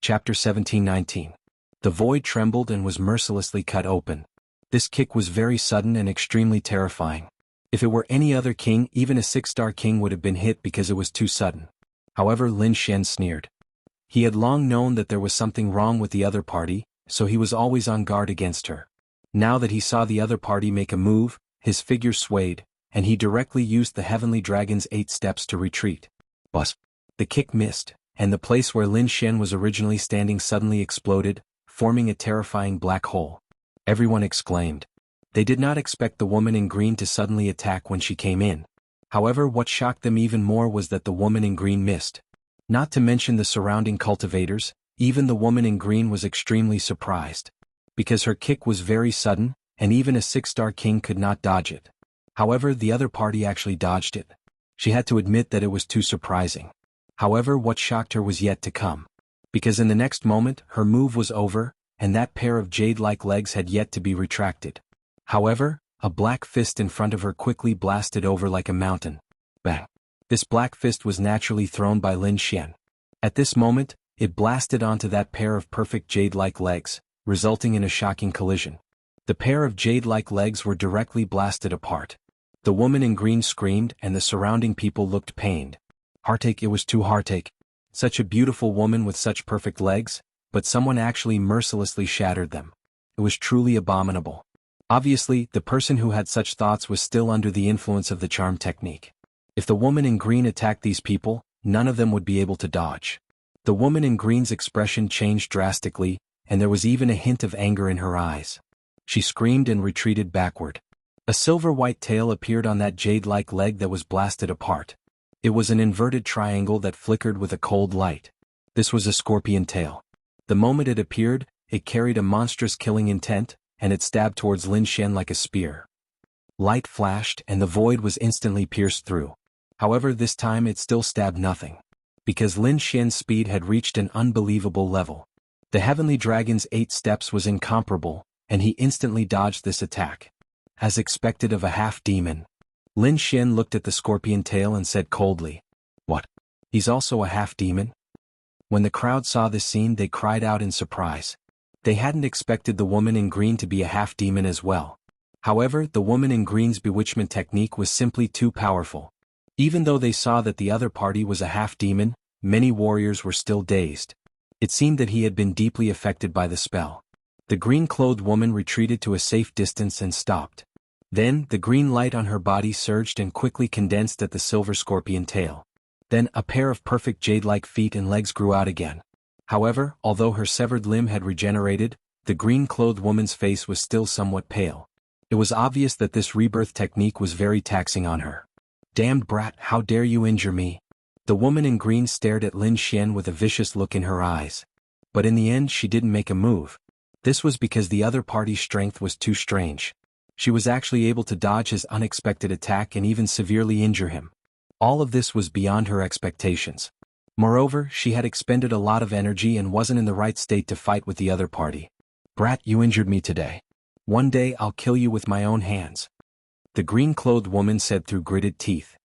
Chapter 17-19. The void trembled and was mercilessly cut open. This kick was very sudden and extremely terrifying. If it were any other king, even a 6-star king would have been hit because it was too sudden. However, Lin Xian sneered. He had long known that there was something wrong with the other party, so he was always on guard against her. Now that he saw the other party make a move, his figure swayed, and he directly used the heavenly dragon's 8 steps to retreat. But the kick missed, and the place where Lin Xian was originally standing suddenly exploded, forming a terrifying black hole. Everyone exclaimed. They did not expect the woman in green to suddenly attack when she came in. However, what shocked them even more was that the woman in green missed. Not to mention the surrounding cultivators, even the woman in green was extremely surprised. Because her kick was very sudden, and even a 6-star king could not dodge it. However, the other party actually dodged it. She had to admit that it was too surprising. However, what shocked her was yet to come. Because in the next moment, her move was over, and that pair of jade-like legs had yet to be retracted. However, a black fist in front of her quickly blasted over like a mountain. Bang! This black fist was naturally thrown by Lin Xian. At this moment, it blasted onto that pair of perfect jade-like legs, resulting in a shocking collision. The pair of jade-like legs were directly blasted apart. The woman in green screamed and the surrounding people looked pained. Heartache, it was too heartache. Such a beautiful woman with such perfect legs, but someone actually mercilessly shattered them. It was truly abominable. Obviously, the person who had such thoughts was still under the influence of the charm technique. If the woman in green attacked these people, none of them would be able to dodge. The woman in green's expression changed drastically, and there was even a hint of anger in her eyes. She screamed and retreated backward. A silver-white tail appeared on that jade-like leg that was blasted apart. It was an inverted triangle that flickered with a cold light. This was a scorpion tail. The moment it appeared, it carried a monstrous killing intent, and it stabbed towards Lin Xian like a spear. Light flashed and the void was instantly pierced through. However, this time it still stabbed nothing. Because Lin Xian's speed had reached an unbelievable level. The heavenly dragon's 8 steps was incomparable, and he instantly dodged this attack. As expected of a half-demon, Lin Xian looked at the scorpion tail and said coldly, "What? He's also a half-demon?" When the crowd saw this scene, they cried out in surprise. They hadn't expected the woman in green to be a half-demon as well. However, the woman in green's bewitchment technique was simply too powerful. Even though they saw that the other party was a half-demon, many warriors were still dazed. It seemed that he had been deeply affected by the spell. The green-clothed woman retreated to a safe distance and stopped. Then, the green light on her body surged and quickly condensed at the silver scorpion tail. Then, a pair of perfect jade-like feet and legs grew out again. However, although her severed limb had regenerated, the green-clothed woman's face was still somewhat pale. It was obvious that this rebirth technique was very taxing on her. "Damned brat, how dare you injure me?" The woman in green stared at Lin Xian with a vicious look in her eyes. But in the end she didn't make a move. This was because the other party's strength was too strange. She was actually able to dodge his unexpected attack and even severely injure him. All of this was beyond her expectations. Moreover, she had expended a lot of energy and wasn't in the right state to fight with the other party. "Brat, you injured me today. One day I'll kill you with my own hands," the green-clothed woman said through gritted teeth.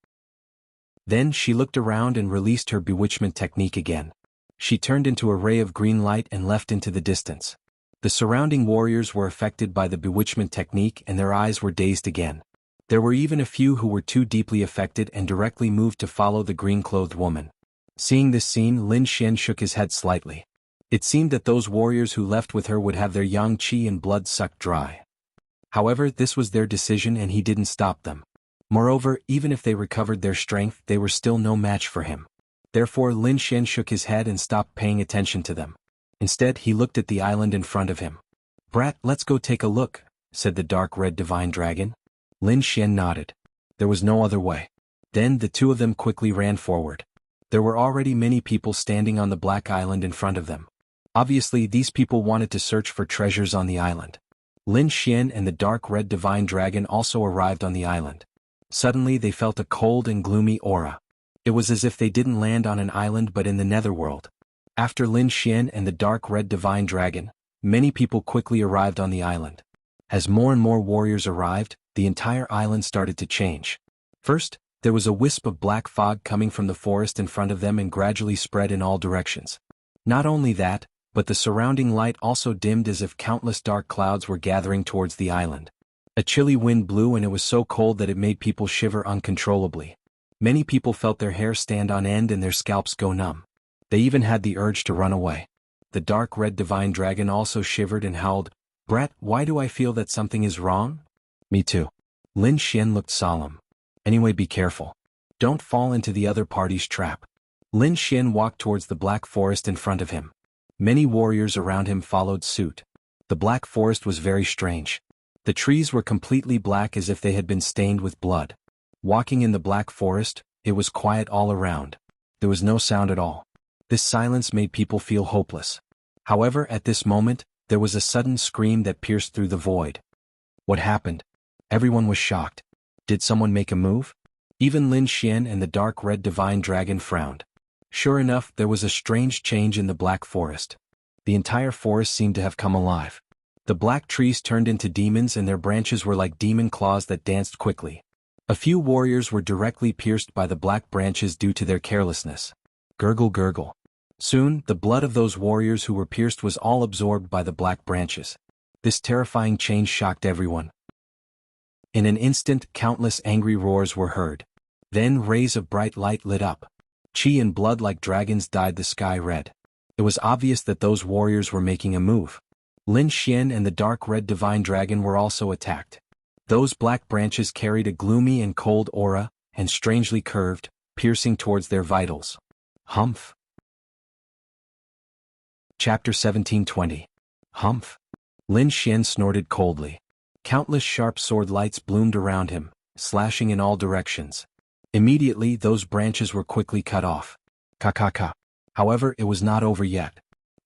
Then she looked around and released her bewitchment technique again. She turned into a ray of green light and left into the distance. The surrounding warriors were affected by the bewitchment technique and their eyes were dazed again. There were even a few who were too deeply affected and directly moved to follow the green-clothed woman. Seeing this scene, Lin Xian shook his head slightly. It seemed that those warriors who left with her would have their yang qi and blood sucked dry. However, this was their decision and he didn't stop them. Moreover, even if they recovered their strength, they were still no match for him. Therefore, Lin Xian shook his head and stopped paying attention to them. Instead, he looked at the island in front of him. "Brat, let's go take a look," said the dark red divine dragon. Lin Xian nodded. There was no other way. Then the two of them quickly ran forward. There were already many people standing on the black island in front of them. Obviously, these people wanted to search for treasures on the island. Lin Xian and the dark red divine dragon also arrived on the island. Suddenly they felt a cold and gloomy aura. It was as if they didn't land on an island but in the netherworld. After Lin Xian and the dark red divine dragon, many people quickly arrived on the island. As more and more warriors arrived, the entire island started to change. First, there was a wisp of black fog coming from the forest in front of them and gradually spread in all directions. Not only that, but the surrounding light also dimmed as if countless dark clouds were gathering towards the island. A chilly wind blew and it was so cold that it made people shiver uncontrollably. Many people felt their hair stand on end and their scalps go numb. They even had the urge to run away. The dark red divine dragon also shivered and howled, "Brat, why do I feel that something is wrong?" "Me too." Lin Xian looked solemn. "Anyway, be careful. Don't fall into the other party's trap." Lin Xian walked towards the black forest in front of him. Many warriors around him followed suit. The black forest was very strange. The trees were completely black as if they had been stained with blood. Walking in the black forest, it was quiet all around. There was no sound at all. This silence made people feel hopeless. However, at this moment, there was a sudden scream that pierced through the void. What happened? Everyone was shocked. Did someone make a move? Even Lin Xian and the dark red divine dragon frowned. Sure enough, there was a strange change in the black forest. The entire forest seemed to have come alive. The black trees turned into demons and their branches were like demon claws that danced quickly. A few warriors were directly pierced by the black branches due to their carelessness. Gurgle gurgle. Soon, the blood of those warriors who were pierced was all absorbed by the black branches. This terrifying change shocked everyone. In an instant, countless angry roars were heard. Then rays of bright light lit up. Qi and blood like dragons dyed the sky red. It was obvious that those warriors were making a move. Lin Xian and the dark red divine dragon were also attacked. Those black branches carried a gloomy and cold aura, and strangely curved, piercing towards their vitals. Humph. Chapter 1720. Humph. Lin Xian snorted coldly. Countless sharp sword lights bloomed around him, slashing in all directions. Immediately those branches were quickly cut off. Ka. However, it was not over yet.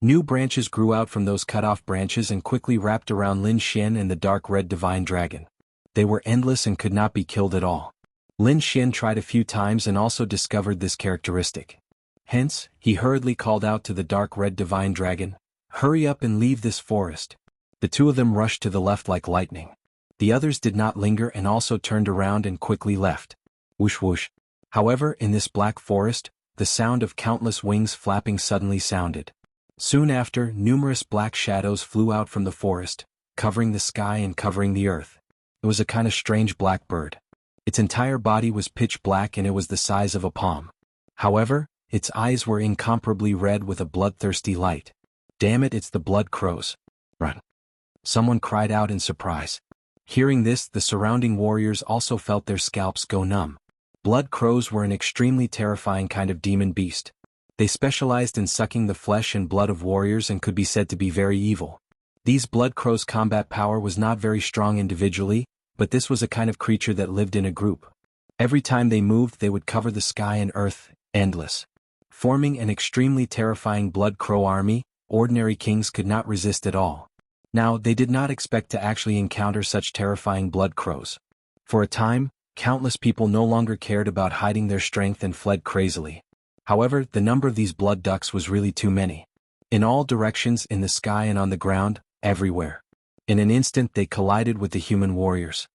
New branches grew out from those cut-off branches and quickly wrapped around Lin Xian and the dark red divine dragon. They were endless and could not be killed at all. Lin Xian tried a few times and also discovered this characteristic. Hence, he hurriedly called out to the dark red divine dragon, "Hurry up and leave this forest." The two of them rushed to the left like lightning. The others did not linger and also turned around and quickly left. Whoosh whoosh. However, in this black forest, the sound of countless wings flapping suddenly sounded. Soon after, numerous black shadows flew out from the forest, covering the sky and covering the earth. It was a kind of strange black bird. Its entire body was pitch black and it was the size of a palm. However, its eyes were incomparably red with a bloodthirsty light. "Damn it, it's the blood crows. Run." Someone cried out in surprise. Hearing this, the surrounding warriors also felt their scalps go numb. Blood crows were an extremely terrifying kind of demon beast. They specialized in sucking the flesh and blood of warriors and could be said to be very evil. These blood crows' combat power was not very strong individually, but this was a kind of creature that lived in a group. Every time they moved, they would cover the sky and earth, endless. Forming an extremely terrifying blood crow army, ordinary kings could not resist at all. Now, they did not expect to actually encounter such terrifying blood crows. For a time, countless people no longer cared about hiding their strength and fled crazily. However, the number of these blood ducks was really too many. In all directions, in the sky and on the ground, everywhere. In an instant they collided with the human warriors.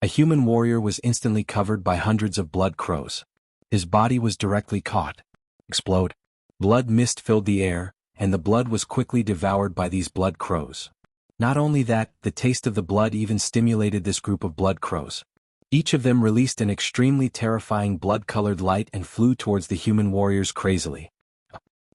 A human warrior was instantly covered by hundreds of blood crows. His body was directly caught. Explode. Blood mist filled the air, and the blood was quickly devoured by these blood crows. Not only that, the taste of the blood even stimulated this group of blood crows. Each of them released an extremely terrifying blood-colored light and flew towards the human warriors crazily.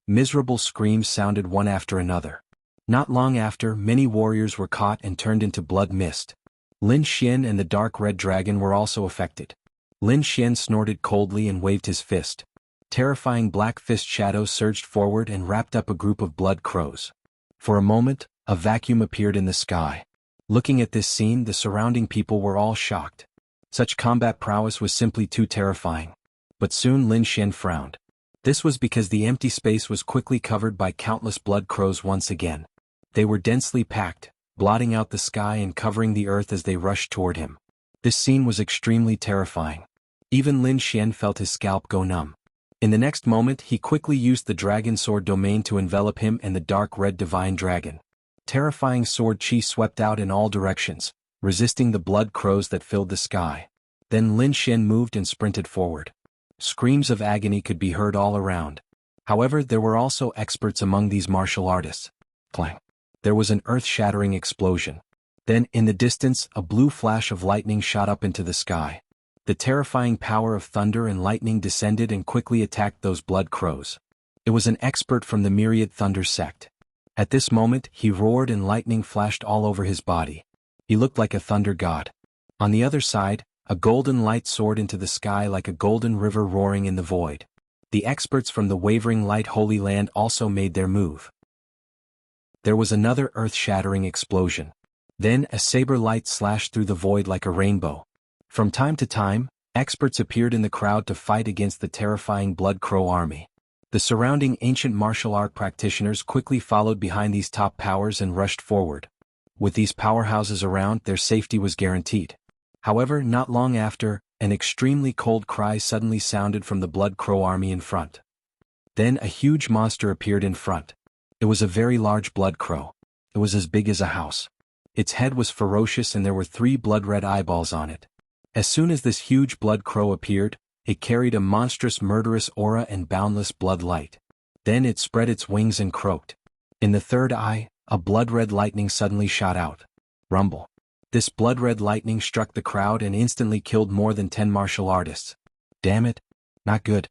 Miserable screams sounded one after another. Not long after, many warriors were caught and turned into blood mist. Lin Xian and the dark red dragon were also affected. Lin Xian snorted coldly and waved his fist. Terrifying black fist shadows surged forward and wrapped up a group of blood crows. For a moment, a vacuum appeared in the sky. Looking at this scene, the surrounding people were all shocked. Such combat prowess was simply too terrifying. But soon Lin Xian frowned. This was because the empty space was quickly covered by countless blood crows once again. They were densely packed, blotting out the sky and covering the earth as they rushed toward him. This scene was extremely terrifying. Even Lin Xian felt his scalp go numb. In the next moment, he quickly used the dragon sword domain to envelop him and the dark red divine dragon. Terrifying sword chi swept out in all directions, resisting the blood crows that filled the sky. Then Lin Xian moved and sprinted forward. Screams of agony could be heard all around. However, there were also experts among these martial artists. Clang. There was an earth-shattering explosion. Then, in the distance, a blue flash of lightning shot up into the sky. The terrifying power of thunder and lightning descended and quickly attacked those blood crows. It was an expert from the Myriad Thunder sect. At this moment, he roared and lightning flashed all over his body. He looked like a thunder god. On the other side, a golden light soared into the sky like a golden river roaring in the void. The experts from the Wavering Light Holy Land also made their move. There was another earth-shattering explosion. Then a saber light slashed through the void like a rainbow. From time to time, experts appeared in the crowd to fight against the terrifying Blood Crow army. The surrounding ancient martial art practitioners quickly followed behind these top powers and rushed forward. With these powerhouses around, their safety was guaranteed. However, not long after, an extremely cold cry suddenly sounded from the Blood Crow army in front. Then a huge monster appeared in front. It was a very large blood crow. It was as big as a house. Its head was ferocious and there were 3 blood-red eyeballs on it. As soon as this huge blood crow appeared, it carried a monstrous murderous aura and boundless blood light. Then it spread its wings and croaked. In the third eye, a blood-red lightning suddenly shot out. Rumble. This blood-red lightning struck the crowd and instantly killed more than 10 martial artists. Damn it. Not good.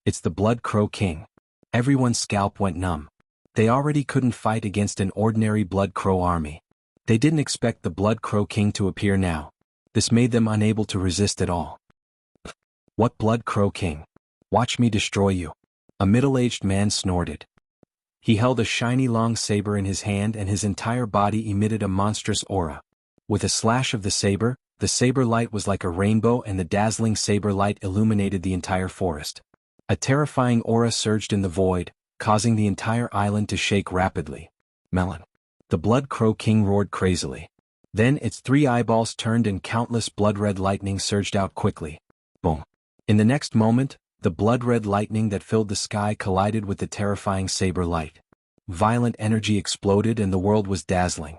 It's the Blood Crow King. Everyone's scalp went numb. They already couldn't fight against an ordinary Blood Crow army. They didn't expect the Blood Crow King to appear now. This made them unable to resist at all. What Blood Crow King? Watch me destroy you. A middle-aged man snorted. He held a shiny long saber in his hand and his entire body emitted a monstrous aura. With a slash of the saber light was like a rainbow and the dazzling saber light illuminated the entire forest. A terrifying aura surged in the void, causing the entire island to shake rapidly. Melon. The Blood Crow King roared crazily. Then its 3 eyeballs turned and countless blood-red lightning surged out quickly. Boom. In the next moment, the blood-red lightning that filled the sky collided with the terrifying saber light. Violent energy exploded and the world was dazzling.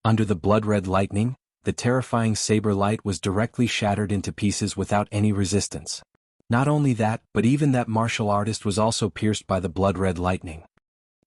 Under the blood-red lightning, the terrifying saber light was directly shattered into pieces without any resistance. Not only that, but even that martial artist was also pierced by the blood-red lightning.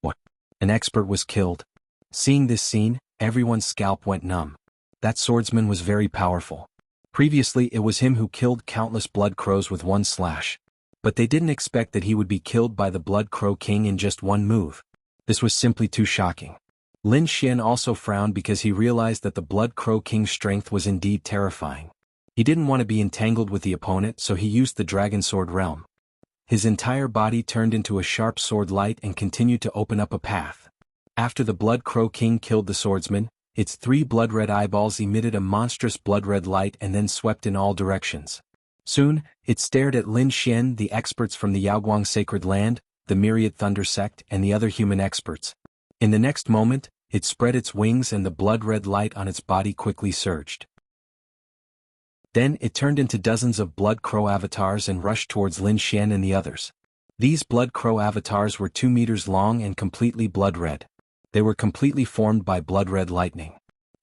What? An expert was killed. Seeing this scene, everyone's scalp went numb. That swordsman was very powerful. Previously it was him who killed countless blood crows with one slash. But they didn't expect that he would be killed by the Blood Crow King in just one move. This was simply too shocking. Lin Xian also frowned because he realized that the Blood Crow King's strength was indeed terrifying. He didn't want to be entangled with the opponent, so he used the Dragon Sword realm. His entire body turned into a sharp sword light and continued to open up a path. After the Blood Crow King killed the swordsman, its 3 blood-red eyeballs emitted a monstrous blood-red light and then swept in all directions. Soon, it stared at Lin Xian, the experts from the Yaoguang Sacred Land, the Myriad Thunder sect, and the other human experts. In the next moment, it spread its wings and the blood-red light on its body quickly surged. Then it turned into dozens of Blood Crow avatars and rushed towards Lin Xian and the others. These Blood Crow avatars were 2 meters long and completely blood-red. They were completely formed by blood-red lightning.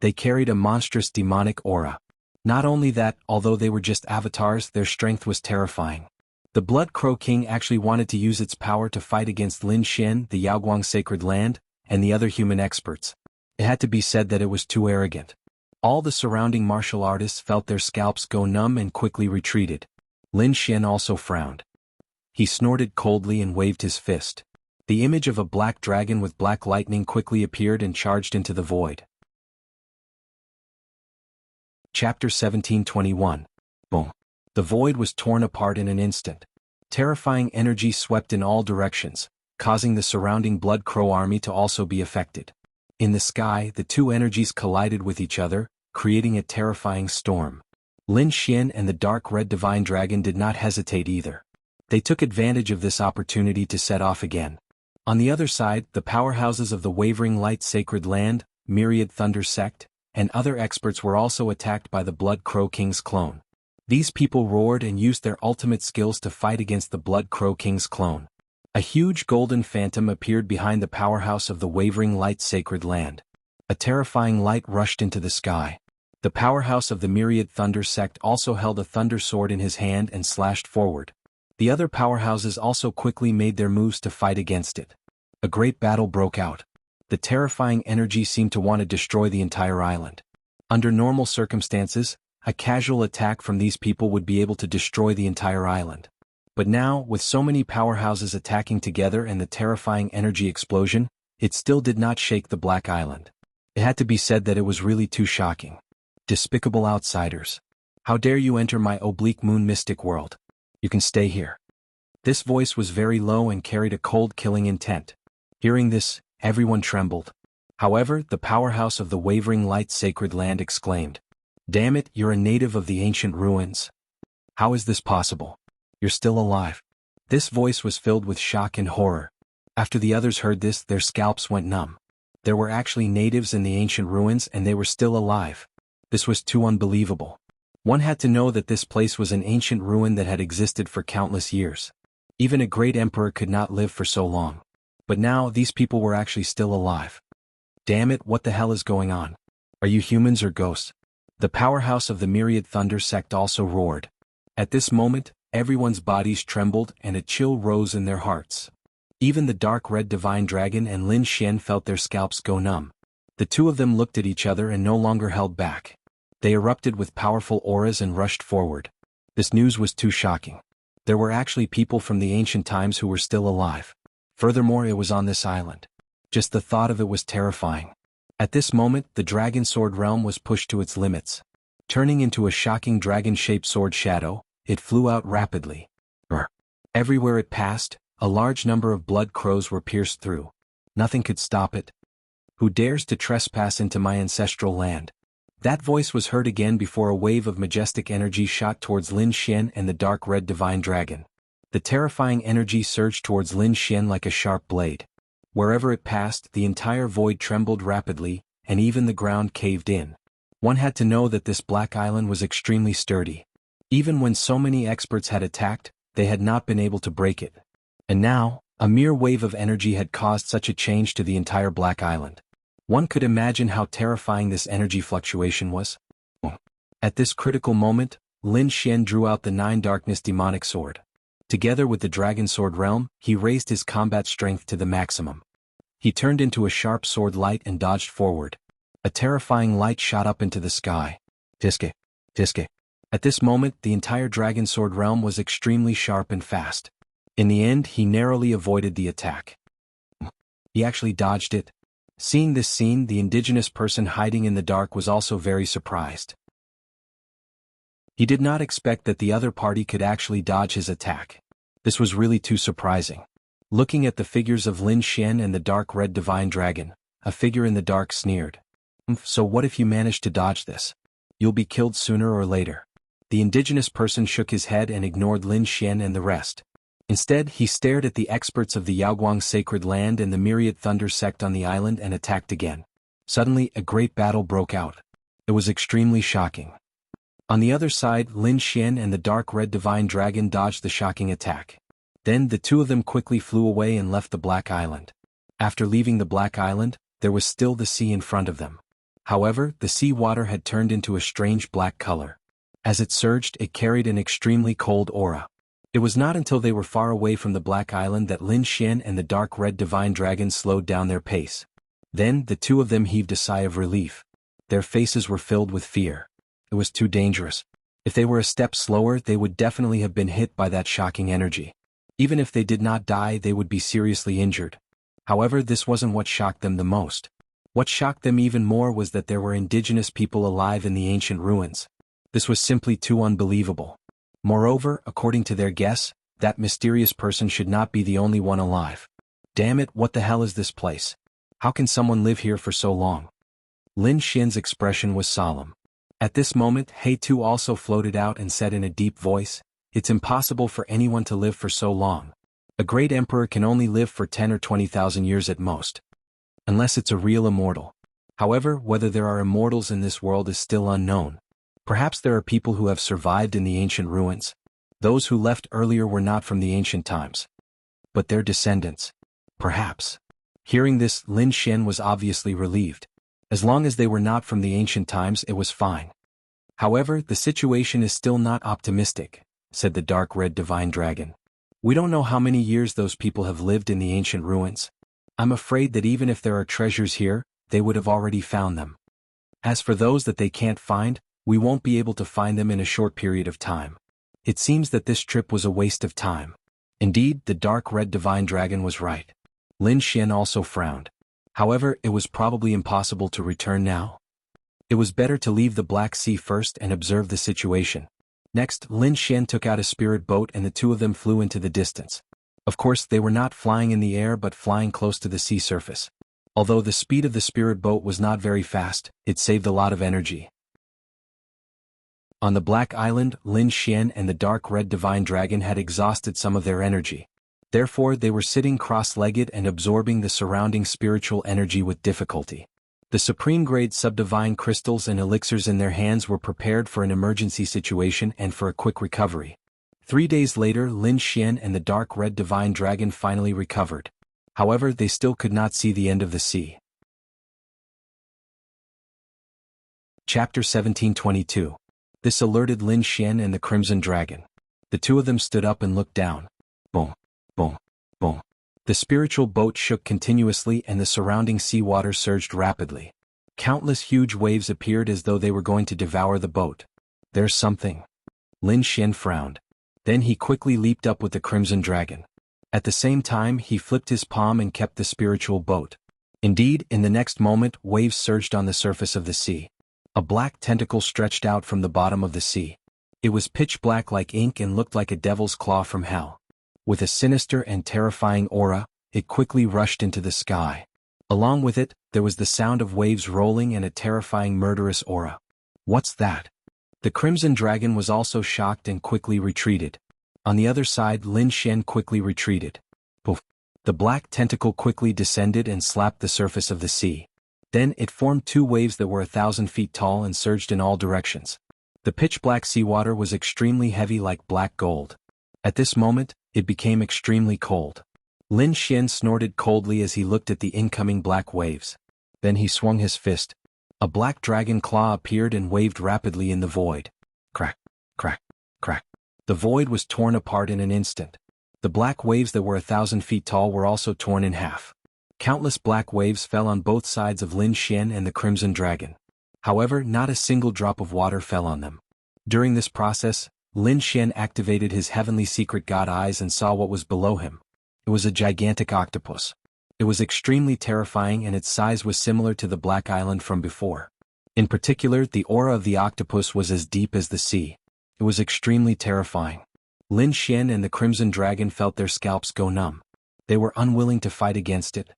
They carried a monstrous demonic aura. Not only that, although they were just avatars, their strength was terrifying. The Blood Crow King actually wanted to use its power to fight against Lin Xian, the Yaoguang Sacred Land, and the other human experts. It had to be said that it was too arrogant. All the surrounding martial artists felt their scalps go numb and quickly retreated. Lin Xian also frowned. He snorted coldly and waved his fist. The image of a black dragon with black lightning quickly appeared and charged into the void. Chapter 1721. Boom. The void was torn apart in an instant. Terrifying energy swept in all directions, causing the surrounding Blood Crow army to also be affected. In the sky, the 2 energies collided with each other, creating a terrifying storm. Lin Xian and the dark red divine dragon did not hesitate either. They took advantage of this opportunity to set off again. On the other side, the powerhouses of the Wavering Light Sacred Land, Myriad Thunder sect, and other experts were also attacked by the Blood Crow King's clone. These people roared and used their ultimate skills to fight against the Blood Crow King's clone. A huge golden phantom appeared behind the powerhouse of the Wavering Light Sacred Land. A terrifying light rushed into the sky. The powerhouse of the Myriad Thunder sect also held a thunder sword in his hand and slashed forward. The other powerhouses also quickly made their moves to fight against it. A great battle broke out. The terrifying energy seemed to want to destroy the entire island. Under normal circumstances, a casual attack from these people would be able to destroy the entire island. But now, with so many powerhouses attacking together and the terrifying energy explosion, it still did not shake the Black Island. It had to be said that it was really too shocking. Despicable outsiders. How dare you enter my oblique moon mystic world? You can stay here. This voice was very low and carried a cold killing intent. Hearing this, everyone trembled. However, the powerhouse of the Wavering Light Sacred Land exclaimed, "Damn it, you're a native of the ancient ruins. How is this possible? You're still alive." This voice was filled with shock and horror. After the others heard this, their scalps went numb. There were actually natives in the ancient ruins and they were still alive. This was too unbelievable. One had to know that this place was an ancient ruin that had existed for countless years. Even a great emperor could not live for so long. But now, these people were actually still alive. Damn it, what the hell is going on? Are you humans or ghosts? The powerhouse of the Myriad Thunder sect also roared. At this moment, everyone's bodies trembled and a chill rose in their hearts. Even the dark red divine dragon and Lin Xian felt their scalps go numb. The two of them looked at each other and no longer held back. They erupted with powerful auras and rushed forward. This news was too shocking. There were actually people from the ancient times who were still alive. Furthermore, it was on this island. Just the thought of it was terrifying. At this moment, the Dragon Sword realm was pushed to its limits. Turning into a shocking dragon-shaped sword shadow, it flew out rapidly. Everywhere it passed, a large number of blood crows were pierced through. Nothing could stop it. Who dares to trespass into my ancestral land? That voice was heard again before a wave of majestic energy shot towards Lin Xian and the dark red divine dragon. The terrifying energy surged towards Lin Xian like a sharp blade. Wherever it passed, the entire void trembled rapidly, and even the ground caved in. One had to know that this Black Island was extremely sturdy. Even when so many experts had attacked, they had not been able to break it. And now, a mere wave of energy had caused such a change to the entire Black Island. One could imagine how terrifying this energy fluctuation was. At this critical moment, Lin Xian drew out the 9 Darkness Demonic Sword. Together with the Dragon Sword realm, he raised his combat strength to the maximum. He turned into a sharp sword light and dodged forward. A terrifying light shot up into the sky. Tiske. Tiske. At this moment, the entire Dragon Sword realm was extremely sharp and fast. In the end, he narrowly avoided the attack. He actually dodged it. Seeing this scene, the indigenous person hiding in the dark was also very surprised. He did not expect that the other party could actually dodge his attack. This was really too surprising. Looking at the figures of Lin Xian and the dark red divine dragon, a figure in the dark sneered. So what if you manage to dodge this? You'll be killed sooner or later. The indigenous person shook his head and ignored Lin Xian and the rest. Instead, he stared at the experts of the Yaoguang Sacred Land and the Myriad Thunder sect on the island and attacked again. Suddenly, a great battle broke out. It was extremely shocking. On the other side, Lin Xian and the dark red divine dragon dodged the shocking attack. Then the two of them quickly flew away and left the Black Island. After leaving the Black Island, there was still the sea in front of them. However, the sea water had turned into a strange black color. As it surged, it carried an extremely cold aura. It was not until they were far away from the Black Island that Lin Xian and the dark red divine dragon slowed down their pace. Then, the two of them heaved a sigh of relief. Their faces were filled with fear. It was too dangerous. If they were a step slower, they would definitely have been hit by that shocking energy. Even if they did not die, they would be seriously injured. However, this wasn't what shocked them the most. What shocked them even more was that there were indigenous people alive in the ancient ruins. This was simply too unbelievable. Moreover, according to their guess, that mysterious person should not be the only one alive. Damn it, what the hell is this place? How can someone live here for so long? Lin Xian's expression was solemn. At this moment, He Tu also floated out and said in a deep voice, "It's impossible for anyone to live for so long. A great emperor can only live for 10 or 20,000 years at most. Unless it's a real immortal. However, whether there are immortals in this world is still unknown. Perhaps there are people who have survived in the ancient ruins. Those who left earlier were not from the ancient times. But their descendants. Perhaps." Hearing this, Lin Xian was obviously relieved. As long as they were not from the ancient times, it was fine. However, the situation is still not optimistic, said the dark red divine dragon. We don't know how many years those people have lived in the ancient ruins. I'm afraid that even if there are treasures here, they would have already found them. As for those that they can't find, we won't be able to find them in a short period of time. It seems that this trip was a waste of time. Indeed, the dark red divine dragon was right. Lin Xian also frowned. However, it was probably impossible to return now. It was better to leave the Black Sea first and observe the situation. Next, Lin Xian took out a spirit boat and the two of them flew into the distance. Of course, they were not flying in the air but flying close to the sea surface. Although the speed of the spirit boat was not very fast, it saved a lot of energy. On the Black Island, Lin Xian and the dark red divine dragon had exhausted some of their energy. Therefore, they were sitting cross-legged and absorbing the surrounding spiritual energy with difficulty. The supreme-grade subdivine crystals and elixirs in their hands were prepared for an emergency situation and for a quick recovery. 3 days later, Lin Xian and the dark red divine dragon finally recovered. However, they still could not see the end of the sea. Chapter 1722. This alerted Lin Xian and the Crimson Dragon. The two of them stood up and looked down. Boom, boom, boom. The spiritual boat shook continuously and the surrounding seawater surged rapidly. Countless huge waves appeared as though they were going to devour the boat. There's something. Lin Xian frowned. Then he quickly leaped up with the Crimson Dragon. At the same time, he flipped his palm and kept the spiritual boat. Indeed, in the next moment, waves surged on the surface of the sea. A black tentacle stretched out from the bottom of the sea. It was pitch black like ink and looked like a devil's claw from hell. With a sinister and terrifying aura, it quickly rushed into the sky. Along with it, there was the sound of waves rolling and a terrifying murderous aura. What's that? The Crimson Dragon was also shocked and quickly retreated. On the other side, Lin Xian quickly retreated. Poof! The black tentacle quickly descended and slapped the surface of the sea. Then it formed two waves that were 1,000 feet tall and surged in all directions. The pitch-black seawater was extremely heavy like black gold. At this moment, it became extremely cold. Lin Xian snorted coldly as he looked at the incoming black waves. Then he swung his fist. A black dragon claw appeared and waved rapidly in the void. Crack, crack, crack. The void was torn apart in an instant. The black waves that were 1,000 feet tall were also torn in half. Countless black waves fell on both sides of Lin Xian and the Crimson Dragon. However, not a single drop of water fell on them. During this process, Lin Xian activated his heavenly secret god eyes and saw what was below him. It was a gigantic octopus. It was extremely terrifying and its size was similar to the Black Island from before. In particular, the aura of the octopus was as deep as the sea. It was extremely terrifying. Lin Xian and the Crimson Dragon felt their scalps go numb. They were unwilling to fight against it.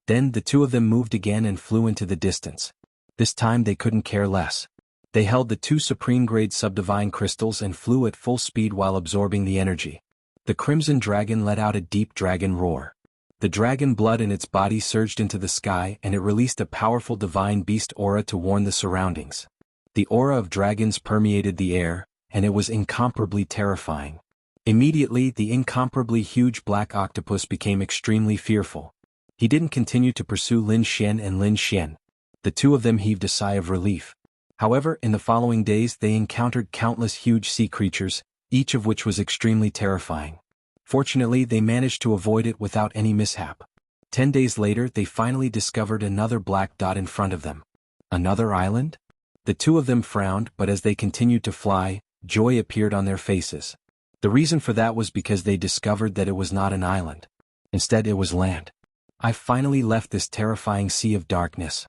Then the two of them moved again and flew into the distance. This time they couldn't care less. They held the two supreme-grade subdivine crystals and flew at full speed while absorbing the energy. The Crimson Dragon let out a deep dragon roar. The dragon blood in its body surged into the sky and it released a powerful divine beast aura to warn the surroundings. The aura of dragons permeated the air, and it was incomparably terrifying. Immediately, the incomparably huge black octopus became extremely fearful. He didn't continue to pursue Lin Xian and Lin Xian. The two of them heaved a sigh of relief. However, in the following days they encountered countless huge sea creatures, each of which was extremely terrifying. Fortunately, they managed to avoid it without any mishap. 10 days later, they finally discovered another black dot in front of them. Another island? The two of them frowned, but as they continued to fly, joy appeared on their faces. The reason for that was because they discovered that it was not an island. Instead, it was land. I finally left this terrifying sea of darkness.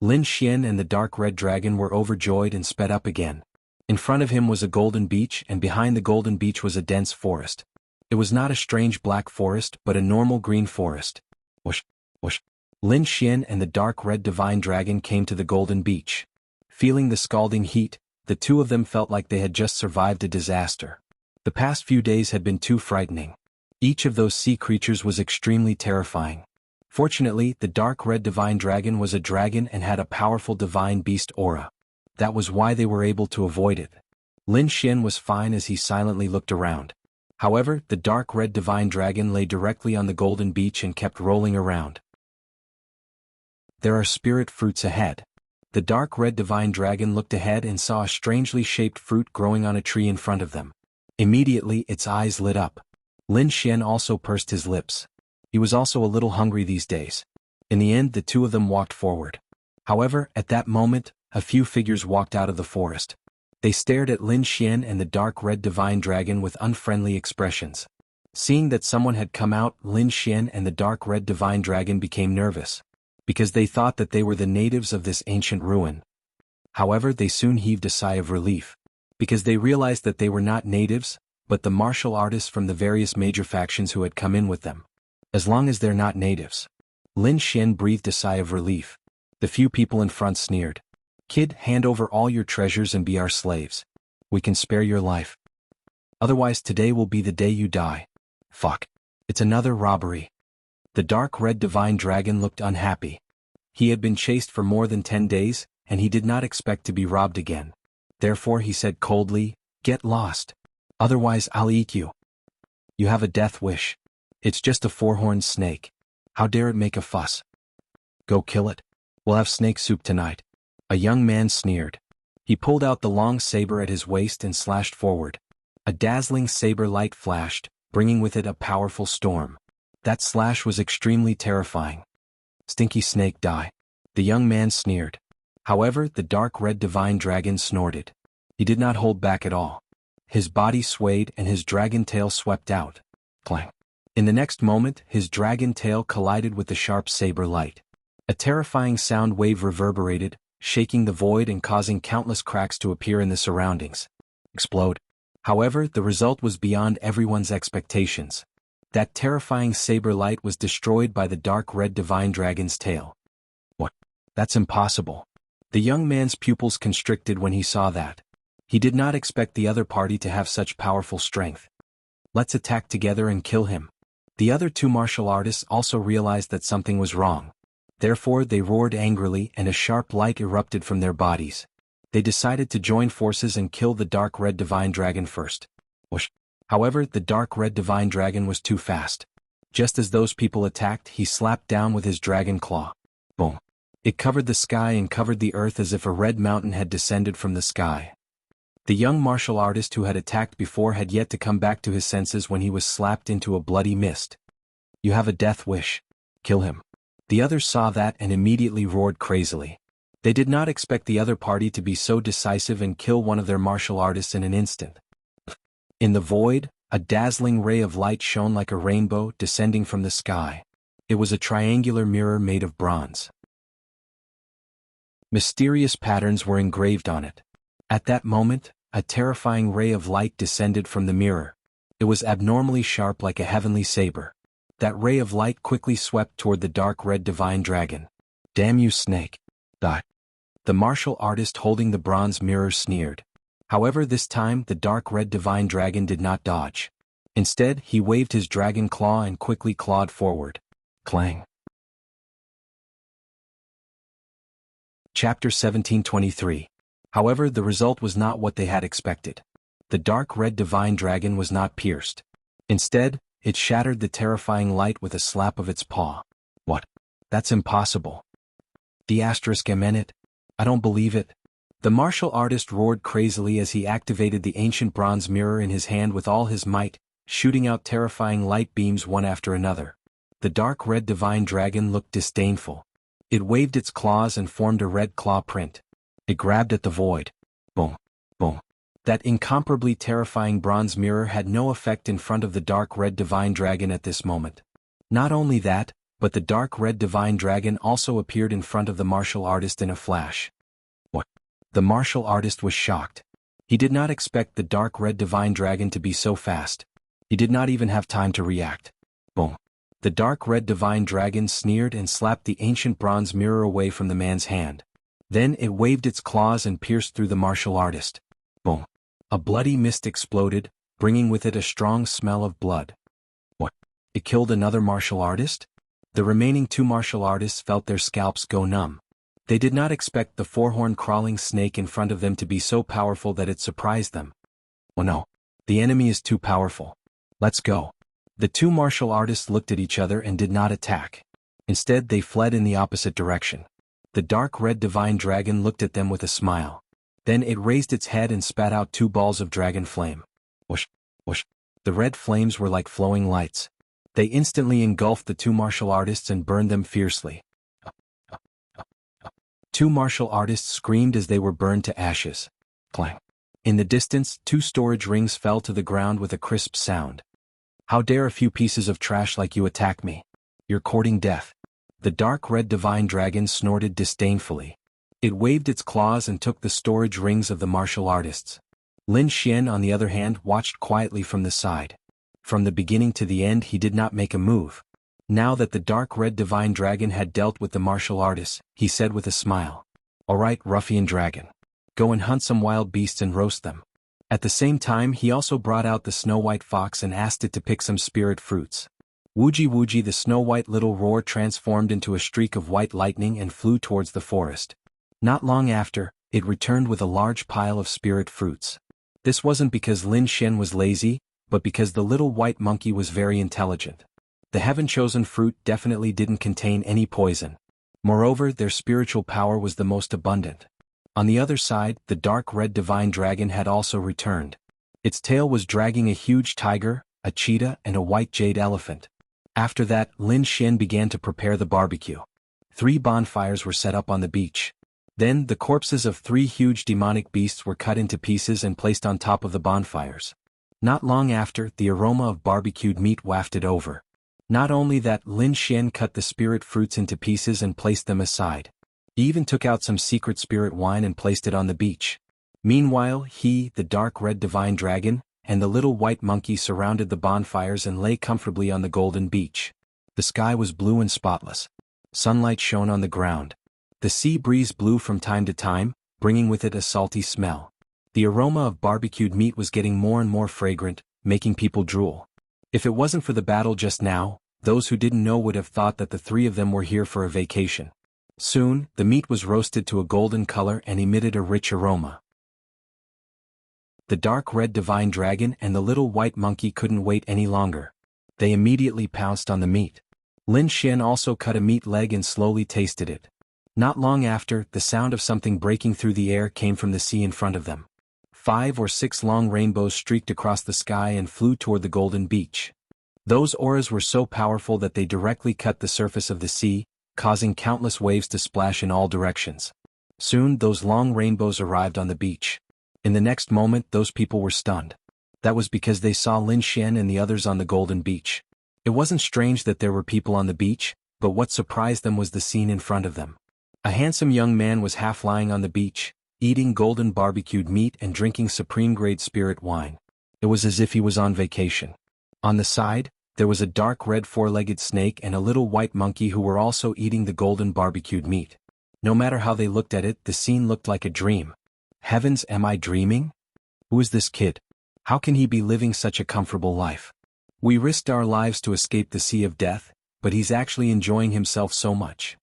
Lin Xian and the dark red dragon were overjoyed and sped up again. In front of him was a golden beach and behind the golden beach was a dense forest. It was not a strange black forest but a normal green forest. Whoosh, whoosh. Lin Xian and the dark red divine dragon came to the golden beach. Feeling the scalding heat, the two of them felt like they had just survived a disaster. The past few days had been too frightening. Each of those sea creatures was extremely terrifying. Fortunately, the dark red divine dragon was a dragon and had a powerful divine beast aura. That was why they were able to avoid it. Lin Xian was fine as he silently looked around. However, the dark red divine dragon lay directly on the golden beach and kept rolling around. There are spirit fruits ahead. The dark red divine dragon looked ahead and saw a strangely shaped fruit growing on a tree in front of them. Immediately its eyes lit up. Lin Xian also pursed his lips. He was also a little hungry these days. In the end, the two of them walked forward. However, at that moment, a few figures walked out of the forest. They stared at Lin Xian and the dark red divine dragon with unfriendly expressions. Seeing that someone had come out, Lin Xian and the dark red divine dragon became nervous, because they thought that they were the natives of this ancient ruin. However, they soon heaved a sigh of relief, because they realized that they were not natives, but the martial artists from the various major factions who had come in with them. As long as they're not natives. Lin Xian breathed a sigh of relief. The few people in front sneered. Kid, hand over all your treasures and be our slaves. We can spare your life. Otherwise today will be the day you die. Fuck. It's another robbery. The dark red divine dragon looked unhappy. He had been chased for more than 10 days, and he did not expect to be robbed again. Therefore he said coldly, get lost. Otherwise I'll eat you. You have a death wish. It's just a four-horned snake. How dare it make a fuss? Go kill it. We'll have snake soup tonight. A young man sneered. He pulled out the long saber at his waist and slashed forward. A dazzling saber light flashed, bringing with it a powerful storm. That slash was extremely terrifying. Stinky snake die. The young man sneered. However, the dark red divine dragon snorted. He did not hold back at all. His body swayed and his dragon tail swept out. Clang. In the next moment, his dragon tail collided with the sharp saber light. A terrifying sound wave reverberated, shaking the void and causing countless cracks to appear in the surroundings. Explode. However, the result was beyond everyone's expectations. That terrifying saber light was destroyed by the dark red divine dragon's tail. What? That's impossible. The young man's pupils constricted when he saw that. He did not expect the other party to have such powerful strength. Let's attack together and kill him. The other two martial artists also realized that something was wrong. Therefore they roared angrily and a sharp light erupted from their bodies. They decided to join forces and kill the dark red divine dragon first. Whoosh. However, the dark red divine dragon was too fast. Just as those people attacked, he slapped down with his dragon claw. Boom. It covered the sky and covered the earth as if a red mountain had descended from the sky. The young martial artist who had attacked before had yet to come back to his senses when he was slapped into a bloody mist. You have a death wish. Kill him. The others saw that and immediately roared crazily. They did not expect the other party to be so decisive and kill one of their martial artists in an instant. In the void, a dazzling ray of light shone like a rainbow descending from the sky. It was a triangular mirror made of bronze. Mysterious patterns were engraved on it. At that moment, a terrifying ray of light descended from the mirror. It was abnormally sharp like a heavenly saber. That ray of light quickly swept toward the dark red divine dragon. Damn you, snake. Die. The martial artist holding the bronze mirror sneered. However, this time the dark red divine dragon did not dodge. Instead, he waved his dragon claw and quickly clawed forward. Clang. Chapter 1723. However, the result was not what they had expected. The dark red divine dragon was not pierced. Instead, it shattered the terrifying light with a slap of its paw. What? That's impossible. The asterisk eminent? I don't believe it. The martial artist roared crazily as he activated the ancient bronze mirror in his hand with all his might, shooting out terrifying light beams one after another. The dark red divine dragon looked disdainful. It waved its claws and formed a red claw print. It grabbed at the void. Boom. Boom. That incomparably terrifying bronze mirror had no effect in front of the dark red divine dragon at this moment. Not only that, but the dark red divine dragon also appeared in front of the martial artist in a flash. What? The martial artist was shocked. He did not expect the dark red divine dragon to be so fast. He did not even have time to react. Boom. The dark red divine dragon sneered and slapped the ancient bronze mirror away from the man's hand. Then it waved its claws and pierced through the martial artist. Boom. A bloody mist exploded, bringing with it a strong smell of blood. What? It killed another martial artist? The remaining two martial artists felt their scalps go numb. They did not expect the four-horned crawling snake in front of them to be so powerful that it surprised them. Oh no. The enemy is too powerful. Let's go. The two martial artists looked at each other and did not attack. Instead, they fled in the opposite direction. The dark red divine dragon looked at them with a smile. Then it raised its head and spat out two balls of dragon flame. Whoosh, whoosh. The red flames were like flowing lights. They instantly engulfed the two martial artists and burned them fiercely. Two martial artists screamed as they were burned to ashes. Clang. In the distance, two storage rings fell to the ground with a crisp sound. How dare a few pieces of trash like you attack me? You're courting death. The dark red divine dragon snorted disdainfully. It waved its claws and took the storage rings of the martial artists. Lin Xian, on the other hand, watched quietly from the side. From the beginning to the end he did not make a move. Now that the dark red divine dragon had dealt with the martial artists, he said with a smile. All right, ruffian dragon. Go and hunt some wild beasts and roast them. At the same time he also brought out the snow-white fox and asked it to pick some spirit fruits. Wuji Wuji, the snow-white little roar transformed into a streak of white lightning and flew towards the forest. Not long after, it returned with a large pile of spirit fruits. This wasn't because Lin Xian was lazy, but because the little white monkey was very intelligent. The heaven-chosen fruit definitely didn't contain any poison. Moreover, their spiritual power was the most abundant. On the other side, the dark red divine dragon had also returned. Its tail was dragging a huge tiger, a cheetah, and a white jade elephant. After that, Lin Xian began to prepare the barbecue. 3 bonfires were set up on the beach. Then, the corpses of 3 huge demonic beasts were cut into pieces and placed on top of the bonfires. Not long after, the aroma of barbecued meat wafted over. Not only that, Lin Xian cut the spirit fruits into pieces and placed them aside. He even took out some secret spirit wine and placed it on the beach. Meanwhile, he, the dark red divine dragon, and the little white monkey surrounded the bonfires and lay comfortably on the golden beach. The sky was blue and spotless. Sunlight shone on the ground. The sea breeze blew from time to time, bringing with it a salty smell. The aroma of barbecued meat was getting more and more fragrant, making people drool. If it wasn't for the battle just now, those who didn't know would have thought that the 3 of them were here for a vacation. Soon, the meat was roasted to a golden color and emitted a rich aroma. The dark red divine dragon and the little white monkey couldn't wait any longer. They immediately pounced on the meat. Lin Xian also cut a meat leg and slowly tasted it. Not long after, the sound of something breaking through the air came from the sea in front of them. 5 or 6 long rainbows streaked across the sky and flew toward the golden beach. Those auras were so powerful that they directly cut the surface of the sea, causing countless waves to splash in all directions. Soon, those long rainbows arrived on the beach. In the next moment, those people were stunned. That was because they saw Lin Xian and the others on the golden beach. It wasn't strange that there were people on the beach, but what surprised them was the scene in front of them. A handsome young man was half lying on the beach, eating golden barbecued meat and drinking supreme-grade spirit wine. It was as if he was on vacation. On the side, there was a dark red 4-legged snake and a little white monkey who were also eating the golden barbecued meat. No matter how they looked at it, the scene looked like a dream. Heavens, am I dreaming? Who is this kid? How can he be living such a comfortable life? We risked our lives to escape the sea of death, but he's actually enjoying himself so much.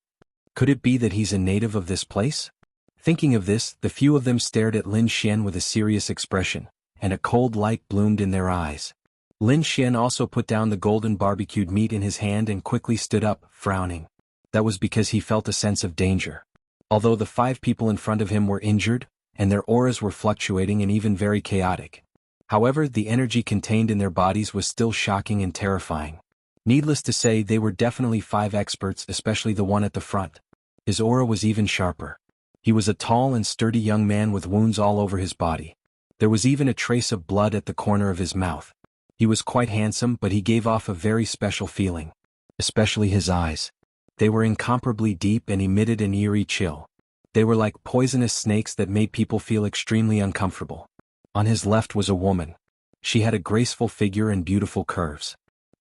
Could it be that he's a native of this place? Thinking of this, the few of them stared at Lin Xian with a serious expression, and a cold light bloomed in their eyes. Lin Xian also put down the golden barbecued meat in his hand and quickly stood up, frowning. That was because he felt a sense of danger. Although the 5 people in front of him were injured, and their auras were fluctuating and even very chaotic. However, the energy contained in their bodies was still shocking and terrifying. Needless to say, they were definitely 5 experts, especially the one at the front. His aura was even sharper. He was a tall and sturdy young man with wounds all over his body. There was even a trace of blood at the corner of his mouth. He was quite handsome, but he gave off a very special feeling. Especially his eyes. They were incomparably deep and emitted an eerie chill. They were like poisonous snakes that made people feel extremely uncomfortable. On his left was a woman. She had a graceful figure and beautiful curves.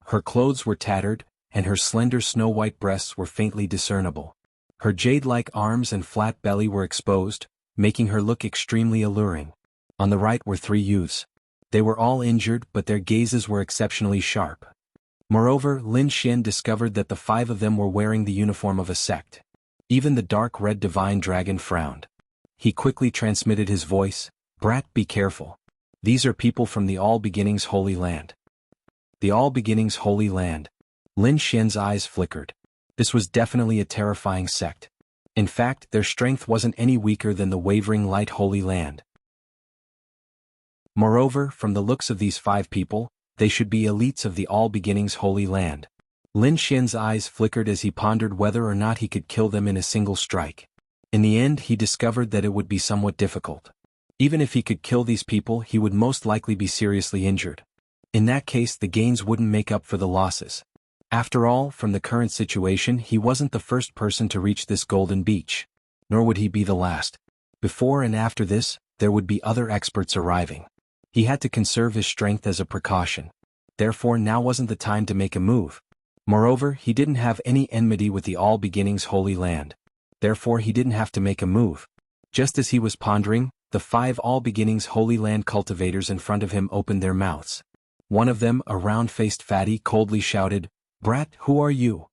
Her clothes were tattered, and her slender snow-white breasts were faintly discernible. Her jade-like arms and flat belly were exposed, making her look extremely alluring. On the right were 3 youths. They were all injured, but their gazes were exceptionally sharp. Moreover, Lin Xian discovered that the 5 of them were wearing the uniform of a sect. Even the dark red divine dragon frowned. He quickly transmitted his voice, "Brat, be careful. These are people from the All Beginnings Holy Land." The All Beginnings Holy Land. Lin Xian's eyes flickered. This was definitely a terrifying sect. In fact, their strength wasn't any weaker than the Wavering Light Holy Land. Moreover, from the looks of these 5 people, they should be elites of the All Beginnings Holy Land. Lin Xian's eyes flickered as he pondered whether or not he could kill them in a single strike. In the end he discovered that it would be somewhat difficult. Even if he could kill these people, he would most likely be seriously injured. In that case the gains wouldn't make up for the losses. After all, from the current situation he wasn't the first person to reach this golden beach. Nor would he be the last. Before and after this, there would be other experts arriving. He had to conserve his strength as a precaution. Therefore now wasn't the time to make a move. Moreover, he didn't have any enmity with the All Beginnings Holy Land. Therefore he didn't have to make a move. Just as he was pondering, the 5 All Beginnings Holy Land cultivators in front of him opened their mouths. One of them, a round-faced fatty, coldly shouted, "Brat, who are you?"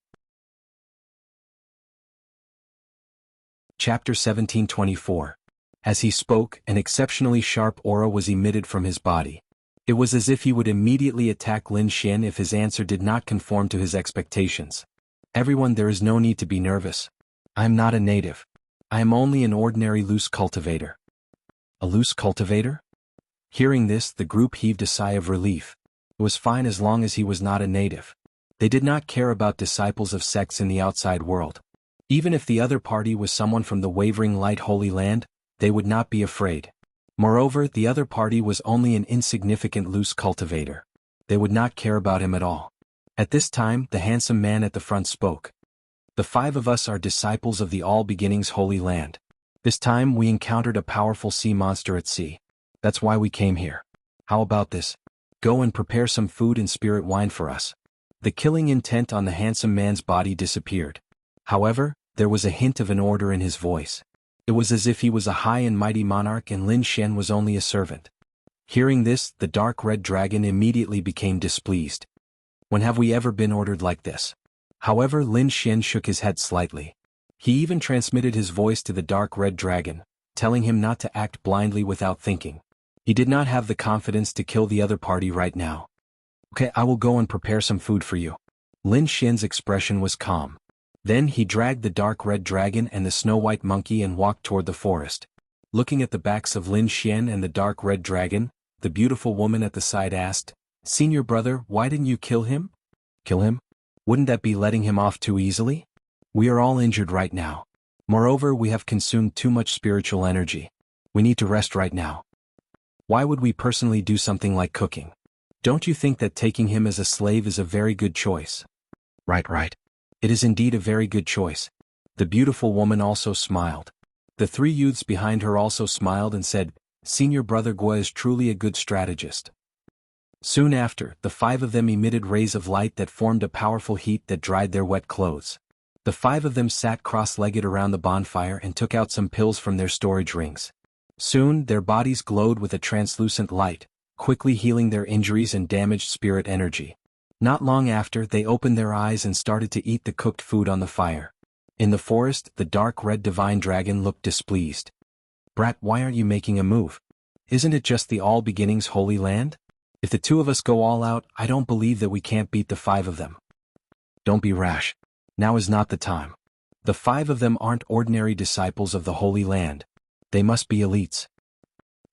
Chapter 17:24. As he spoke, an exceptionally sharp aura was emitted from his body. It was as if he would immediately attack Lin Xian if his answer did not conform to his expectations. "Everyone, there is no need to be nervous. I am not a native. I am only an ordinary loose cultivator." A loose cultivator? Hearing this, the group heaved a sigh of relief. It was fine as long as he was not a native. They did not care about disciples of sects in the outside world. Even if the other party was someone from the Wavering Light Holy Land, they would not be afraid. Moreover, the other party was only an insignificant loose cultivator. They would not care about him at all. At this time, the handsome man at the front spoke. "The 5 of us are disciples of the All Beginnings Holy Land. This time we encountered a powerful sea monster at sea. That's why we came here. How about this? Go and prepare some food and spirit wine for us." The killing intent on the handsome man's body disappeared. However, there was a hint of an order in his voice. It was as if he was a high and mighty monarch and Lin Xian was only a servant. Hearing this, the dark red dragon immediately became displeased. "When have we ever been ordered like this?" However, Lin Xian shook his head slightly. He even transmitted his voice to the dark red dragon, telling him not to act blindly without thinking. He did not have the confidence to kill the other party right now. "Okay, I will go and prepare some food for you." Lin Xian's expression was calm. Then he dragged the dark red dragon and the snow-white monkey and walked toward the forest. Looking at the backs of Lin Xian and the dark red dragon, the beautiful woman at the side asked, "Senior brother, why didn't you kill him?" "Kill him? Wouldn't that be letting him off too easily? We are all injured right now. Moreover, we have consumed too much spiritual energy. We need to rest right now. Why would we personally do something like cooking? Don't you think that taking him as a slave is a very good choice?" Right. It is indeed a very good choice." The beautiful woman also smiled. The 3 youths behind her also smiled and said, "Senior brother Gua is truly a good strategist." Soon after, the 5 of them emitted rays of light that formed a powerful heat that dried their wet clothes. The 5 of them sat cross-legged around the bonfire and took out some pills from their storage rings. Soon, their bodies glowed with a translucent light, quickly healing their injuries and damaged spirit energy. Not long after, they opened their eyes and started to eat the cooked food on the fire. In the forest, the dark red divine dragon looked displeased. "Brat, why aren't you making a move? Isn't it just the All Beginnings Holy Land? If the 2 of us go all out, I don't believe that we can't beat the 5 of them." "Don't be rash. Now is not the time. The 5 of them aren't ordinary disciples of the Holy Land. They must be elites.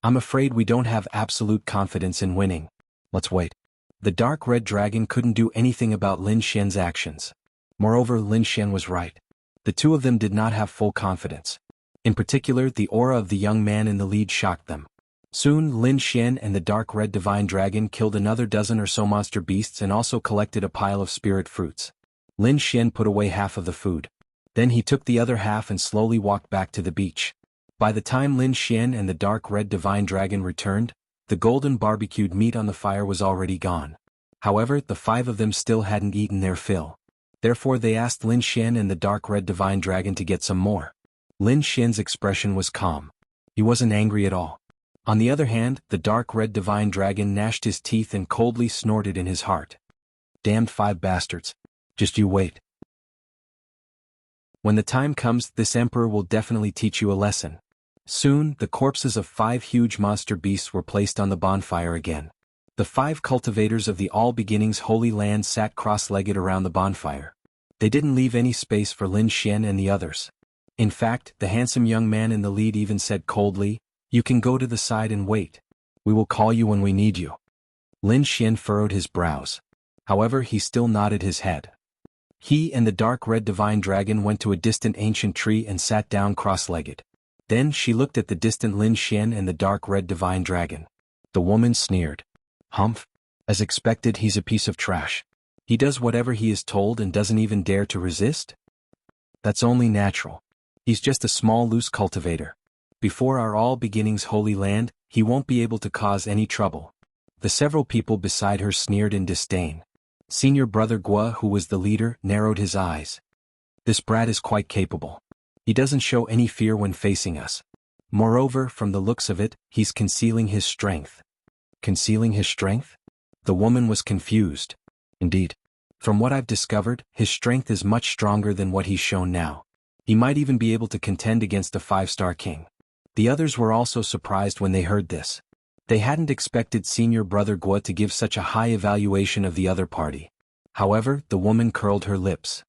I'm afraid we don't have absolute confidence in winning. Let's wait." The dark red dragon couldn't do anything about Lin Xian's actions. Moreover, Lin Xian was right. The 2 of them did not have full confidence. In particular, the aura of the young man in the lead shocked them. Soon, Lin Xian and the dark red divine dragon killed another dozen or so monster beasts and also collected a pile of spirit fruits. Lin Xian put away half of the food. Then he took the other half and slowly walked back to the beach. By the time Lin Xian and the dark red divine dragon returned, the golden barbecued meat on the fire was already gone. However, the 5 of them still hadn't eaten their fill. Therefore they asked Lin Xian and the dark red divine dragon to get some more. Lin Xian's expression was calm. He wasn't angry at all. On the other hand, the dark red divine dragon gnashed his teeth and coldly snorted in his heart. "Damned 5 bastards. Just you wait. When the time comes, this emperor will definitely teach you a lesson." Soon, the corpses of 5 huge monster beasts were placed on the bonfire again. The 5 cultivators of the All Beginnings Holy Land sat cross-legged around the bonfire. They didn't leave any space for Lin Xian and the others. In fact, the handsome young man in the lead even said coldly, "You can go to the side and wait. We will call you when we need you." Lin Xian furrowed his brows. However, he still nodded his head. He and the dark red divine dragon went to a distant ancient tree and sat down cross-legged. Then she looked at the distant Lin Xian and the dark red divine dragon. The woman sneered. Humph. As expected, he's a piece of trash. He does whatever he is told and doesn't even dare to resist? That's only natural. He's just a small loose cultivator. Before our all beginnings holy land, he won't be able to cause any trouble. The several people beside her sneered in disdain. Senior brother Gua, who was the leader, narrowed his eyes. This brat is quite capable. He doesn't show any fear when facing us. Moreover, from the looks of it, he's concealing his strength. Concealing his strength? The woman was confused. Indeed. From what I've discovered, his strength is much stronger than what he's shown now. He might even be able to contend against a 5-star king. The others were also surprised when they heard this. They hadn't expected Senior Brother Gua to give such a high evaluation of the other party. However, the woman curled her lips.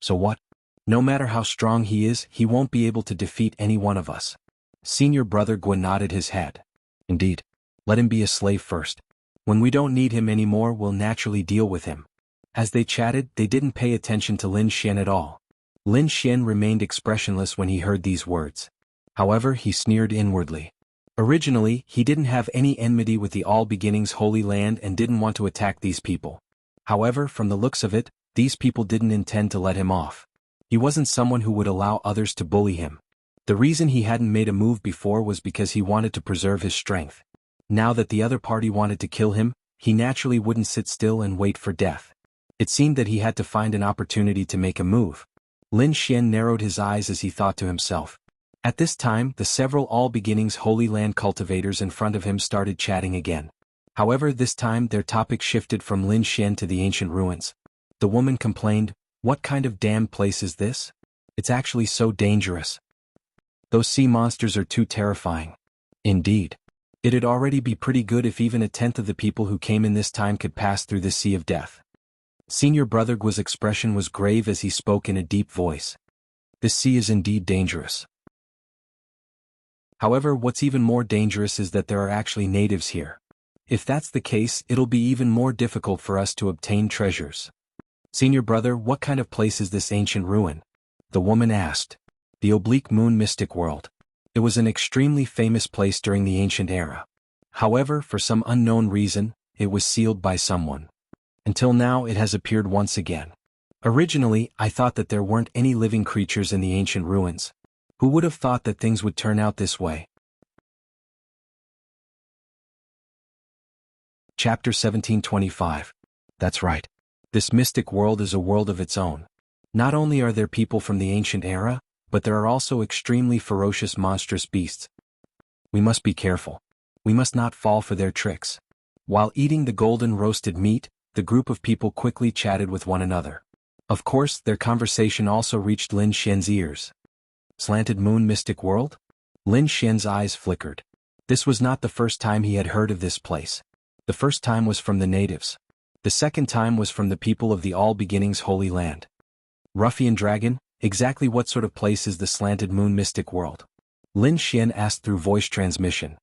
So what? No matter how strong he is, he won't be able to defeat any one of us. Senior Brother Gua nodded his head. Indeed. Let him be a slave first. When we don't need him anymore, we'll naturally deal with him. As they chatted, they didn't pay attention to Lin Xian at all. Lin Xian remained expressionless when he heard these words. However, he sneered inwardly. Originally, he didn't have any enmity with the All Beginnings Holy Land and didn't want to attack these people. However, from the looks of it, these people didn't intend to let him off. He wasn't someone who would allow others to bully him. The reason he hadn't made a move before was because he wanted to preserve his strength. Now that the other party wanted to kill him, he naturally wouldn't sit still and wait for death. It seemed that he had to find an opportunity to make a move. Lin Xian narrowed his eyes as he thought to himself. At this time, the several All Beginnings Holy Land cultivators in front of him started chatting again. However, this time their topic shifted from Lin Xian to the ancient ruins. The woman complained, "What kind of damned place is this? It's actually so dangerous. Those sea monsters are too terrifying." Indeed. It'd already be pretty good if even 1/10 of the people who came in this time could pass through the sea of death. Senior Brother Gua's expression was grave as he spoke in a deep voice. This sea is indeed dangerous. However, what's even more dangerous is that there are actually natives here. If that's the case, it'll be even more difficult for us to obtain treasures. Senior Brother, what kind of place is this ancient ruin? The woman asked. The Oblique Moon Mystic World. It was an extremely famous place during the ancient era. However, for some unknown reason, it was sealed by someone. Until now, it has appeared once again. Originally, I thought that there weren't any living creatures in the ancient ruins. Who would have thought that things would turn out this way? Chapter 1725. That's right. This mystic world is a world of its own. Not only are there people from the ancient era, but there are also extremely ferocious monstrous beasts. We must be careful. We must not fall for their tricks. While eating the golden roasted meat, the group of people quickly chatted with one another. Of course, their conversation also reached Lin Xian's ears. Slanted Moon Mystic World? Lin Xian's eyes flickered. This was not the first time he had heard of this place. The first time was from the natives. The second time was from the people of the All Beginnings Holy Land. Ruffian Dragon, exactly what sort of place is the Slanted Moon Mystic World? Lin Xian asked through voice transmission.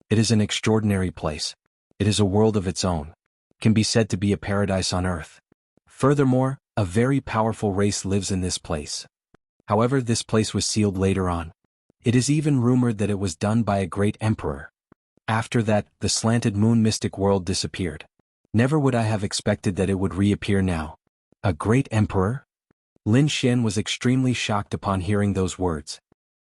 It is an extraordinary place. It is a world of its own. Can be said to be a paradise on earth. Furthermore, a very powerful race lives in this place. However, this place was sealed later on. It is even rumored that it was done by a great emperor. After that, the Slanted Moon Mystic World disappeared. Never would I have expected that it would reappear now. A great emperor? Lin Xian was extremely shocked upon hearing those words.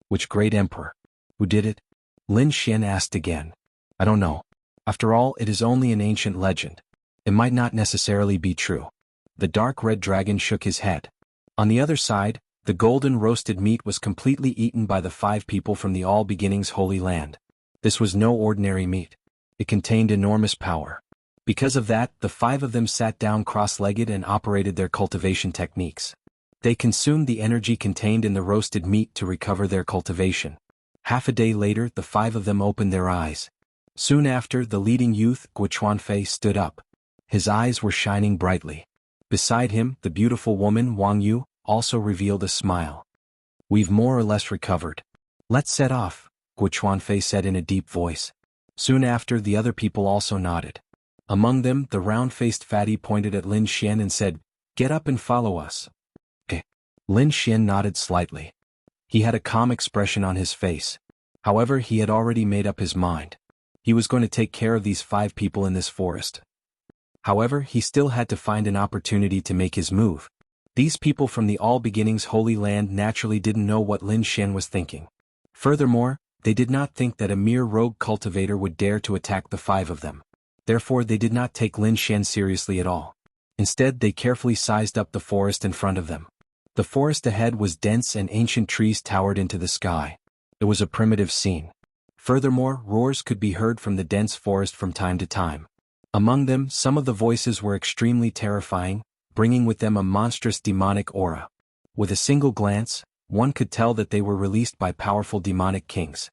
Which great emperor? Who did it? Lin Xian asked again. I don't know. After all, it is only an ancient legend. It might not necessarily be true. The dark red dragon shook his head. On the other side, the golden roasted meat was completely eaten by the 5 people from the All Beginnings Holy Land. This was no ordinary meat. It contained enormous power. Because of that, the 5 of them sat down cross-legged and operated their cultivation techniques. They consumed the energy contained in the roasted meat to recover their cultivation. Half a day later, the 5 of them opened their eyes. Soon after, the leading youth, Guo Chuanfei, stood up. His eyes were shining brightly. Beside him, the beautiful woman, Wang Yu, also revealed a smile. We've more or less recovered. Let's set off, Guo Chuanfei said in a deep voice. Soon after, the other people also nodded. Among them, the round-faced fatty pointed at Lin Xian and said, "Get up and follow us." Okay. Lin Xian nodded slightly. He had a calm expression on his face. However, he had already made up his mind. He was going to take care of these 5 people in this forest. However, he still had to find an opportunity to make his move. These people from the All Beginnings Holy Land naturally didn't know what Lin Xian was thinking. Furthermore, they did not think that a mere rogue cultivator would dare to attack the 5 of them. Therefore, they did not take Lin Xian seriously at all. Instead, they carefully sized up the forest in front of them. The forest ahead was dense and ancient trees towered into the sky. It was a primitive scene. Furthermore, roars could be heard from the dense forest from time to time. Among them, some of the voices were extremely terrifying, bringing with them a monstrous demonic aura. With a single glance, one could tell that they were released by powerful demonic kings.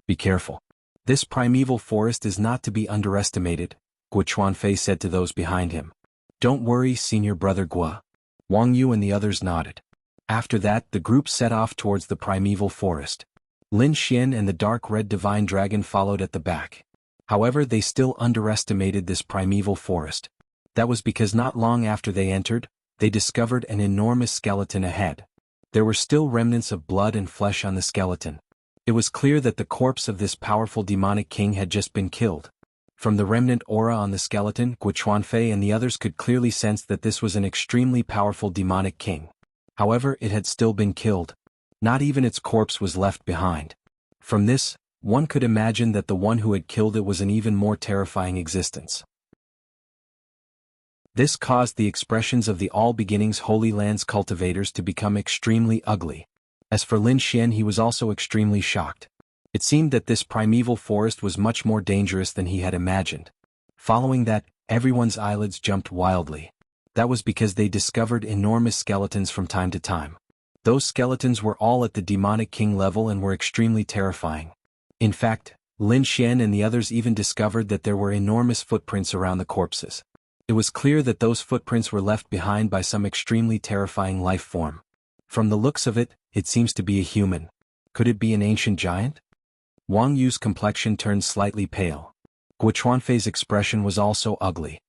Be careful. This primeval forest is not to be underestimated, Guo Chuanfei said to those behind him. Don't worry, senior brother Guo. Wang Yu and the others nodded. After that, the group set off towards the primeval forest. Lin Xian and the dark red divine dragon followed at the back. However, they still underestimated this primeval forest. That was because not long after they entered, they discovered an enormous skeleton ahead. There were still remnants of blood and flesh on the skeleton. It was clear that the corpse of this powerful demonic king had just been killed. From the remnant aura on the skeleton, Guo Chuanfei and the others could clearly sense that this was an extremely powerful demonic king. However, it had still been killed. Not even its corpse was left behind. From this, one could imagine that the one who had killed it was an even more terrifying existence. This caused the expressions of the All Beginnings Holy Lands cultivators to become extremely ugly. As for Lin Xian, he was also extremely shocked. It seemed that this primeval forest was much more dangerous than he had imagined. Following that, everyone's eyelids jumped wildly. That was because they discovered enormous skeletons from time to time. Those skeletons were all at the demonic king level and were extremely terrifying. In fact, Lin Xian and the others even discovered that there were enormous footprints around the corpses. It was clear that those footprints were left behind by some extremely terrifying life form. From the looks of it, it seems to be a human. Could it be an ancient giant? Wang Yu's complexion turned slightly pale. Guo Chuanfei's expression was also ugly.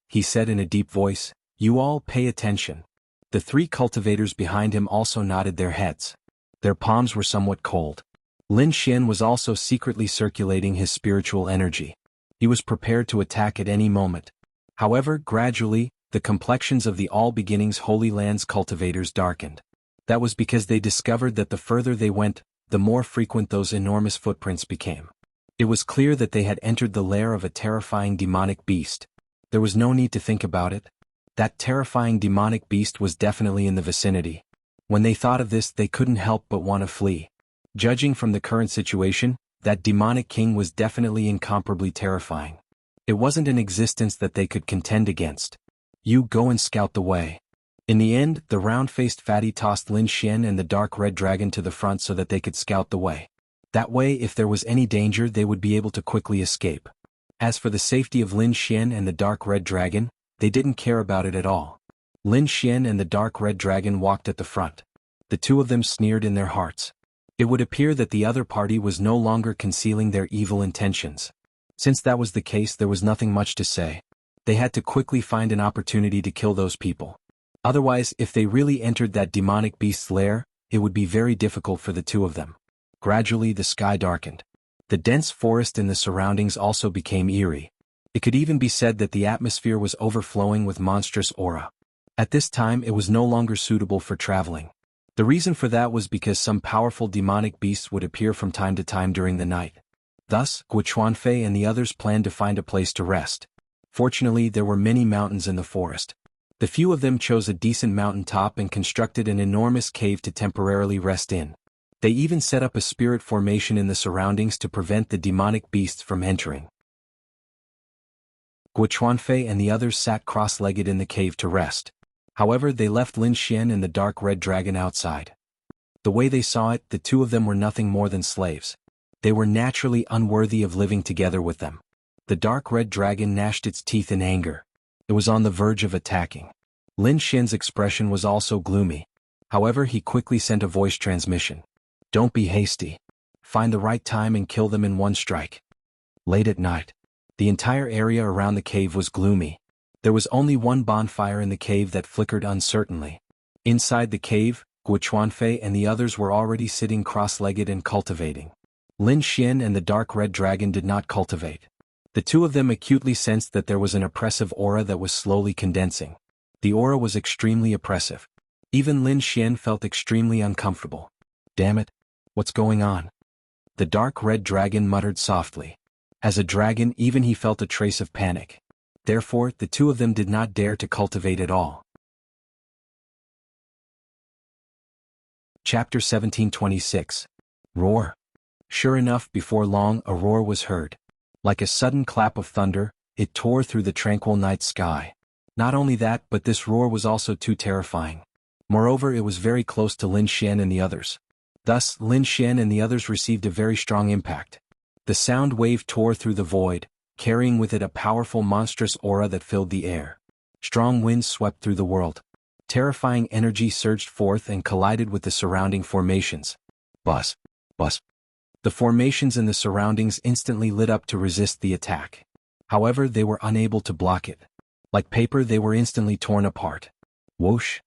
He said in a deep voice, "You all pay attention." The 3 cultivators behind him also nodded their heads. Their palms were somewhat cold. Lin Xian was also secretly circulating his spiritual energy. He was prepared to attack at any moment. However, gradually, the complexions of the All Beginnings Holy Lands cultivators darkened. That was because they discovered that the further they went, the more frequent those enormous footprints became. It was clear that they had entered the lair of a terrifying demonic beast. There was no need to think about it. That terrifying demonic beast was definitely in the vicinity. When they thought of this, they couldn't help but want to flee. Judging from the current situation, that demonic king was definitely incomparably terrifying. It wasn't an existence that they could contend against. You go and scout the way. In the end, the round-faced fatty tossed Lin Xian and the dark red dragon to the front so that they could scout the way. That way, if there was any danger, they would be able to quickly escape. As for the safety of Lin Xian and the dark red dragon, they didn't care about it at all. Lin Xian and the dark red dragon walked at the front. The 2 of them sneered in their hearts. It would appear that the other party was no longer concealing their evil intentions. Since that was the case, there was nothing much to say. They had to quickly find an opportunity to kill those people. Otherwise, if they really entered that demonic beast's lair, it would be very difficult for the 2 of them. Gradually, the sky darkened. The dense forest in the surroundings also became eerie. It could even be said that the atmosphere was overflowing with monstrous aura. At this time, it was no longer suitable for traveling. The reason for that was because some powerful demonic beasts would appear from time to time during the night. Thus, Guo Chuanfei and the others planned to find a place to rest. Fortunately, there were many mountains in the forest. The few of them chose a decent mountain top and constructed an enormous cave to temporarily rest in. They even set up a spirit formation in the surroundings to prevent the demonic beasts from entering. Guo Chuanfei and the others sat cross-legged in the cave to rest. However, they left Lin Xian and the dark red dragon outside. The way they saw it, the 2 of them were nothing more than slaves. They were naturally unworthy of living together with them. The dark red dragon gnashed its teeth in anger. It was on the verge of attacking. Lin Xian's expression was also gloomy. However, he quickly sent a voice transmission. Don't be hasty. Find the right time and kill them in one strike. Late at night. The entire area around the cave was gloomy. There was only one bonfire in the cave that flickered uncertainly. Inside the cave, Guo Chuanfei and the others were already sitting cross-legged and cultivating. Lin Xian and the dark red dragon did not cultivate. The two of them acutely sensed that there was an oppressive aura that was slowly condensing. The aura was extremely oppressive. Even Lin Xian felt extremely uncomfortable. Damn it! What's going on? The dark red dragon muttered softly. As a dragon, even he felt a trace of panic. Therefore, the two of them did not dare to cultivate at all. Chapter 1726. Roar. Sure enough, before long a roar was heard. Like a sudden clap of thunder, it tore through the tranquil night sky. Not only that, but this roar was also too terrifying. Moreover, it was very close to Lin Xian and the others. Thus, Lin Xian and the others received a very strong impact. The sound wave tore through the void, carrying with it a powerful monstrous aura that filled the air. Strong winds swept through the world. Terrifying energy surged forth and collided with the surrounding formations. Buzz. Buzz. The formations in the surroundings instantly lit up to resist the attack. However, they were unable to block it. Like paper, they were instantly torn apart. Whoosh.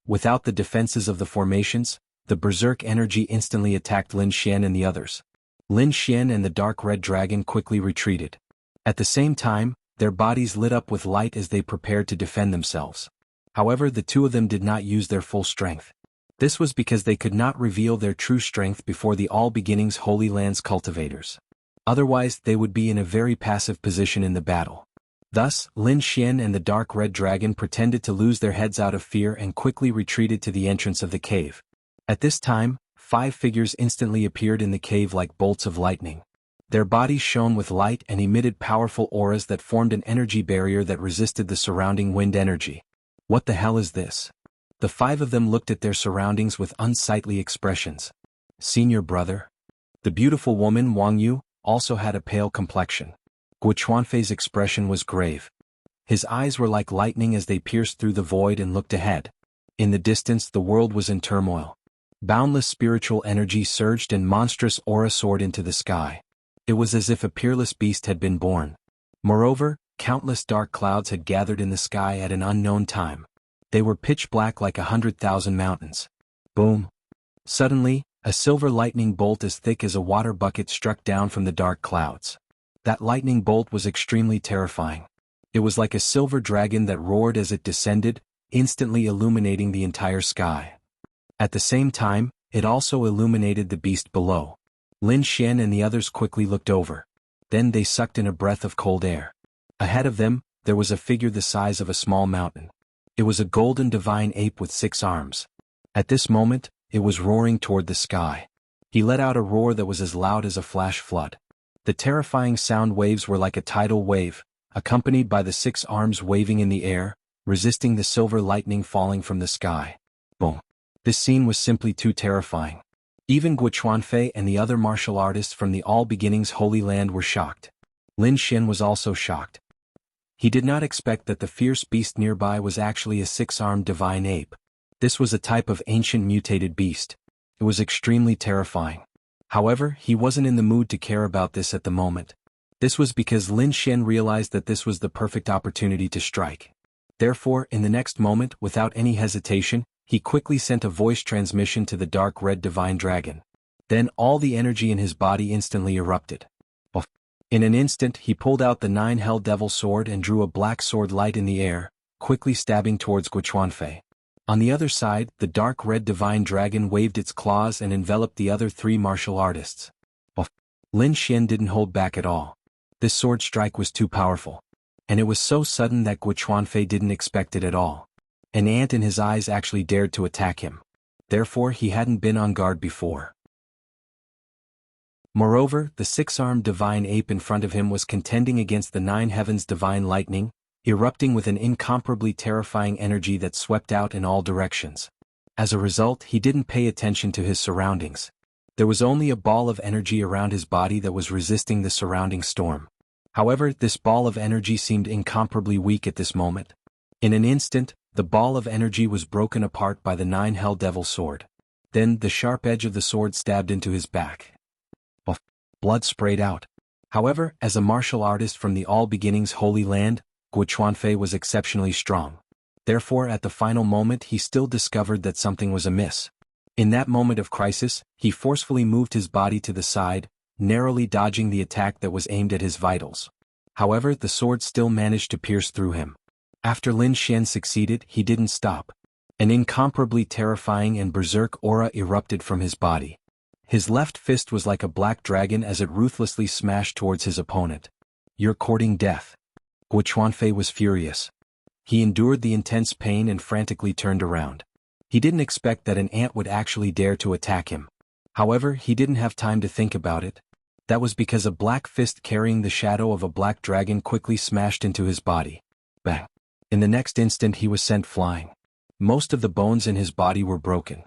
Without the defenses of the formations, the berserk energy instantly attacked Lin Xian and the others. Lin Xian and the dark red dragon quickly retreated. At the same time, their bodies lit up with light as they prepared to defend themselves. However, the two of them did not use their full strength. This was because they could not reveal their true strength before the All Beginnings Holy Lands cultivators. Otherwise, they would be in a very passive position in the battle. Thus, Lin Xian and the dark red dragon pretended to lose their heads out of fear and quickly retreated to the entrance of the cave. At this time, 5 figures instantly appeared in the cave like bolts of lightning. Their bodies shone with light and emitted powerful auras that formed an energy barrier that resisted the surrounding wind energy. What the hell is this? The 5 of them looked at their surroundings with unsightly expressions. Senior brother. The beautiful woman Wang Yu also had a pale complexion. Guo Chuanfei's expression was grave. His eyes were like lightning as they pierced through the void and looked ahead. In the distance, the world was in turmoil. Boundless spiritual energy surged and monstrous aura soared into the sky. It was as if a peerless beast had been born. Moreover, countless dark clouds had gathered in the sky at an unknown time. They were pitch black like 100,000 mountains. Boom! Suddenly, a silver lightning bolt as thick as a water bucket struck down from the dark clouds. That lightning bolt was extremely terrifying. It was like a silver dragon that roared as it descended, instantly illuminating the entire sky. At the same time, it also illuminated the beast below. Lin Xian and the others quickly looked over. Then they sucked in a breath of cold air. Ahead of them, there was a figure the size of a small mountain. It was a golden divine ape with 6 arms. At this moment, it was roaring toward the sky. He let out a roar that was as loud as a flash flood. The terrifying sound waves were like a tidal wave, accompanied by the 6 arms waving in the air, resisting the silver lightning falling from the sky. Boom! This scene was simply too terrifying. Even Guo Chuanfei and the other martial artists from the All Beginnings Holy Land were shocked. Lin Xian was also shocked. He did not expect that the fierce beast nearby was actually a 6-armed divine ape. This was a type of ancient mutated beast. It was extremely terrifying. However, he wasn't in the mood to care about this at the moment. This was because Lin Xian realized that this was the perfect opportunity to strike. Therefore, in the next moment, without any hesitation, he quickly sent a voice transmission to the dark red divine dragon. Then all the energy in his body instantly erupted. In an instant, he pulled out the 9 Hell Devil sword and drew a black sword light in the air, quickly stabbing towards Guo Chuanfei. On the other side, the dark red divine dragon waved its claws and enveloped the other 3 martial artists. Lin Xian didn't hold back at all. This sword strike was too powerful. And it was so sudden that Guo Chuanfei didn't expect it at all. An ant in his eyes actually dared to attack him. Therefore, he hadn't been on guard before. Moreover, the 6-armed divine ape in front of him was contending against the 9 heavens divine lightning, erupting with an incomparably terrifying energy that swept out in all directions. As a result, he didn't pay attention to his surroundings. There was only a ball of energy around his body that was resisting the surrounding storm. However, this ball of energy seemed incomparably weak at this moment. In an instant, the ball of energy was broken apart by the 9 Hell Devil sword. Then, the sharp edge of the sword stabbed into his back. Blood sprayed out. However, as a martial artist from the All Beginnings Holy Land, Guo Chuanfei was exceptionally strong. Therefore, at the final moment he still discovered that something was amiss. In that moment of crisis, he forcefully moved his body to the side, narrowly dodging the attack that was aimed at his vitals. However, the sword still managed to pierce through him. After Lin Xian succeeded, he didn't stop. An incomparably terrifying and berserk aura erupted from his body. His left fist was like a black dragon as it ruthlessly smashed towards his opponent. "You're courting death." Guo Chuanfei was furious. He endured the intense pain and frantically turned around. He didn't expect that an ant would actually dare to attack him. However, he didn't have time to think about it. That was because a black fist carrying the shadow of a black dragon quickly smashed into his body. Bang! In the next instant he was sent flying. Most of the bones in his body were broken.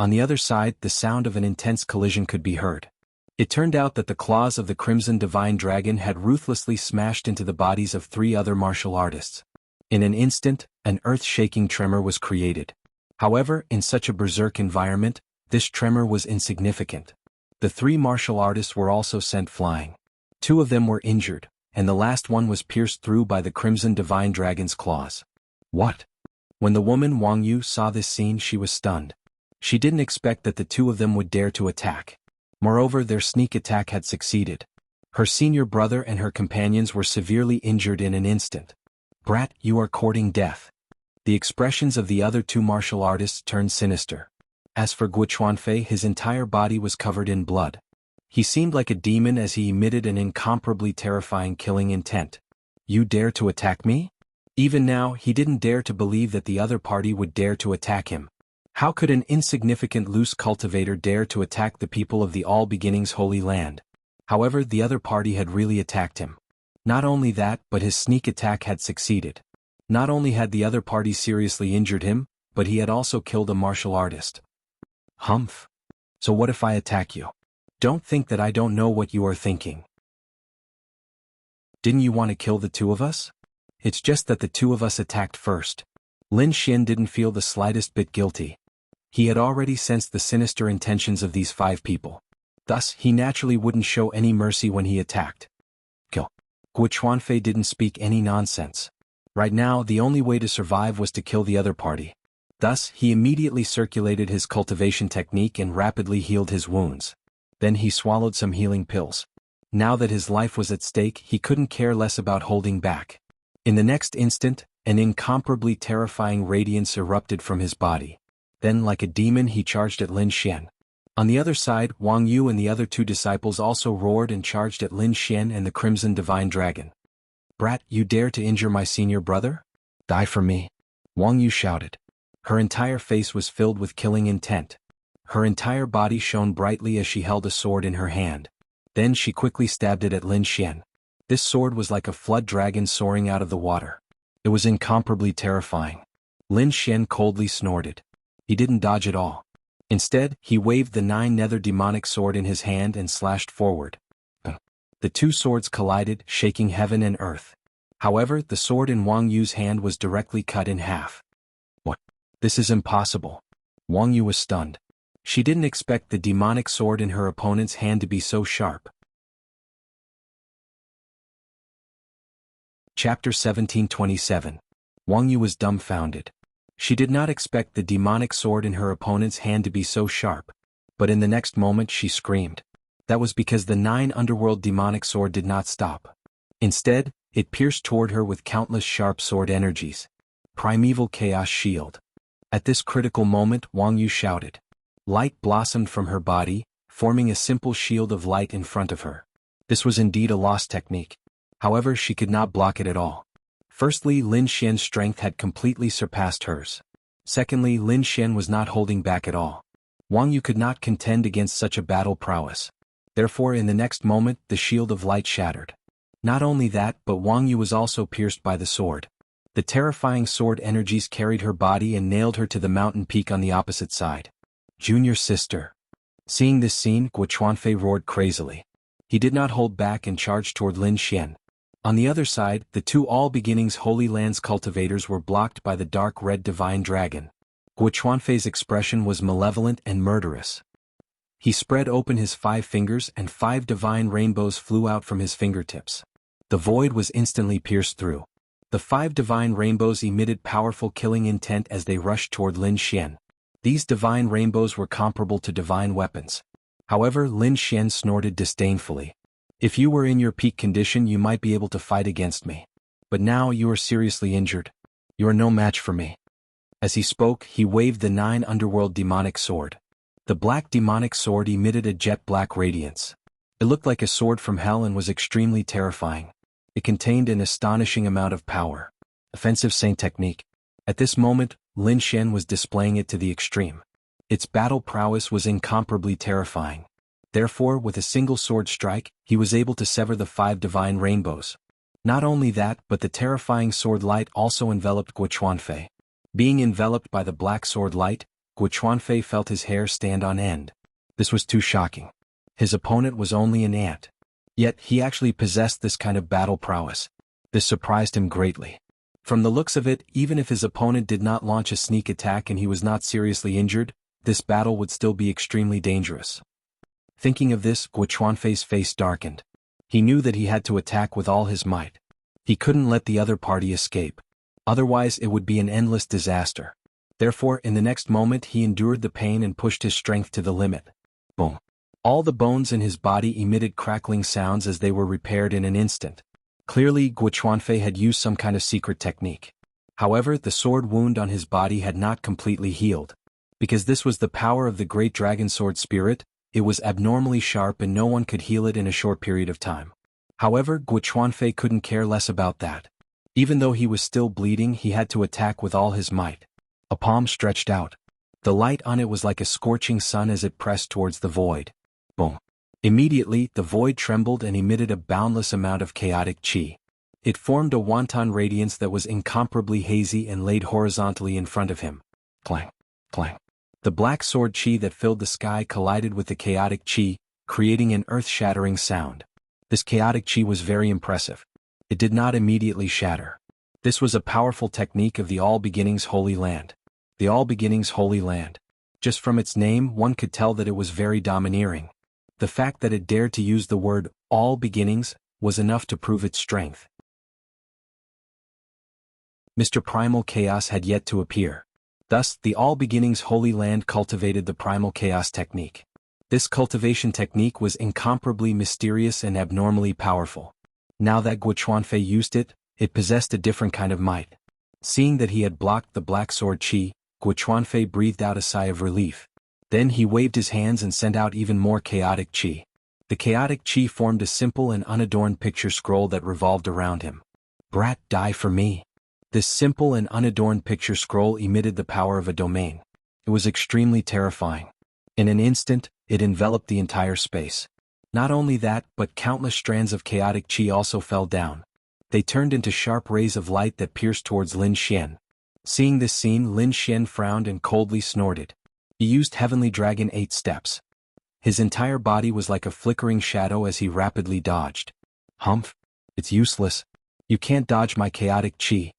On the other side, the sound of an intense collision could be heard. It turned out that the claws of the Crimson Divine Dragon had ruthlessly smashed into the bodies of 3 other martial artists. In an instant, an earth-shaking tremor was created. However, in such a berserk environment, this tremor was insignificant. The 3 martial artists were also sent flying. 2 of them were injured, and the last one was pierced through by the Crimson Divine Dragon's claws. What? When the woman Wang Yu saw this scene, she was stunned. She didn't expect that the 2 of them would dare to attack. Moreover, their sneak attack had succeeded. Her senior brother and her companions were severely injured in an instant. "Brat, you are courting death." The expressions of the other 2 martial artists turned sinister. As for Guo Chuanfei, his entire body was covered in blood. He seemed like a demon as he emitted an incomparably terrifying killing intent. "You dare to attack me?" Even now, he didn't dare to believe that the other party would dare to attack him. How could an insignificant loose cultivator dare to attack the people of the All Beginnings Holy Land? However, the other party had really attacked him. Not only that, but his sneak attack had succeeded. Not only had the other party seriously injured him, but he had also killed a martial artist. Humph. So what if I attack you? Don't think that I don't know what you are thinking. Didn't you want to kill the 2 of us? It's just that the 2 of us attacked first. Lin Xian didn't feel the slightest bit guilty. He had already sensed the sinister intentions of these 5 people. Thus, he naturally wouldn't show any mercy when he attacked. Kill. Guo Chuanfei didn't speak any nonsense. Right now, the only way to survive was to kill the other party. Thus, he immediately circulated his cultivation technique and rapidly healed his wounds. Then he swallowed some healing pills. Now that his life was at stake, he couldn't care less about holding back. In the next instant, an incomparably terrifying radiance erupted from his body. Then, like a demon, he charged at Lin Xian. On the other side, Wang Yu and the other 2 disciples also roared and charged at Lin Xian and the Crimson Divine Dragon. "Brat, you dare to injure my senior brother? Die for me!" Wang Yu shouted. Her entire face was filled with killing intent. Her entire body shone brightly as she held a sword in her hand. Then she quickly stabbed it at Lin Xian. This sword was like a flood dragon soaring out of the water. It was incomparably terrifying. Lin Xian coldly snorted. He didn't dodge at all. Instead, he waved the 9-nether demonic sword in his hand and slashed forward. The 2 swords collided, shaking heaven and earth. However, the sword in Wang Yu's hand was directly cut in half. What? This is impossible. Wang Yu was stunned. She didn't expect the demonic sword in her opponent's hand to be so sharp. Chapter 1727. Wang Yu was dumbfounded. She did not expect the demonic sword in her opponent's hand to be so sharp, but in the next moment she screamed. That was because the 9 underworld demonic sword did not stop. Instead, it pierced toward her with countless sharp sword energies. Primeval Chaos Shield. At this critical moment, Wang Yu shouted. Light blossomed from her body, forming a simple shield of light in front of her. This was indeed a lost technique. However, she could not block it at all. Firstly, Lin Xian's strength had completely surpassed hers. Secondly, Lin Xian was not holding back at all. Wang Yu could not contend against such a battle prowess. Therefore, in the next moment, the shield of light shattered. Not only that, but Wang Yu was also pierced by the sword. The terrifying sword energies carried her body and nailed her to the mountain peak on the opposite side. Junior sister. Seeing this scene, Guo Chuanfei roared crazily. He did not hold back and charged toward Lin Xian. On the other side, the 2 All Beginnings Holy Lands cultivators were blocked by the dark red divine dragon. Guo Chuanfei's expression was malevolent and murderous. He spread open his 5 fingers and 5 divine rainbows flew out from his fingertips. The void was instantly pierced through. The 5 divine rainbows emitted powerful killing intent as they rushed toward Lin Xian. These divine rainbows were comparable to divine weapons. However, Lin Xian snorted disdainfully. If you were in your peak condition, you might be able to fight against me. But now you are seriously injured. You are no match for me. As he spoke, he waved the 9 underworld demonic sword. The black demonic sword emitted a jet-black radiance. It looked like a sword from hell and was extremely terrifying. It contained an astonishing amount of power. Offensive Saint technique. At this moment, Lin Xian was displaying it to the extreme. Its battle prowess was incomparably terrifying. Therefore, with a single sword strike, he was able to sever the 5 divine rainbows. Not only that, but the terrifying sword light also enveloped Guo Chuanfei. Being enveloped by the black sword light, Guo Chuanfei felt his hair stand on end. This was too shocking. His opponent was only an ant. Yet, he actually possessed this kind of battle prowess. This surprised him greatly. From the looks of it, even if his opponent did not launch a sneak attack and he was not seriously injured, this battle would still be extremely dangerous. Thinking of this, Guo Chuanfei's face darkened. He knew that he had to attack with all his might. He couldn't let the other party escape. Otherwise, it would be an endless disaster. Therefore, in the next moment he endured the pain and pushed his strength to the limit. Boom. All the bones in his body emitted crackling sounds as they were repaired in an instant. Clearly, Guo Chuanfei had used some kind of secret technique. However, the sword wound on his body had not completely healed. Because this was the power of the great dragon sword spirit, it was abnormally sharp and no one could heal it in a short period of time. However, Guo Chuanfei couldn't care less about that. Even though he was still bleeding, he had to attack with all his might. A palm stretched out. The light on it was like a scorching sun as it pressed towards the void. Boom. Immediately, the void trembled and emitted a boundless amount of chaotic qi. It formed a wonton radiance that was incomparably hazy and laid horizontally in front of him. Clang, clang. The black sword qi that filled the sky collided with the chaotic qi, creating an earth-shattering sound. This chaotic qi was very impressive. It did not immediately shatter. This was a powerful technique of the All Beginnings Holy Land. The All Beginnings Holy Land. Just from its name, one could tell that it was very domineering. The fact that it dared to use the word, all beginnings, was enough to prove its strength. Mr. Primal Chaos had yet to appear. Thus, the All Beginnings Holy Land cultivated the Primal Chaos technique. This cultivation technique was incomparably mysterious and abnormally powerful. Now that Guo Chuanfei used it, it possessed a different kind of might. Seeing that he had blocked the black sword qi, Guo Chuanfei breathed out a sigh of relief. Then he waved his hands and sent out even more chaotic qi. The chaotic qi formed a simple and unadorned picture scroll that revolved around him. Brat, die for me. This simple and unadorned picture scroll emitted the power of a domain. It was extremely terrifying. In an instant, it enveloped the entire space. Not only that, but countless strands of chaotic qi also fell down. They turned into sharp rays of light that pierced towards Lin Xian. Seeing this scene, Lin Xian frowned and coldly snorted. He used Heavenly Dragon 8 steps. His entire body was like a flickering shadow as he rapidly dodged. Humph! It's useless. You can't dodge my chaotic qi.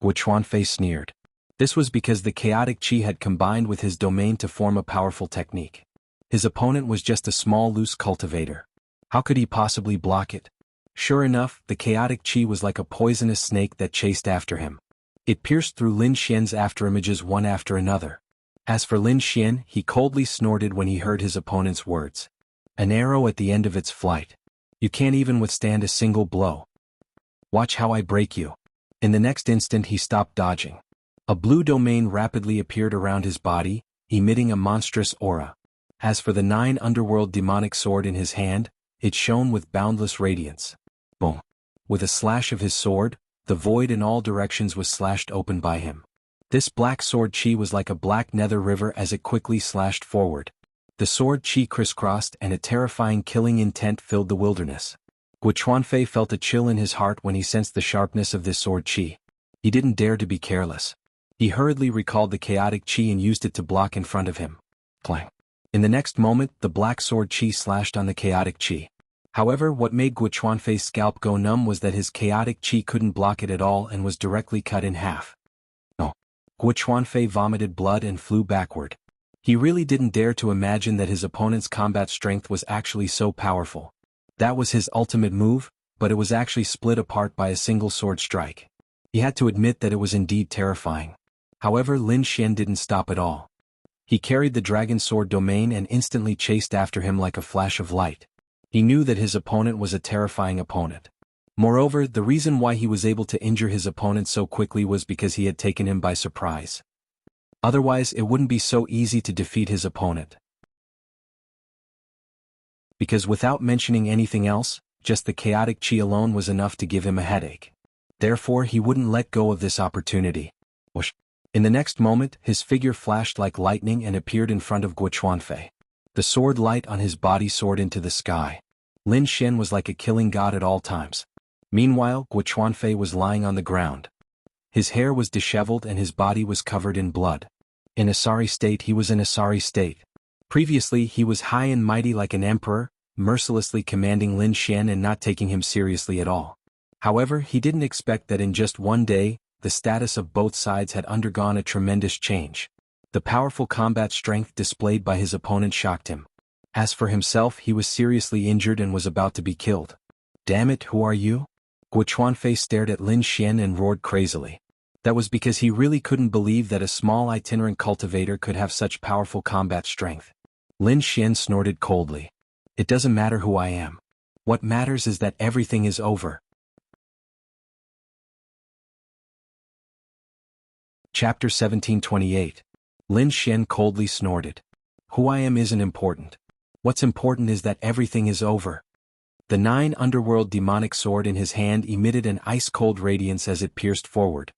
Guo Chuanfei sneered. This was because the chaotic qi had combined with his domain to form a powerful technique. His opponent was just a small loose cultivator. How could he possibly block it? Sure enough, the chaotic qi was like a poisonous snake that chased after him. It pierced through Lin Xian's afterimages one after another. As for Lin Xian, he coldly snorted when he heard his opponent's words. An arrow at the end of its flight. You can't even withstand a single blow. Watch how I break you. In the next instant he stopped dodging. A blue domain rapidly appeared around his body, emitting a monstrous aura. As for the 9 underworld demonic sword in his hand, it shone with boundless radiance. Boom. With a slash of his sword, the void in all directions was slashed open by him. This black sword qi was like a black nether river as it quickly slashed forward. The sword qi crisscrossed and a terrifying killing intent filled the wilderness. Guo Chuanfei felt a chill in his heart when he sensed the sharpness of this sword qi. He didn't dare to be careless. He hurriedly recalled the chaotic qi and used it to block in front of him. Clang. In the next moment, the black sword qi slashed on the chaotic qi. However, what made Guo Chuanfei's scalp go numb was that his chaotic qi couldn't block it at all and was directly cut in half. No. Guo Chuanfei vomited blood and flew backward. He really didn't dare to imagine that his opponent's combat strength was actually so powerful. That was his ultimate move, but it was actually split apart by a single sword strike. He had to admit that it was indeed terrifying. However, Lin Xian didn't stop at all. He carried the dragon sword domain and instantly chased after him like a flash of light. He knew that his opponent was a terrifying opponent. Moreover, the reason why he was able to injure his opponent so quickly was because he had taken him by surprise. Otherwise, it wouldn't be so easy to defeat his opponent. Because without mentioning anything else, just the chaotic chi alone was enough to give him a headache. Therefore, he wouldn't let go of this opportunity. Whoosh. In the next moment, his figure flashed like lightning and appeared in front of Guo Chuanfei. The sword light on his body soared into the sky. Lin Xian was like a killing god at all times. Meanwhile, Guo Chuanfei was lying on the ground. His hair was disheveled and his body was covered in blood. In a sorry state, he was in a sorry state. Previously, he was high and mighty like an emperor, mercilessly commanding Lin Xian and not taking him seriously at all. However, he didn't expect that in just one day, the status of both sides had undergone a tremendous change. The powerful combat strength displayed by his opponent shocked him. As for himself, he was seriously injured and was about to be killed. "Damn it, who are you?" Guo Chuanfei stared at Lin Xian and roared crazily. That was because he really couldn't believe that a small itinerant cultivator could have such powerful combat strength. Lin Xian snorted coldly. "It doesn't matter who I am. What matters is that everything is over." Chapter 1728. Lin Xian coldly snorted. "Who I am isn't important. What's important is that everything is over." The 9 underworld demonic sword in his hand emitted an ice-cold radiance as it pierced forward.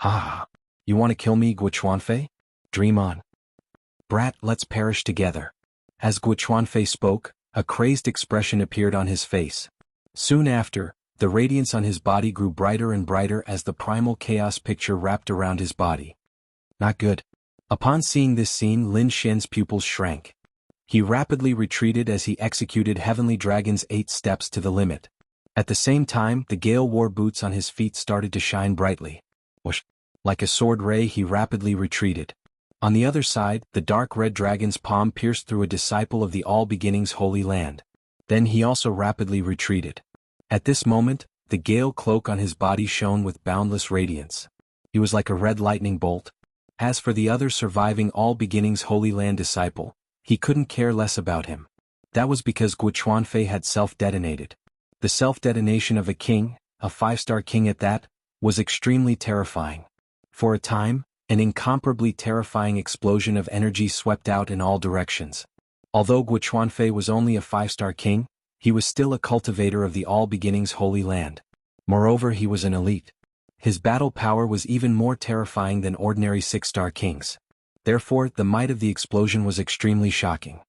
"Ha! You want to kill me, Guo Chuanfei? Dream on. Brat, let's perish together." As Guo Chuanfei spoke, a crazed expression appeared on his face. Soon after, the radiance on his body grew brighter and brighter as the primal chaos picture wrapped around his body. Not good. Upon seeing this scene, Lin Xian's pupils shrank. He rapidly retreated as he executed Heavenly Dragon's 8 steps to the limit. At the same time, the Gale War boots on his feet started to shine brightly. Whoosh! Like a sword ray, he rapidly retreated. On the other side, the dark red dragon's palm pierced through a disciple of the All Beginnings Holy Land. Then he also rapidly retreated. At this moment, the Gale cloak on his body shone with boundless radiance. He was like a red lightning bolt. As for the other surviving All Beginnings Holy Land disciple, he couldn't care less about him. That was because Guo Chuanfei had self-detonated. The self-detonation of a king, a 5-star king at that, was extremely terrifying. For a time, an incomparably terrifying explosion of energy swept out in all directions. Although Guo Chuanfei was only a 5-star king, he was still a cultivator of the All Beginnings Holy Land. Moreover, he was an elite. His battle power was even more terrifying than ordinary 6-star kings. Therefore, the might of the explosion was extremely shocking.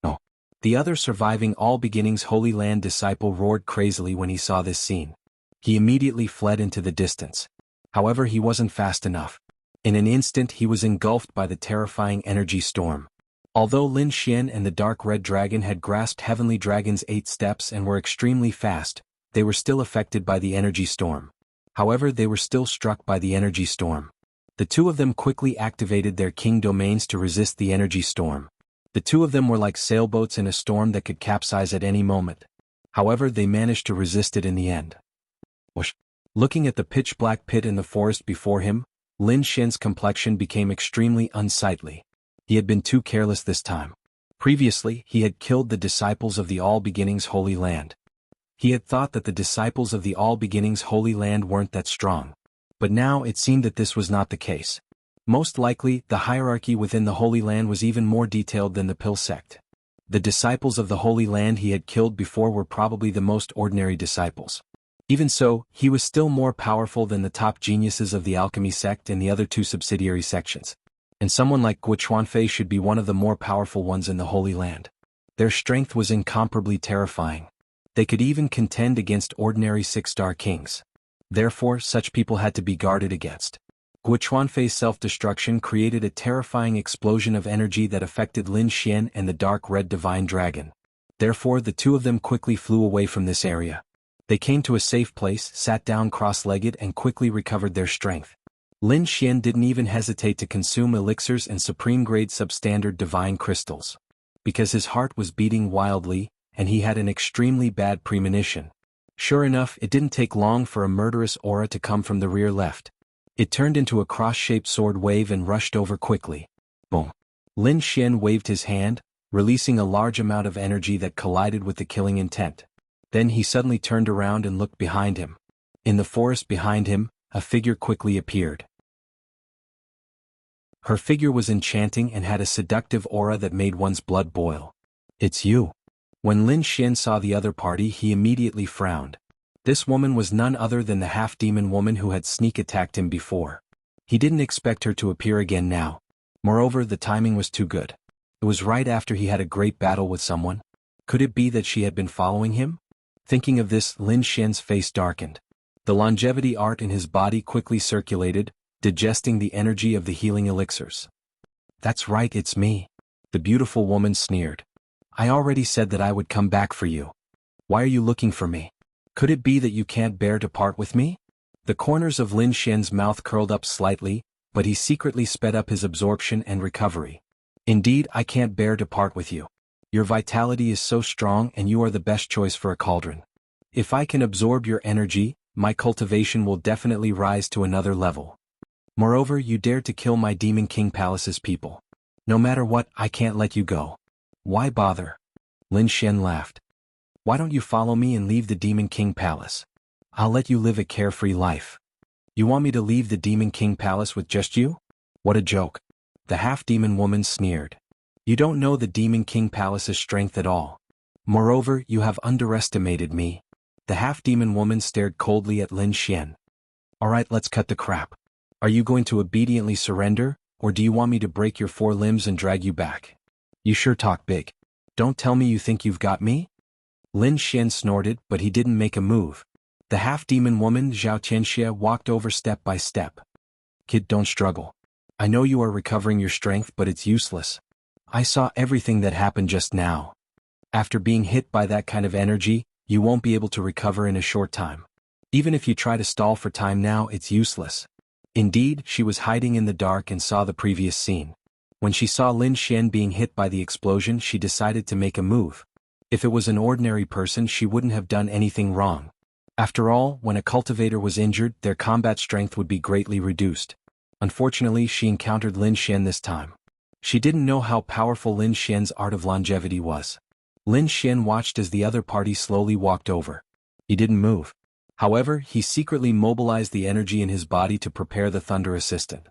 No. The other surviving All Beginnings Holy Land disciple roared crazily when he saw this scene. He immediately fled into the distance. However, he wasn't fast enough. In an instant, he was engulfed by the terrifying energy storm. Although Lin Xian and the Dark Red Dragon had grasped Heavenly Dragon's 8 steps and were extremely fast, they were still affected by the energy storm. However, they were still struck by the energy storm. The two of them quickly activated their king domains to resist the energy storm. The two of them were like sailboats in a storm that could capsize at any moment. However, they managed to resist it in the end. Whoosh! Looking at the pitch-black pit in the forest before him, Lin Xian's complexion became extremely unsightly. He had been too careless this time. Previously, he had killed the disciples of the All Beginnings Holy Land. He had thought that the disciples of the All Beginnings Holy Land weren't that strong. But now it seemed that this was not the case. Most likely, the hierarchy within the Holy Land was even more detailed than the Pill sect. The disciples of the Holy Land he had killed before were probably the most ordinary disciples. Even so, he was still more powerful than the top geniuses of the Alchemy sect and the other 2 subsidiary sections. And someone like Guo Chuanfei should be one of the more powerful ones in the Holy Land. Their strength was incomparably terrifying. They could even contend against ordinary 6-star kings. Therefore, such people had to be guarded against. Guo Chuanfei's self-destruction created a terrifying explosion of energy that affected Lin Xian and the Dark Red Divine Dragon. Therefore, the two of them quickly flew away from this area. They came to a safe place, sat down cross-legged and quickly recovered their strength. Lin Xian didn't even hesitate to consume elixirs and supreme-grade substandard divine crystals. Because his heart was beating wildly, and he had an extremely bad premonition. Sure enough, it didn't take long for a murderous aura to come from the rear left. It turned into a cross-shaped sword wave and rushed over quickly. Boom. Lin Xian waved his hand, releasing a large amount of energy that collided with the killing intent. Then he suddenly turned around and looked behind him. In the forest behind him, a figure quickly appeared. Her figure was enchanting and had a seductive aura that made one's blood boil. "It's you." When Lin Xian saw the other party, he immediately frowned. This woman was none other than the half-demon woman who had sneak attacked him before. He didn't expect her to appear again now. Moreover, the timing was too good. It was right after he had a great battle with someone. Could it be that she had been following him? Thinking of this, Lin Xian's face darkened. The longevity art in his body quickly circulated, digesting the energy of the healing elixirs. "That's right, it's me." The beautiful woman sneered. "I already said that I would come back for you. Why are you looking for me? Could it be that you can't bear to part with me?" The corners of Lin Xian's mouth curled up slightly, but he secretly sped up his absorption and recovery. "Indeed, I can't bear to part with you. Your vitality is so strong and you are the best choice for a cauldron. If I can absorb your energy, my cultivation will definitely rise to another level. Moreover, you dared to kill my Demon King Palace's people. No matter what, I can't let you go. Why bother?" Lin Xian laughed. "Why don't you follow me and leave the Demon King Palace? I'll let you live a carefree life." "You want me to leave the Demon King Palace with just you? What a joke." The half-demon woman sneered. "You don't know the Demon King Palace's strength at all. Moreover, you have underestimated me." The half-demon woman stared coldly at Lin Xian. "Alright, let's cut the crap. Are you going to obediently surrender, or do you want me to break your 4 limbs and drag you back? You sure talk big. Don't tell me you think you've got me?" Lin Xian snorted, but he didn't make a move. The half-demon woman Zhao Tianxia walked over step by step. "Kid, don't struggle. I know you are recovering your strength, but it's useless. I saw everything that happened just now. After being hit by that kind of energy, you won't be able to recover in a short time. Even if you try to stall for time now, it's useless." Indeed, she was hiding in the dark and saw the previous scene. When she saw Lin Xian being hit by the explosion, she decided to make a move. If it was an ordinary person, she wouldn't have done anything wrong. After all, when a cultivator was injured, their combat strength would be greatly reduced. Unfortunately, she encountered Lin Xian this time. She didn't know how powerful Lin Xian's art of longevity was. Lin Xian watched as the other party slowly walked over. He didn't move. However, he secretly mobilized the energy in his body to prepare the Thunder Assistant.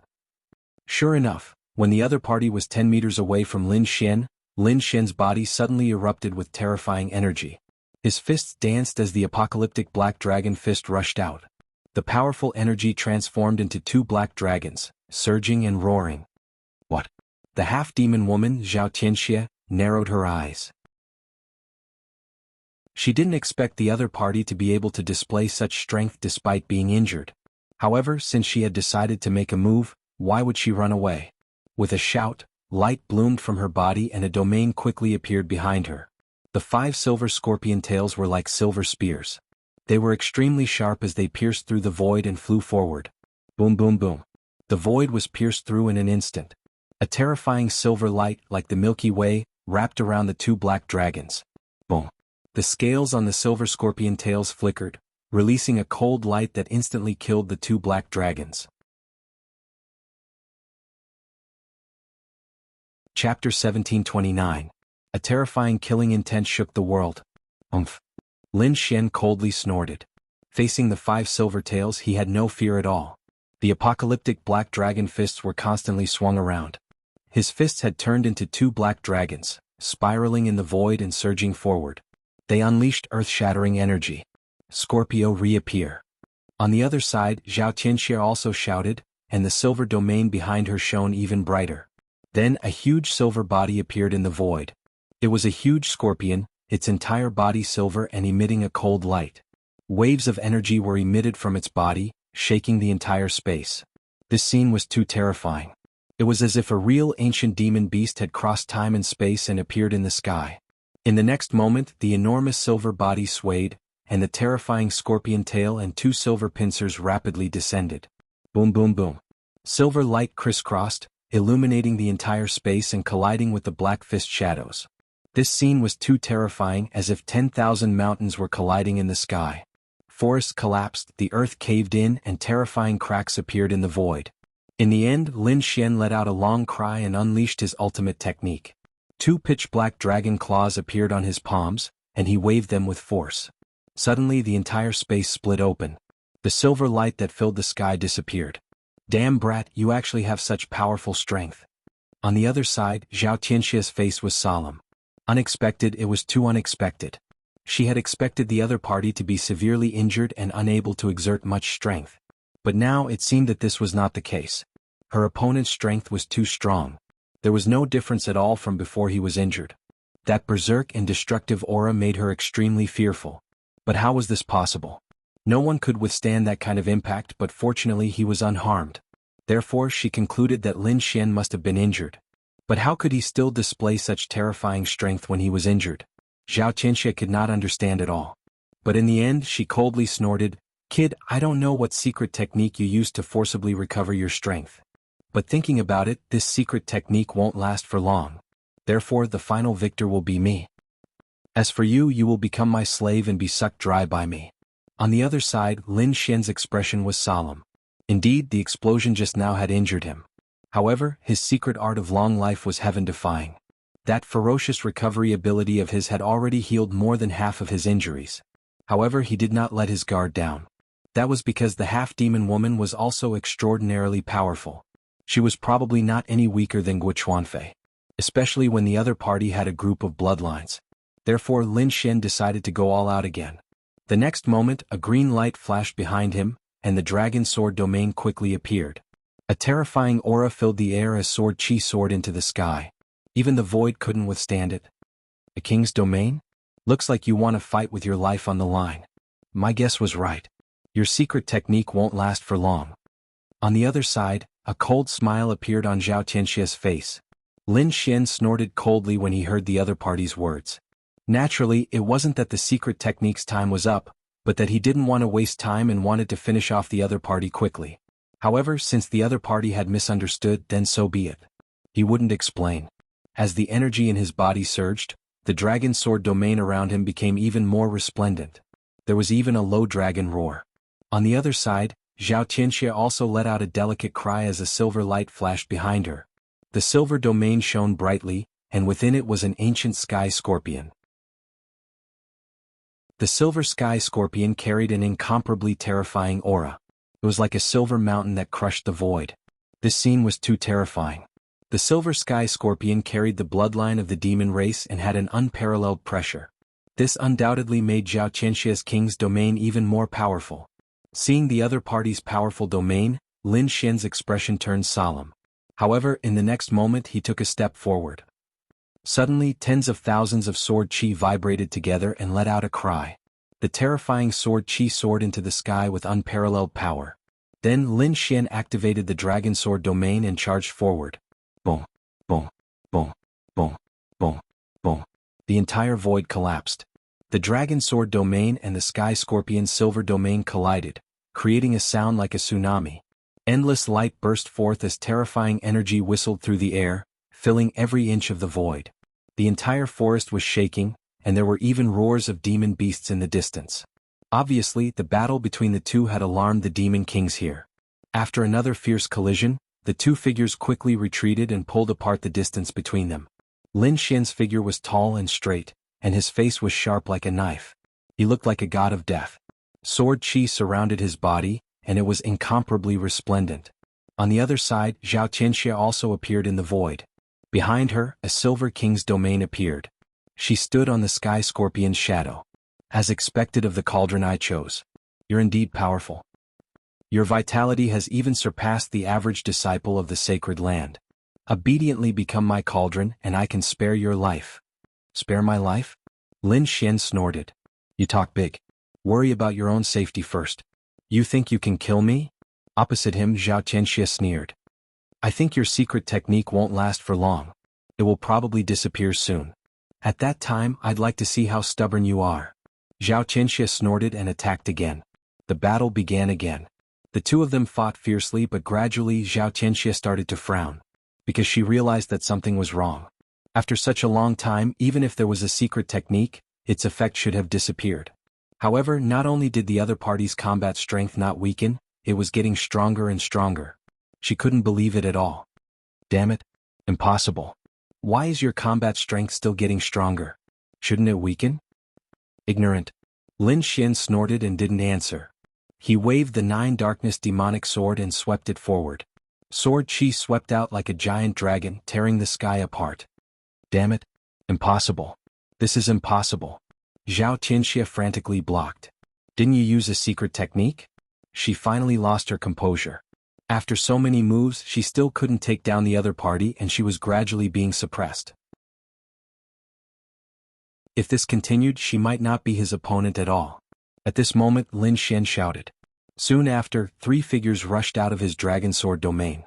Sure enough, when the other party was 10 meters away from Lin Xian's body suddenly erupted with terrifying energy. His fists danced as the apocalyptic black dragon fist rushed out. The powerful energy transformed into 2 black dragons, surging and roaring. "What?" The half-demon woman, Zhao Tianxia, narrowed her eyes. She didn't expect the other party to be able to display such strength despite being injured. However, since she had decided to make a move, why would she run away? With a shout, light bloomed from her body and a domain quickly appeared behind her. The 5 silver scorpion tails were like silver spears. They were extremely sharp as they pierced through the void and flew forward. Boom boom boom. The void was pierced through in an instant. A terrifying silver light, like the Milky Way, wrapped around the 2 black dragons. Boom. The scales on the silver scorpion tails flickered, releasing a cold light that instantly killed the 2 black dragons. Chapter 1729. A terrifying killing intent shook the world. Umph. Lin Xian coldly snorted. Facing the 5 silver tails, he had no fear at all. The apocalyptic black dragon fists were constantly swung around. His fists had turned into 2 black dragons, spiraling in the void and surging forward. They unleashed earth-shattering energy. "Scorpio, reappear." On the other side, Zhao Tianxia also shouted, and the silver domain behind her shone even brighter. Then a huge silver body appeared in the void. It was a huge scorpion, its entire body silver and emitting a cold light. Waves of energy were emitted from its body, shaking the entire space. This scene was too terrifying. It was as if a real ancient demon beast had crossed time and space and appeared in the sky. In the next moment, the enormous silver body swayed, and the terrifying scorpion tail and 2 silver pincers rapidly descended. Boom boom boom. Silver light crisscrossed, illuminating the entire space and colliding with the black fist shadows. This scene was too terrifying, as if 10,000 mountains were colliding in the sky. Forests collapsed, the earth caved in, and terrifying cracks appeared in the void. In the end, Lin Xian let out a long cry and unleashed his ultimate technique. 2 pitch-black dragon claws appeared on his palms, and he waved them with force. Suddenly the entire space split open. The silver light that filled the sky disappeared. Damn brat, you actually have such powerful strength. On the other side, Zhao Tianxia's face was solemn. Unexpected, it was too unexpected. She had expected the other party to be severely injured and unable to exert much strength. But now it seemed that this was not the case. Her opponent's strength was too strong. There was no difference at all from before he was injured. That berserk and destructive aura made her extremely fearful. But how was this possible? No one could withstand that kind of impact, but fortunately he was unharmed. Therefore she concluded that Lin Xian must have been injured. But how could he still display such terrifying strength when he was injured? Zhao Tianxia could not understand at all. But in the end she coldly snorted, "Kid, I don't know what secret technique you used to forcibly recover your strength. But thinking about it, this secret technique won't last for long. Therefore the final victor will be me. As for you, you will become my slave and be sucked dry by me." On the other side, Lin Xian's expression was solemn. Indeed, the explosion just now had injured him. However, his secret art of long life was heaven-defying. That ferocious recovery ability of his had already healed more than half of his injuries. However, he did not let his guard down. That was because the half-demon woman was also extraordinarily powerful. She was probably not any weaker than Guo Chuanfei, especially when the other party had a group of bloodlines. Therefore Lin Xian decided to go all out again. The next moment, a green light flashed behind him, and the dragon sword domain quickly appeared. A terrifying aura filled the air as Sword Chi soared into the sky. Even the void couldn't withstand it. A king's domain? Looks like you want to fight with your life on the line. My guess was right. Your secret technique won't last for long. On the other side, a cold smile appeared on Zhao Tianxia's face. Lin Xian snorted coldly when he heard the other party's words. Naturally, it wasn't that the secret technique's time was up, but that he didn't want to waste time and wanted to finish off the other party quickly. However, since the other party had misunderstood, then so be it. He wouldn't explain. As the energy in his body surged, the dragon sword domain around him became even more resplendent. There was even a low dragon roar. On the other side, Zhao Tianxia also let out a delicate cry as a silver light flashed behind her. The silver domain shone brightly, and within it was an ancient sky scorpion. The silver sky scorpion carried an incomparably terrifying aura. It was like a silver mountain that crushed the void. This scene was too terrifying. The silver sky scorpion carried the bloodline of the demon race and had an unparalleled pressure. This undoubtedly made Zhao Tianxia's king's domain even more powerful. Seeing the other party's powerful domain, Lin Xian's expression turned solemn. However, in the next moment he took a step forward. Suddenly, tens of thousands of sword chi vibrated together and let out a cry. The terrifying sword chi soared into the sky with unparalleled power. Then Lin Xian activated the dragon sword domain and charged forward. Boom, boom, boom, boom, boom, boom. The entire void collapsed. The dragon sword domain and the sky scorpion's silver domain collided, creating a sound like a tsunami. Endless light burst forth as terrifying energy whistled through the air, filling every inch of the void. The entire forest was shaking, and there were even roars of demon beasts in the distance. Obviously, the battle between the two had alarmed the demon kings here. After another fierce collision, the two figures quickly retreated and pulled apart the distance between them. Lin Xian's figure was tall and straight, and his face was sharp like a knife. He looked like a god of death. Sword chi surrounded his body, and it was incomparably resplendent. On the other side, Zhao Tianxia also appeared in the void. Behind her, a silver king's domain appeared. She stood on the sky scorpion's shadow. As expected of the cauldron I chose. You're indeed powerful. Your vitality has even surpassed the average disciple of the sacred land. Obediently become my cauldron and I can spare your life. Spare my life? Lin Xian snorted. You talk big. Worry about your own safety first. You think you can kill me? Opposite him, Zhao Tianxia sneered. I think your secret technique won't last for long. It will probably disappear soon. At that time, I'd like to see how stubborn you are. Zhao Tianxia snorted and attacked again. The battle began again. The two of them fought fiercely, but gradually Zhao Tianxia started to frown, because she realized that something was wrong. After such a long time, even if there was a secret technique, its effect should have disappeared. However, not only did the other party's combat strength not weaken, it was getting stronger and stronger. She couldn't believe it at all. Damn it. Impossible. Why is your combat strength still getting stronger? Shouldn't it weaken? Ignorant. Lin Xian snorted and didn't answer. He waved the 9 darkness demonic sword and swept it forward. Sword chi swept out like a giant dragon, tearing the sky apart. Damn it. Impossible. This is impossible. Zhao Tianxia frantically blocked. Didn't you use a secret technique? She finally lost her composure. After so many moves, she still couldn't take down the other party and she was gradually being suppressed. If this continued, she might not be his opponent at all. At this moment, Lin Xian shouted. Soon after, 3 figures rushed out of his dragon sword domain.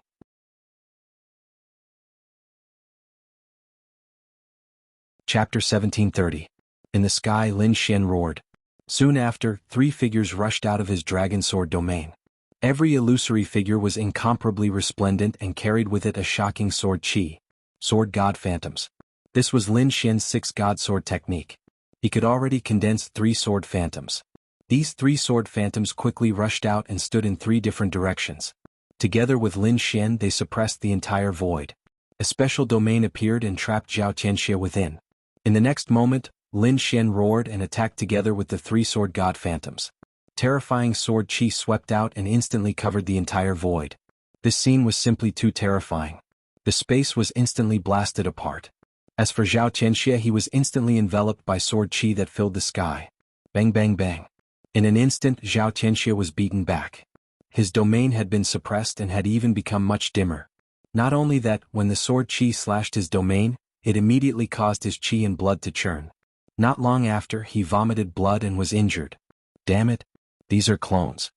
Chapter 1730. In the sky, Lin Xian roared. Soon after, 3 figures rushed out of his dragon sword domain. Every illusory figure was incomparably resplendent and carried with it a shocking sword chi. Sword God Phantoms. This was Lin Xian's 6 God Sword technique. He could already condense 3 sword phantoms. These 3 sword phantoms quickly rushed out and stood in 3 different directions. Together with Lin Xian, they suppressed the entire void. A special domain appeared and trapped Zhao Tianxia within. In the next moment, Lin Xian roared and attacked together with the 3 sword God Phantoms. Terrifying sword chi swept out and instantly covered the entire void. This scene was simply too terrifying. The space was instantly blasted apart. As for Zhao Tianxia, he was instantly enveloped by sword chi that filled the sky. Bang bang bang. In an instant, Zhao Tianxia was beaten back. His domain had been suppressed and had even become much dimmer. Not only that, when the sword chi slashed his domain, it immediately caused his chi and blood to churn. Not long after, he vomited blood and was injured. Damn it. These are clones.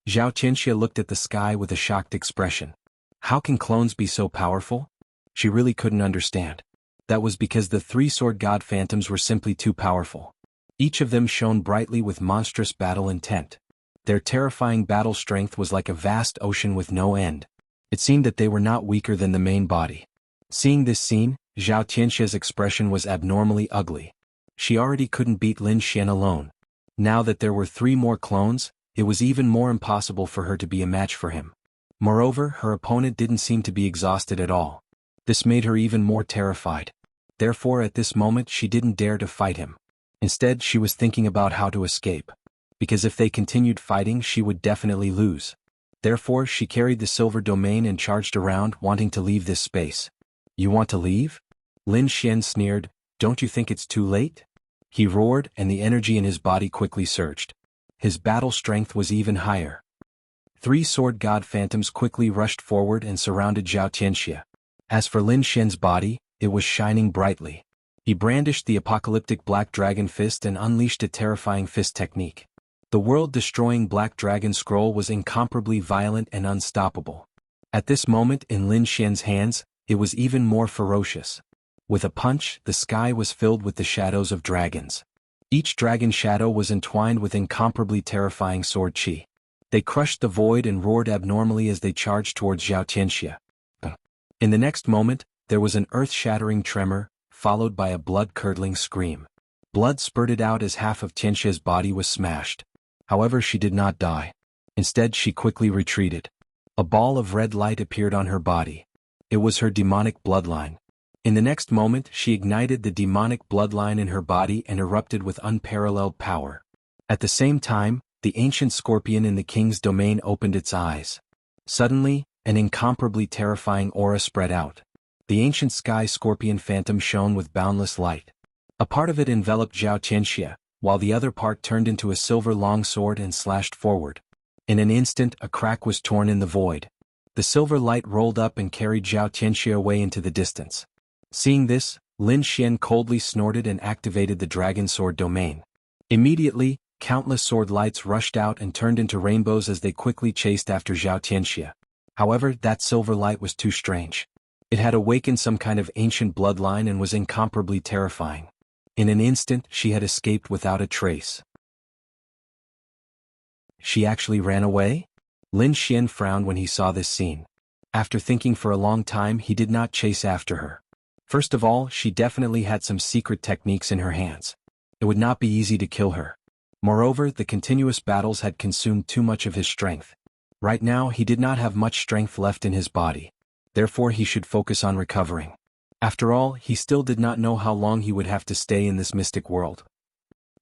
Zhao Tianxia looked at the sky with a shocked expression. How can clones be so powerful? She really couldn't understand. That was because the 3 sword god phantoms were simply too powerful. Each of them shone brightly with monstrous battle intent. Their terrifying battle strength was like a vast ocean with no end. It seemed that they were not weaker than the main body. Seeing this scene, Zhao Tianxia's expression was abnormally ugly. She already couldn't beat Lin Xian alone. Now that there were 3 more clones, it was even more impossible for her to be a match for him. Moreover, her opponent didn't seem to be exhausted at all. This made her even more terrified. Therefore, at this moment, she didn't dare to fight him. Instead, she was thinking about how to escape. Because if they continued fighting, she would definitely lose. Therefore, she carried the silver domain and charged around, wanting to leave this space. You want to leave? Lin Xian sneered. Don't you think it's too late? He roared, and the energy in his body quickly surged. His battle strength was even higher. 3 sword god phantoms quickly rushed forward and surrounded Zhao Tianxia. As for Lin Xian's body, it was shining brightly. He brandished the apocalyptic black dragon fist and unleashed a terrifying fist technique. The world-destroying black dragon scroll was incomparably violent and unstoppable. At this moment in Lin Xian's hands, it was even more ferocious. With a punch, the sky was filled with the shadows of dragons. Each dragon shadow was entwined with incomparably terrifying sword chi. They crushed the void and roared abnormally as they charged towards Zhao Tianxia. In the next moment, there was an earth-shattering tremor, followed by a blood-curdling scream. Blood spurted out as half of Tianxia's body was smashed. However, she did not die. Instead, she quickly retreated. A ball of red light appeared on her body. It was her demonic bloodline. In the next moment, she ignited the demonic bloodline in her body and erupted with unparalleled power. At the same time, the ancient scorpion in the king's domain opened its eyes. Suddenly, an incomparably terrifying aura spread out. The ancient sky scorpion phantom shone with boundless light. A part of it enveloped Zhao Tianxia, while the other part turned into a silver longsword and slashed forward. In an instant, a crack was torn in the void. The silver light rolled up and carried Zhao Tianxia away into the distance. Seeing this, Lin Xian coldly snorted and activated the dragon sword domain. Immediately, countless sword lights rushed out and turned into rainbows as they quickly chased after Zhao Tianxia. However, that silver light was too strange. It had awakened some kind of ancient bloodline and was incomparably terrifying. In an instant, she had escaped without a trace. She actually ran away? Lin Xian frowned when he saw this scene. After thinking for a long time, he did not chase after her. First of all, she definitely had some secret techniques in her hands. It would not be easy to kill her. Moreover, the continuous battles had consumed too much of his strength. Right now he did not have much strength left in his body. Therefore he should focus on recovering. After all, he still did not know how long he would have to stay in this mystic world.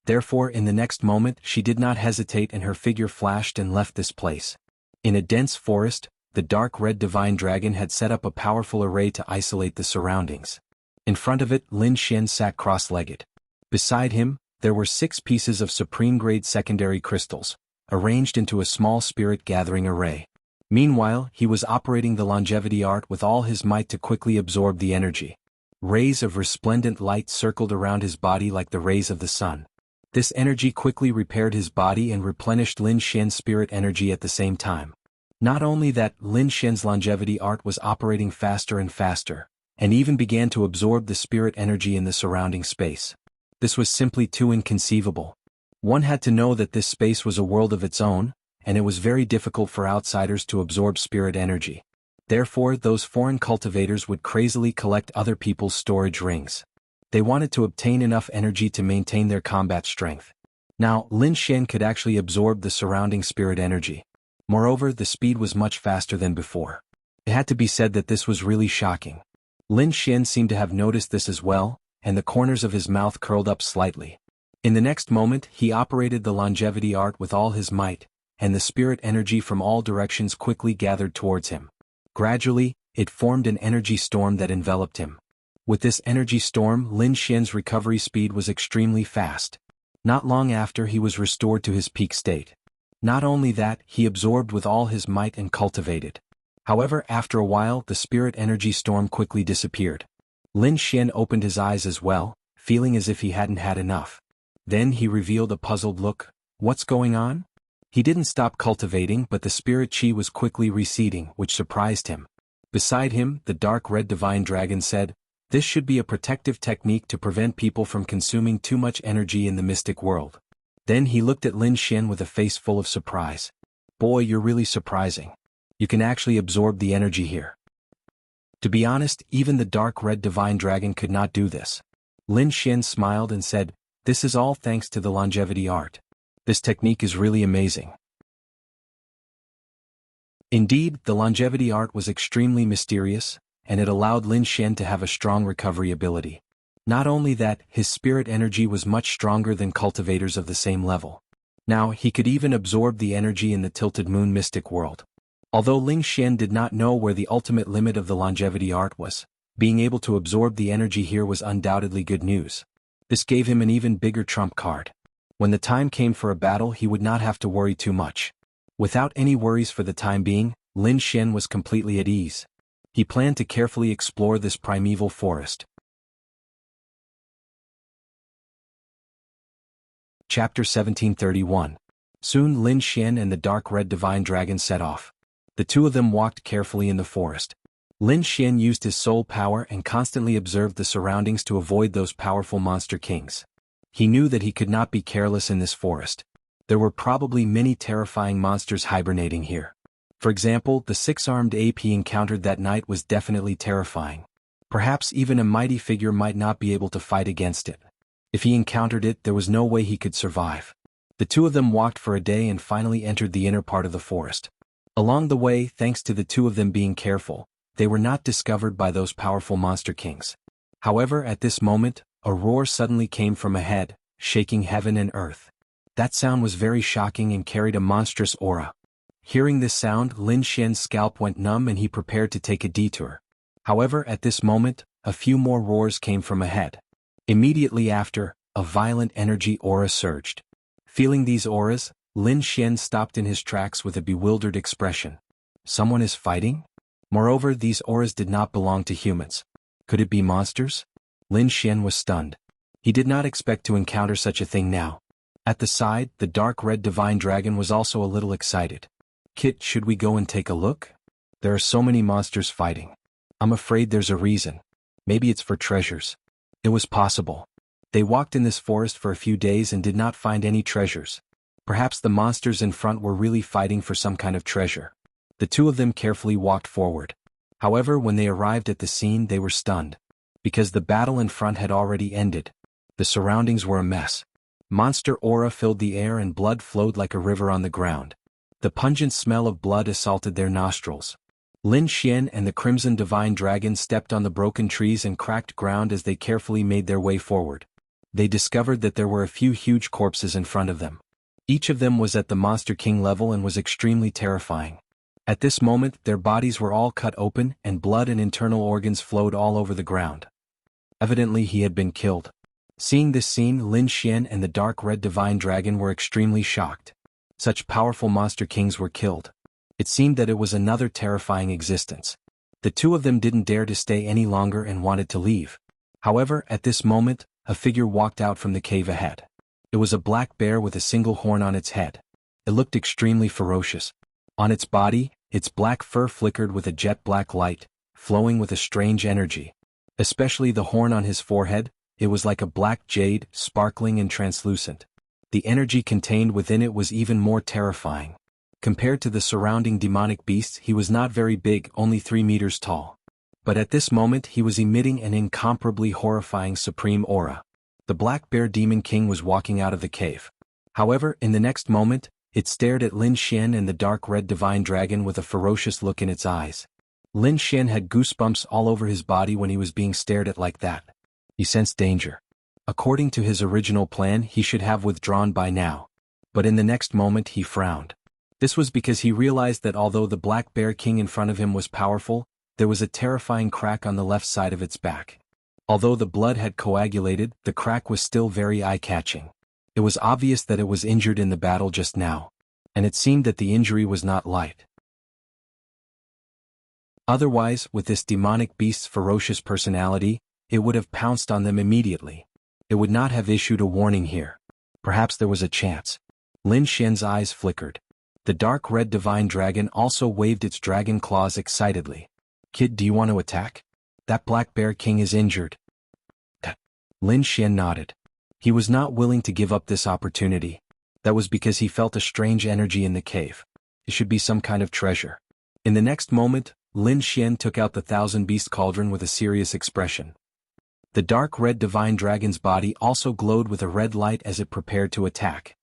Therefore, in the next moment, she did not hesitate and her figure flashed and left this place. In a dense forest, the dark red divine dragon had set up a powerful array to isolate the surroundings. In front of it, Lin Xian sat cross-legged. Beside him, there were 6 pieces of supreme-grade secondary crystals, arranged into a small spirit-gathering array. Meanwhile, he was operating the longevity art with all his might to quickly absorb the energy. Rays of resplendent light circled around his body like the rays of the sun. This energy quickly repaired his body and replenished Lin Xian's spirit energy at the same time. Not only that, Lin Xian's longevity art was operating faster and faster, and even began to absorb the spirit energy in the surrounding space. This was simply too inconceivable. One had to know that this space was a world of its own, and it was very difficult for outsiders to absorb spirit energy. Therefore, those foreign cultivators would crazily collect other people's storage rings. They wanted to obtain enough energy to maintain their combat strength. Now, Lin Xian could actually absorb the surrounding spirit energy. Moreover, the speed was much faster than before. It had to be said that this was really shocking. Lin Xian seemed to have noticed this as well, and the corners of his mouth curled up slightly. In the next moment, he operated the longevity art with all his might, and the spirit energy from all directions quickly gathered towards him. Gradually, it formed an energy storm that enveloped him. With this energy storm, Lin Xian's recovery speed was extremely fast. Not long after, he was restored to his peak state. Not only that, he absorbed with all his might and cultivated. However, after a while, the spirit energy storm quickly disappeared. Lin Xian opened his eyes as well, feeling as if he hadn't had enough. Then he revealed a puzzled look. What's going on? He didn't stop cultivating, but the spirit chi was quickly receding, which surprised him. Beside him, the dark red divine dragon said, "This should be a protective technique to prevent people from consuming too much energy in the mystic world." Then he looked at Lin Xian with a face full of surprise. "Boy, you're really surprising. You can actually absorb the energy here." To be honest, even the dark red divine dragon could not do this. Lin Xian smiled and said, "This is all thanks to the longevity art. This technique is really amazing." Indeed, the longevity art was extremely mysterious, and it allowed Lin Xian to have a strong recovery ability. Not only that, his spirit energy was much stronger than cultivators of the same level. Now, he could even absorb the energy in the Tilted Moon mystic world. Although Lin Xian did not know where the ultimate limit of the longevity art was, being able to absorb the energy here was undoubtedly good news. This gave him an even bigger trump card. When the time came for a battle, he would not have to worry too much. Without any worries for the time being, Lin Xian was completely at ease. He planned to carefully explore this primeval forest. Chapter 1731. Soon Lin Xian and the dark red divine dragon set off. The two of them walked carefully in the forest. Lin Xian used his soul power and constantly observed the surroundings to avoid those powerful monster kings. He knew that he could not be careless in this forest. There were probably many terrifying monsters hibernating here. For example, the 6-armed ape he encountered that night was definitely terrifying. Perhaps even a mighty figure might not be able to fight against it. If he encountered it, there was no way he could survive. The two of them walked for a day and finally entered the inner part of the forest. Along the way, thanks to the two of them being careful, they were not discovered by those powerful monster kings. However, at this moment, a roar suddenly came from ahead, shaking heaven and earth. That sound was very shocking and carried a monstrous aura. Hearing this sound, Lin Xian's scalp went numb and he prepared to take a detour. However, at this moment, a few more roars came from ahead. Immediately after, a violent energy aura surged. Feeling these auras, Lin Xian stopped in his tracks with a bewildered expression. Someone is fighting? Moreover, these auras did not belong to humans. Could it be monsters? Lin Xian was stunned. He did not expect to encounter such a thing now. At the side, the dark red divine dragon was also a little excited. "Kit, should we go and take a look? There are so many monsters fighting. I'm afraid there's a reason. Maybe it's for treasures." It was possible. They walked in this forest for a few days and did not find any treasures. Perhaps the monsters in front were really fighting for some kind of treasure. The two of them carefully walked forward. However, when they arrived at the scene, they were stunned. Because the battle in front had already ended. The surroundings were a mess. Monster aura filled the air and blood flowed like a river on the ground. The pungent smell of blood assaulted their nostrils. Lin Xian and the Crimson Divine Dragon stepped on the broken trees and cracked ground as they carefully made their way forward. They discovered that there were a few huge corpses in front of them. Each of them was at the Monster King level and was extremely terrifying. At this moment, their bodies were all cut open and blood and internal organs flowed all over the ground. Evidently he had been killed. Seeing this scene, Lin Xian and the Dark Red Divine Dragon were extremely shocked. Such powerful Monster Kings were killed. It seemed that it was another terrifying existence. The two of them didn't dare to stay any longer and wanted to leave. However, at this moment, a figure walked out from the cave ahead. It was a black bear with a single horn on its head. It looked extremely ferocious. On its body, its black fur flickered with a jet black light, flowing with a strange energy. Especially the horn on his forehead, it was like a black jade, sparkling and translucent. The energy contained within it was even more terrifying. Compared to the surrounding demonic beasts, he was not very big, only 3 meters tall. But at this moment he was emitting an incomparably horrifying supreme aura. The Black Bear Demon King was walking out of the cave. However, in the next moment, it stared at Lin Xian and the Dark Red Divine Dragon with a ferocious look in its eyes. Lin Xian had goosebumps all over his body when he was being stared at like that. He sensed danger. According to his original plan, he should have withdrawn by now. But in the next moment he frowned. This was because he realized that although the Black Bear King in front of him was powerful, there was a terrifying crack on the left side of its back. Although the blood had coagulated, the crack was still very eye-catching. It was obvious that it was injured in the battle just now. And it seemed that the injury was not light. Otherwise, with this demonic beast's ferocious personality, it would have pounced on them immediately. It would not have issued a warning here. Perhaps there was a chance. Lin Xian's eyes flickered. The Dark Red Divine Dragon also waved its dragon claws excitedly. "Kid, do you want to attack? That Black Bear King is injured." Lin Xian nodded. He was not willing to give up this opportunity. That was because he felt a strange energy in the cave. It should be some kind of treasure. In the next moment, Lin Xian took out the Thousand Beast Cauldron with a serious expression. The Dark Red Divine Dragon's body also glowed with a red light as it prepared to attack.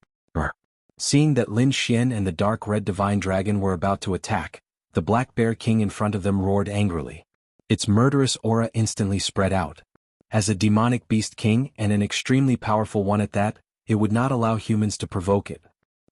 Seeing that Lin Xian and the Dark Red Divine Dragon were about to attack, the Black Bear King in front of them roared angrily. Its murderous aura instantly spread out. As a demonic beast king, and an extremely powerful one at that, it would not allow humans to provoke it.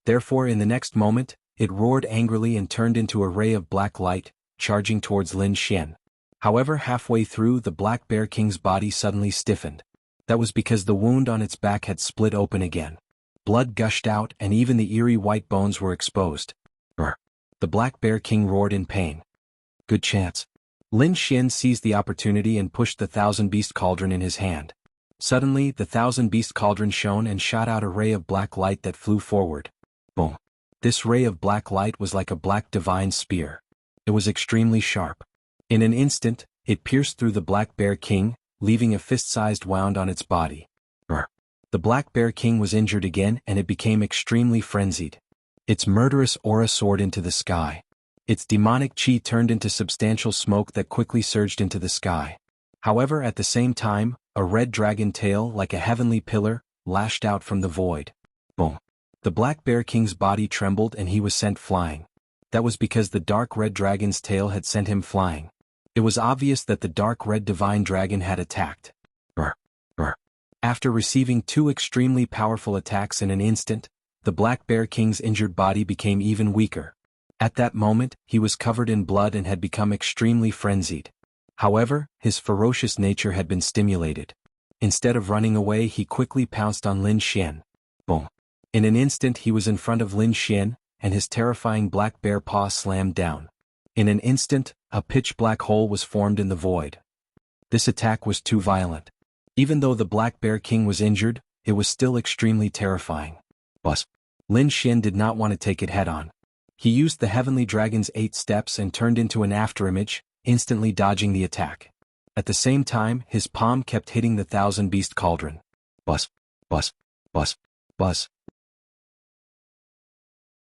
Therefore, in the next moment, it roared angrily and turned into a ray of black light, charging towards Lin Xian. However, halfway through, the Black Bear King's body suddenly stiffened. That was because the wound on its back had split open again. Blood gushed out and even the eerie white bones were exposed. The Black Bear King roared in pain. Good chance. Lin Xian seized the opportunity and pushed the Thousand Beast Cauldron in his hand. Suddenly, the Thousand Beast Cauldron shone and shot out a ray of black light that flew forward. Boom. This ray of black light was like a black divine spear. It was extremely sharp. In an instant, it pierced through the Black Bear King, leaving a fist-sized wound on its body. The Black Bear King was injured again and it became extremely frenzied. Its murderous aura soared into the sky. Its demonic chi turned into substantial smoke that quickly surged into the sky. However, at the same time, a red dragon tail, like a heavenly pillar, lashed out from the void. Boom. The Black Bear King's body trembled and he was sent flying. That was because the Dark Red Dragon's tail had sent him flying. It was obvious that the Dark Red Divine Dragon had attacked. After receiving 2 extremely powerful attacks in an instant, the Black Bear King's injured body became even weaker. At that moment, he was covered in blood and had become extremely frenzied. However, his ferocious nature had been stimulated. Instead of running away, he quickly pounced on Lin Xian. Boom. In an instant he was in front of Lin Xian, and his terrifying black bear paw slammed down. In an instant, a pitch-black hole was formed in the void. This attack was too violent. Even though the Black Bear King was injured, it was still extremely terrifying. Lin Xian did not want to take it head-on. He used the Heavenly Dragon's 8 steps and turned into an afterimage, instantly dodging the attack. At the same time, his palm kept hitting the Thousand Beast Cauldron. Buzz.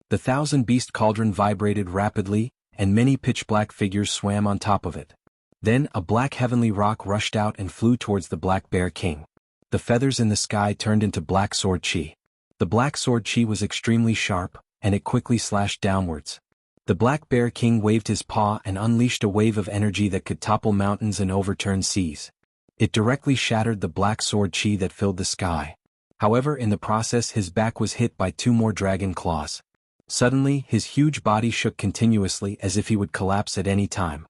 The thousand-beast cauldron vibrated rapidly, and many pitch-black figures swam on top of it. Then a black heavenly rock rushed out and flew towards the Black Bear King. The feathers in the sky turned into black sword chi. The black sword chi was extremely sharp, and it quickly slashed downwards. The Black Bear King waved his paw and unleashed a wave of energy that could topple mountains and overturn seas. It directly shattered the black sword chi that filled the sky. However, in the process his back was hit by 2 more dragon claws. Suddenly, his huge body shook continuously as if he would collapse at any time.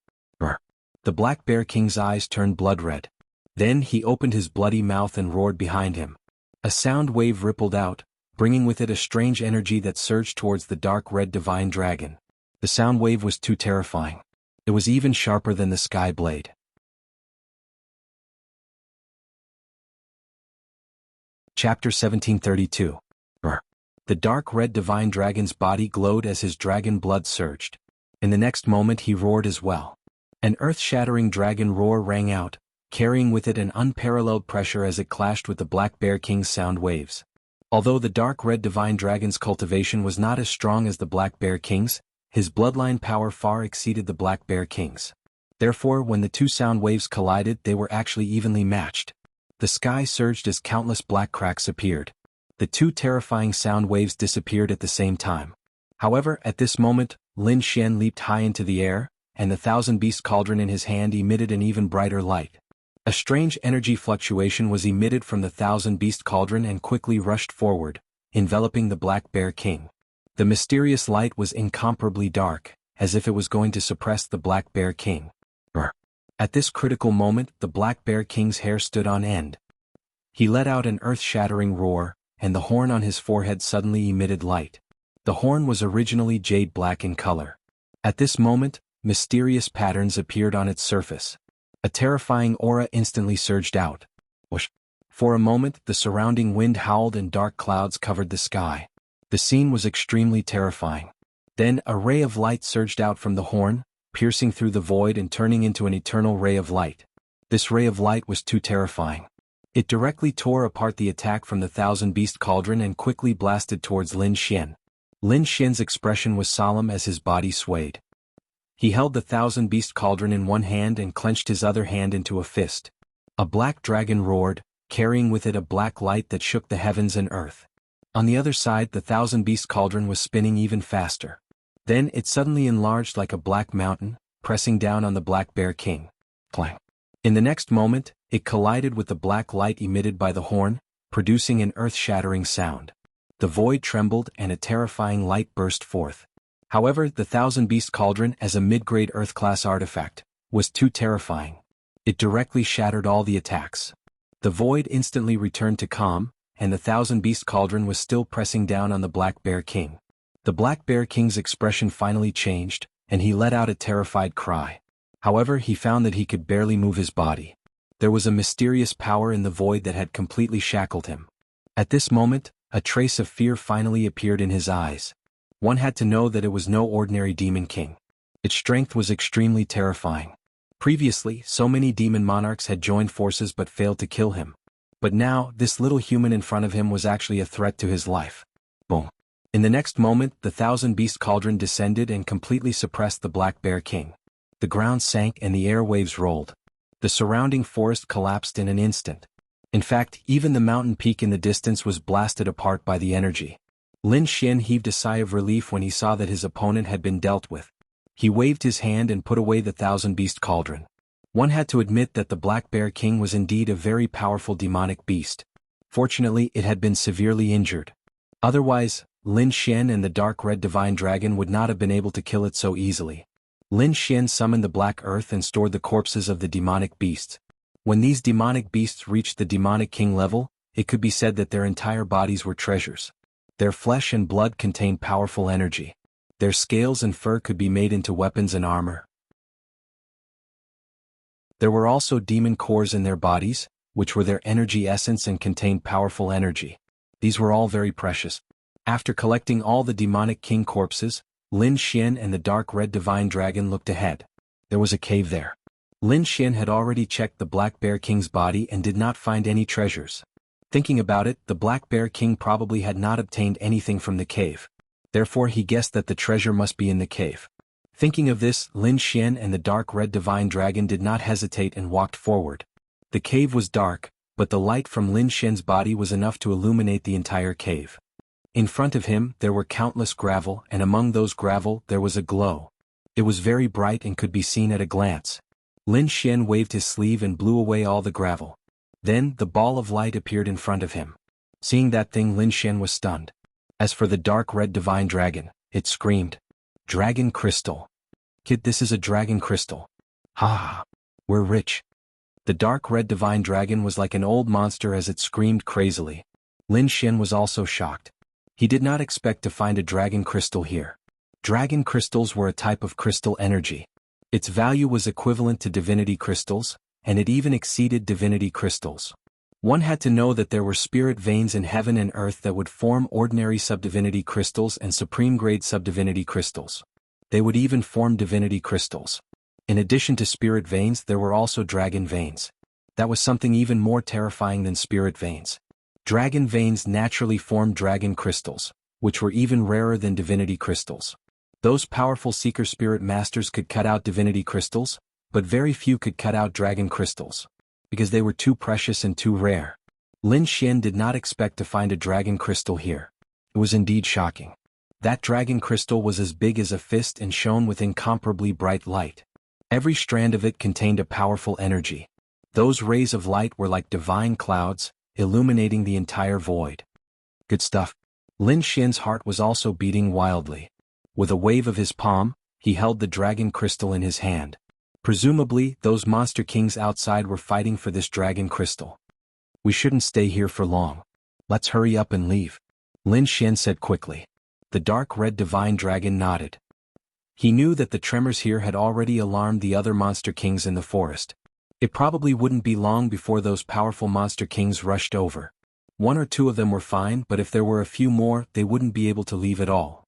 The Black Bear King's eyes turned blood red. Then he opened his bloody mouth and roared behind him. A sound wave rippled out, bringing with it a strange energy that surged towards the dark red divine dragon. The sound wave was too terrifying. It was even sharper than the sky blade. Chapter 1732. The dark red divine dragon's body glowed as his dragon blood surged. In the next moment he roared as well. An earth-shattering dragon roar rang out, carrying with it an unparalleled pressure as it clashed with the Black Bear King's sound waves. Although the dark red divine dragon's cultivation was not as strong as the Black Bear King's, his bloodline power far exceeded the Black Bear King's. Therefore, when the 2 sound waves collided, they were actually evenly matched. The sky surged as countless black cracks appeared. The 2 terrifying sound waves disappeared at the same time. However, at this moment, Lin Xian leaped high into the air, and the thousand-beast cauldron in his hand emitted an even brighter light. A strange energy fluctuation was emitted from the thousand-beast cauldron and quickly rushed forward, enveloping the Black Bear King. The mysterious light was incomparably dark, as if it was going to suppress the Black Bear King. At this critical moment, the Black Bear King's hair stood on end. He let out an earth-shattering roar, and the horn on his forehead suddenly emitted light. The horn was originally jade black in color. At this moment, mysterious patterns appeared on its surface. A terrifying aura instantly surged out. Whoosh! For a moment, the surrounding wind howled and dark clouds covered the sky. The scene was extremely terrifying. Then a ray of light surged out from the horn, piercing through the void and turning into an eternal ray of light. This ray of light was too terrifying. It directly tore apart the attack from the thousand-beast cauldron and quickly blasted towards Lin Xian. Lin Xian's expression was solemn as his body swayed. He held the thousand-beast cauldron in one hand and clenched his other hand into a fist. A black dragon roared, carrying with it a black light that shook the heavens and earth. On the other side, the thousand-beast cauldron was spinning even faster. Then it suddenly enlarged like a black mountain, pressing down on the Black Bear King. Clang! In the next moment, it collided with the black light emitted by the horn, producing an earth-shattering sound. The void trembled and a terrifying light burst forth. However, the thousand-beast cauldron, as a mid-grade Earth-class artifact, was too terrifying. It directly shattered all the attacks. The void instantly returned to calm, and the thousand-beast cauldron was still pressing down on the Black Bear King. The Black Bear King's expression finally changed, and he let out a terrified cry. However, he found that he could barely move his body. There was a mysterious power in the void that had completely shackled him. At this moment, a trace of fear finally appeared in his eyes. One had to know that it was no ordinary demon king. Its strength was extremely terrifying. Previously, so many demon monarchs had joined forces but failed to kill him. But now, this little human in front of him was actually a threat to his life. Boom! In the next moment, the thousand-beast cauldron descended and completely suppressed the Black Bear King. The ground sank and the airwaves rolled. The surrounding forest collapsed in an instant. In fact, even the mountain peak in the distance was blasted apart by the energy. Lin Xian heaved a sigh of relief when he saw that his opponent had been dealt with. He waved his hand and put away the thousand-beast cauldron. One had to admit that the Black Bear King was indeed a very powerful demonic beast. Fortunately, it had been severely injured. Otherwise, Lin Xian and the dark red divine dragon would not have been able to kill it so easily. Lin Xian summoned the black earth and stored the corpses of the demonic beasts. When these demonic beasts reached the demonic king level, it could be said that their entire bodies were treasures. Their flesh and blood contained powerful energy. Their scales and fur could be made into weapons and armor. There were also demon cores in their bodies, which were their energy essence and contained powerful energy. These were all very precious. After collecting all the demonic king corpses, Lin Xian and the dark red divine dragon looked ahead. There was a cave there. Lin Xian had already checked the Black Bear King's body and did not find any treasures. Thinking about it, the Black Bear King probably had not obtained anything from the cave. Therefore he guessed that the treasure must be in the cave. Thinking of this, Lin Xian and the dark red divine dragon did not hesitate and walked forward. The cave was dark, but the light from Lin Xian's body was enough to illuminate the entire cave. In front of him there were countless gravel, and among those gravel there was a glow. It was very bright and could be seen at a glance. Lin Xian waved his sleeve and blew away all the gravel. Then the ball of light appeared in front of him. Seeing that thing, Lin Xian was stunned. As for the dark red divine dragon, it screamed, "Dragon crystal! Kid, this is a dragon crystal. Ha! We're rich." The dark red divine dragon was like an old monster as it screamed crazily. Lin Xian was also shocked. He did not expect to find a dragon crystal here. Dragon crystals were a type of crystal energy. Its value was equivalent to divinity crystals, and it even exceeded divinity crystals. One had to know that there were spirit veins in heaven and earth that would form ordinary subdivinity crystals and supreme-grade subdivinity crystals. They would even form divinity crystals. In addition to spirit veins, there were also dragon veins. That was something even more terrifying than spirit veins. Dragon veins naturally formed dragon crystals, which were even rarer than divinity crystals. Those powerful seeker spirit masters could cut out divinity crystals, but very few could cut out dragon crystals, because they were too precious and too rare. Lin Xian did not expect to find a dragon crystal here. It was indeed shocking. That dragon crystal was as big as a fist and shone with incomparably bright light. Every strand of it contained a powerful energy. Those rays of light were like divine clouds, illuminating the entire void. Good stuff. Lin Xian's heart was also beating wildly. With a wave of his palm, he held the dragon crystal in his hand. Presumably, those monster kings outside were fighting for this dragon crystal. "We shouldn't stay here for long. Let's hurry up and leave," Lin Xian said quickly. The dark red divine dragon nodded. He knew that the tremors here had already alarmed the other monster kings in the forest. It probably wouldn't be long before those powerful monster kings rushed over. One or two of them were fine, but if there were a few more, they wouldn't be able to leave at all.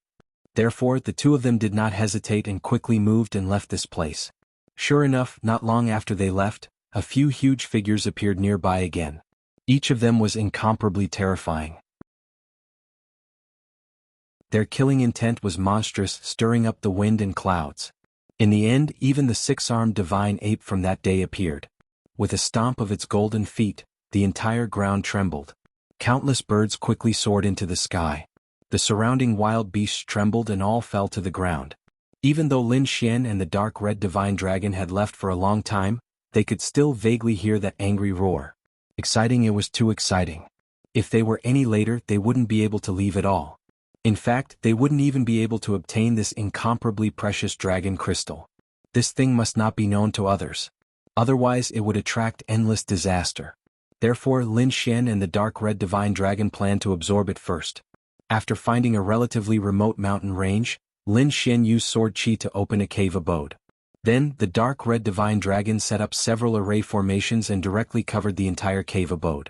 Therefore, the two of them did not hesitate and quickly moved and left this place. Sure enough, not long after they left, a few huge figures appeared nearby again. Each of them was incomparably terrifying. Their killing intent was monstrous, stirring up the wind and clouds. In the end, even the six-armed divine ape from that day appeared. With a stomp of its golden feet, the entire ground trembled. Countless birds quickly soared into the sky. The surrounding wild beasts trembled and all fell to the ground. Even though Lin Xian and the dark red divine dragon had left for a long time, they could still vaguely hear that angry roar. Exciting, it was too exciting. If they were any later, they wouldn't be able to leave at all. In fact, they wouldn't even be able to obtain this incomparably precious dragon crystal. This thing must not be known to others. Otherwise it would attract endless disaster. Therefore Lin Xian and the dark red divine dragon planned to absorb it first. After finding a relatively remote mountain range, Lin Xian used sword chi to open a cave abode. Then, the dark red divine dragon set up several array formations and directly covered the entire cave abode.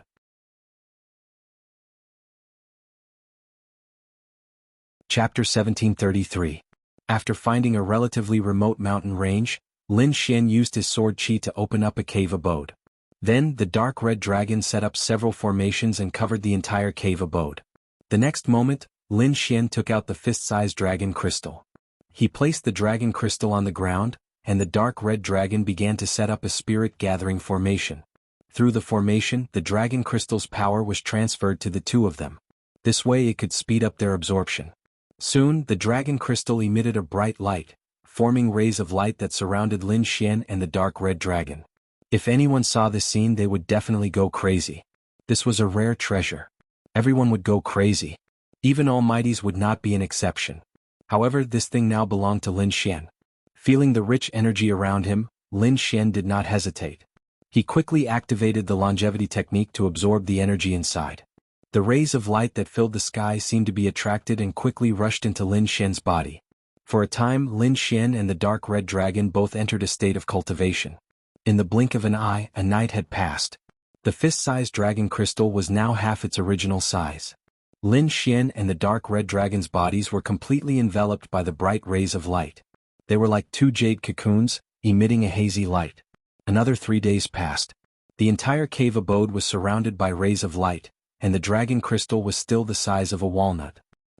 Chapter 1733. After finding a relatively remote mountain range, Lin Xian used his sword chi to open up a cave abode. Then, the dark red dragon set up several formations and covered the entire cave abode. The next moment, Lin Xian took out the fist-sized dragon crystal. He placed the dragon crystal on the ground, and the dark red dragon began to set up a spirit-gathering formation. Through the formation, the dragon crystal's power was transferred to the two of them. This way it could speed up their absorption. Soon, the dragon crystal emitted a bright light, forming rays of light that surrounded Lin Xian and the dark red dragon. If anyone saw this scene, they would definitely go crazy. This was a rare treasure. Everyone would go crazy. Even almighties would not be an exception. However, this thing now belonged to Lin Xian. Feeling the rich energy around him, Lin Xian did not hesitate. He quickly activated the longevity technique to absorb the energy inside. The rays of light that filled the sky seemed to be attracted and quickly rushed into Lin Xian's body. For a time, Lin Xian and the dark red dragon both entered a state of cultivation. In the blink of an eye, a night had passed. The fist-sized dragon crystal was now half its original size. Lin Xian and the dark red dragon's bodies were completely enveloped by the bright rays of light. They were like two jade cocoons, emitting a hazy light. Another 3 days passed. The entire cave abode was surrounded by rays of light, and the dragon crystal was still the size of a walnut.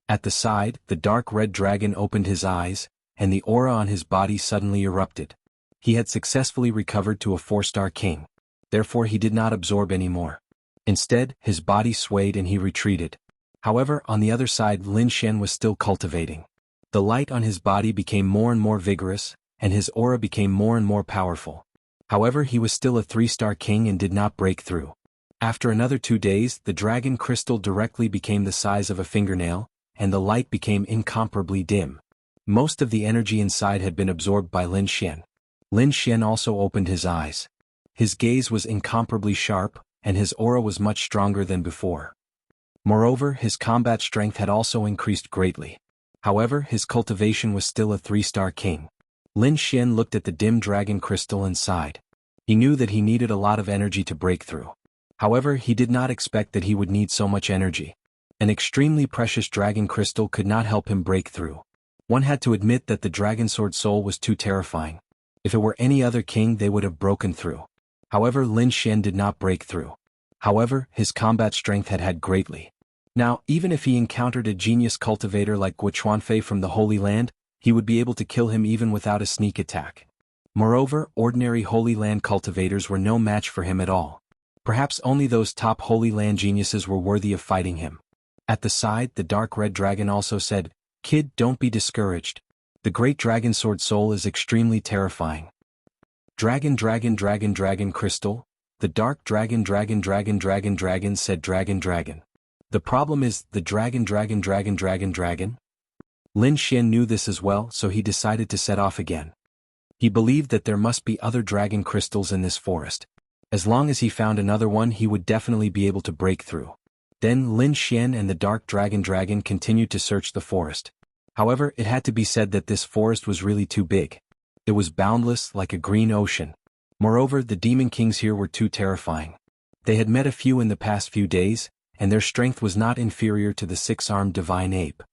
At the side, the dark red dragon opened his eyes, and the aura on his body suddenly erupted. He had successfully recovered to a 4-star king. Therefore he did not absorb any more. Instead, his body swayed and he retreated. However, on the other side Lin Xian was still cultivating. The light on his body became more and more vigorous, and his aura became more and more powerful. However, he was still a 3-star king and did not break through. After another 2 days, the dragon crystal directly became the size of a fingernail, and the light became incomparably dim. Most of the energy inside had been absorbed by Lin Xian. Lin Xian also opened his eyes. His gaze was incomparably sharp, and his aura was much stronger than before. Moreover, his combat strength had also increased greatly. However, his cultivation was still a 3-star king. Lin Xian looked at the dim dragon crystal and sighed. He knew that he needed a lot of energy to break through. However, he did not expect that he would need so much energy. An extremely precious dragon crystal could not help him break through. One had to admit that the dragon sword soul was too terrifying. If it were any other king they would have broken through. However, Lin Xian did not break through. However, his combat strength had greatly. Now, even if he encountered a genius cultivator like Guochuanfei from the Holy Land, he would be able to kill him even without a sneak attack. Moreover, ordinary Holy Land cultivators were no match for him at all. Perhaps only those top Holy Land geniuses were worthy of fighting him. At the side, the dark red dragon also said, "Kid, don't be discouraged. The great dragon sword soul is extremely terrifying. Dragon crystal, the dark dragon said dragon. The problem is, the dragon. Lin Xian knew this as well, so he decided to set off again. He believed that there must be other dragon crystals in this forest. As long as he found another one he would definitely be able to break through. Then Lin Xian and the dark dragon continued to search the forest. However, it had to be said that this forest was really too big. It was boundless, like a green ocean. Moreover, the demon kings here were too terrifying. They had met a few in the past few days, and their strength was not inferior to the 6-armed divine ape.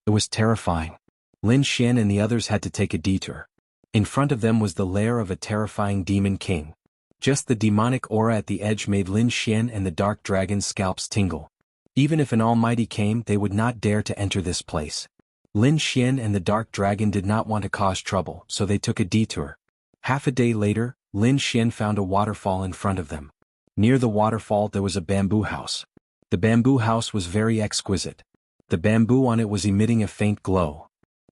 It was terrifying. Lin Xian and the others had to take a detour. In front of them was the lair of a terrifying demon king. Just the demonic aura at the edge made Lin Xian and the dark dragon's scalps tingle. Even if an almighty came, they would not dare to enter this place. Lin Xian and the dark dragon did not want to cause trouble, so they took a detour. Half a day later, Lin Xian found a waterfall in front of them. Near the waterfall there was a bamboo house. The bamboo house was very exquisite. The bamboo on it was emitting a faint glow.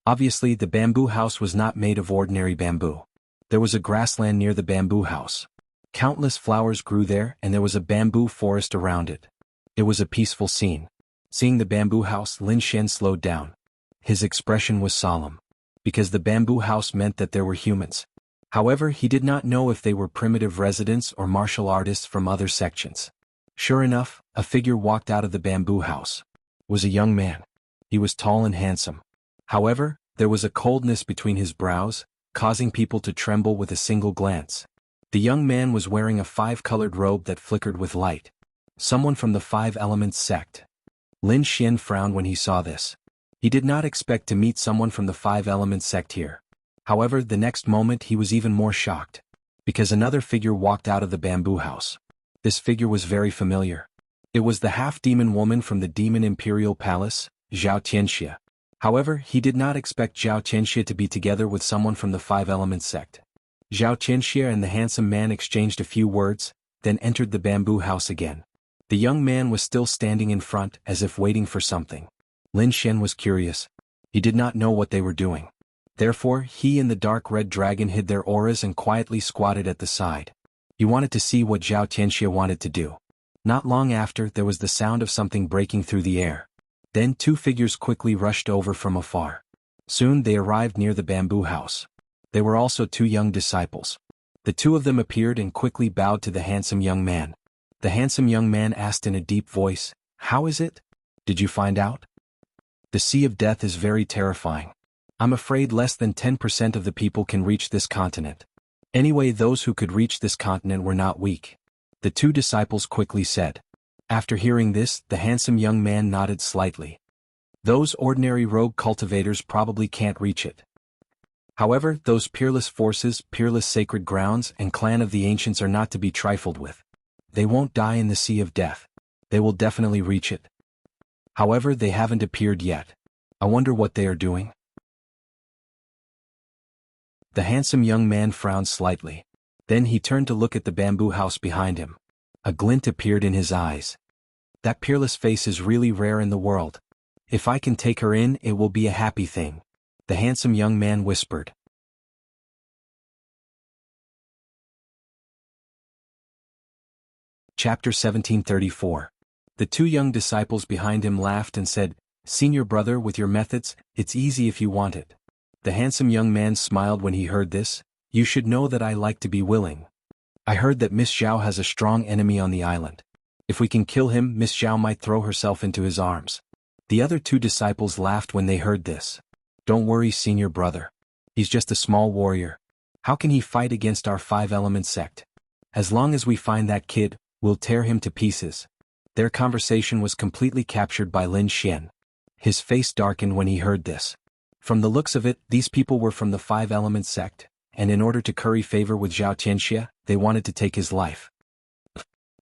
Obviously, the bamboo house was not made of ordinary bamboo. There was a grassland near the bamboo house. Countless flowers grew there, and there was a bamboo forest around it. It was a peaceful scene. Seeing the bamboo house, Lin Xian slowed down. His expression was solemn. Because the bamboo house meant that there were humans. However, he did not know if they were primitive residents or martial artists from other sections. Sure enough, a figure walked out of the bamboo house. It was a young man. He was tall and handsome. However, there was a coldness between his brows, causing people to tremble with a single glance. The young man was wearing a 5-colored robe that flickered with light. Someone from the 5 Elements sect. Lin Xian frowned when he saw this. He did not expect to meet someone from the 5 Elements sect here. However, the next moment he was even more shocked. Because another figure walked out of the bamboo house. This figure was very familiar. It was the half-demon woman from the Demon Imperial Palace, Zhao Tianxia. However, he did not expect Zhao Tianxia to be together with someone from the 5 Elements sect. Zhao Tianxia and the handsome man exchanged a few words, then entered the bamboo house again. The young man was still standing in front, as if waiting for something. Lin Xian was curious. He did not know what they were doing. Therefore, he and the dark red dragon hid their auras and quietly squatted at the side. He wanted to see what Zhao Tianxia wanted to do. Not long after, there was the sound of something breaking through the air. Then 2 figures quickly rushed over from afar. Soon they arrived near the bamboo house. They were also 2 young disciples. The 2 of them appeared and quickly bowed to the handsome young man. The handsome young man asked in a deep voice, "How is it? Did you find out? The Sea of Death is very terrifying. I'm afraid less than 10% of the people can reach this continent. Anyway, those who could reach this continent were not weak." The 2 disciples quickly said. After hearing this, the handsome young man nodded slightly. Those ordinary rogue cultivators probably can't reach it. However, those peerless forces, peerless sacred grounds, and clan of the ancients are not to be trifled with. They won't die in the Sea of Death. They will definitely reach it. However, they haven't appeared yet. I wonder what they are doing. The handsome young man frowned slightly. Then he turned to look at the bamboo house behind him. A glint appeared in his eyes. That peerless face is really rare in the world. If I can take her in, it will be a happy thing, the handsome young man whispered. Chapter 1734. The two young disciples behind him laughed and said, "Senior brother, with your methods, it's easy if you want it." The handsome young man smiled when he heard this. "You should know that I like to be willing. I heard that Miss Zhao has a strong enemy on the island. If we can kill him, Miss Zhao might throw herself into his arms." The other two disciples laughed when they heard this. "Don't worry, senior brother. He's just a small warrior. How can he fight against our five-element sect? As long as we find that kid, we'll tear him to pieces." Their conversation was completely captured by Lin Xian. His face darkened when he heard this. From the looks of it, these people were from the five-element sect, and in order to curry favor with Zhao Tianxia, they wanted to take his life.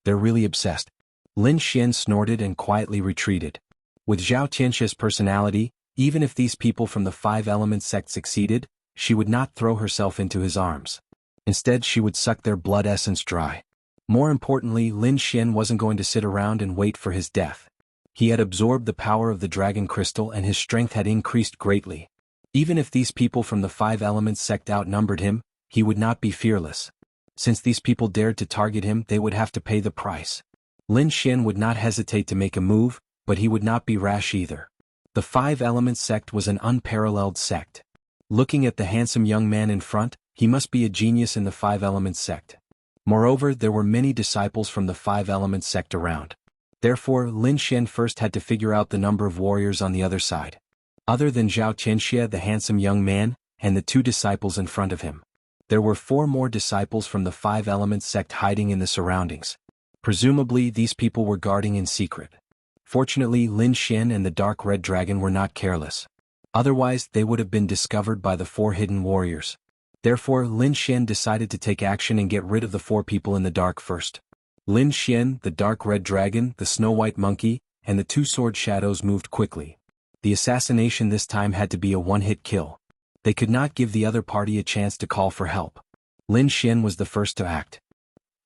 They're really obsessed. Lin Xian snorted and quietly retreated. With Zhao Tianxia's personality, even if these people from the five-element sect succeeded, she would not throw herself into his arms. Instead, she would suck their blood essence dry. More importantly, Lin Xian wasn't going to sit around and wait for his death. He had absorbed the power of the dragon crystal and his strength had increased greatly. Even if these people from the five-element sect outnumbered him, he would not be fearless. Since these people dared to target him, they would have to pay the price. Lin Xian would not hesitate to make a move, but he would not be rash either. The five-element sect was an unparalleled sect. Looking at the handsome young man in front, he must be a genius in the five-element sect. Moreover, there were many disciples from the five-element sect around. Therefore, Lin Xian first had to figure out the number of warriors on the other side. Other than Zhao Tianxia, the handsome young man, and the two disciples in front of him, there were 4 more disciples from the five-element sect hiding in the surroundings. Presumably, these people were guarding in secret. Fortunately, Lin Xian and the dark red dragon were not careless. Otherwise, they would have been discovered by the 4 hidden warriors. Therefore, Lin Xian decided to take action and get rid of the 4 people in the dark first. Lin Xian, the dark red dragon, the snow-white monkey, and the 2 sword shadows moved quickly. The assassination this time had to be a one-hit kill. They could not give the other party a chance to call for help. Lin Xian was the first to act.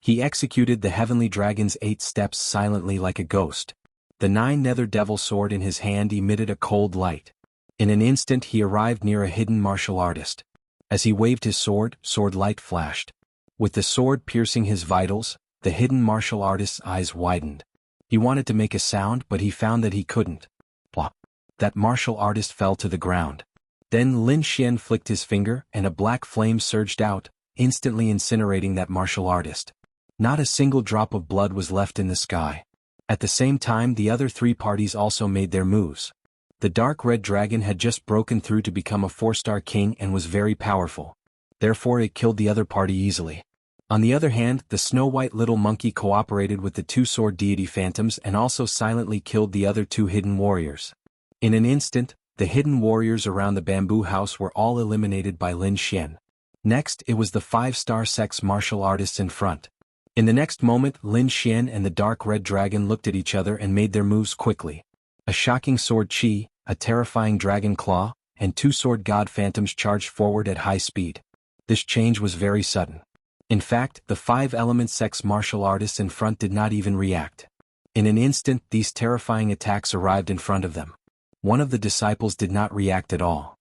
He executed the heavenly dragon's 8 steps silently like a ghost. The 9 nether devil sword in his hand emitted a cold light. In an instant he arrived near a hidden martial artist. As he waved his sword, sword light flashed. With the sword piercing his vitals, the hidden martial artist's eyes widened. He wanted to make a sound, but he found that he couldn't. Plop. That martial artist fell to the ground. Then Lin Xian flicked his finger, and a black flame surged out, instantly incinerating that martial artist. Not a single drop of blood was left in the sky. At the same time, the other 3 parties also made their moves. The dark red dragon had just broken through to become a 4-star king and was very powerful. Therefore it killed the other party easily. On the other hand, the snow-white little monkey cooperated with the 2 sword deity phantoms and also silently killed the other 2 hidden warriors. In an instant, the hidden warriors around the bamboo house were all eliminated by Lin Xian. Next, it was the 5-star sect's martial artists in front. In the next moment, Lin Xian and the dark red dragon looked at each other and made their moves quickly. A shocking sword chi, a terrifying dragon claw, and 2 sword god phantoms charged forward at high speed. This change was very sudden. In fact, the 5-element sect's martial artists in front did not even react. In an instant, these terrifying attacks arrived in front of them. One of the disciples did not react at all.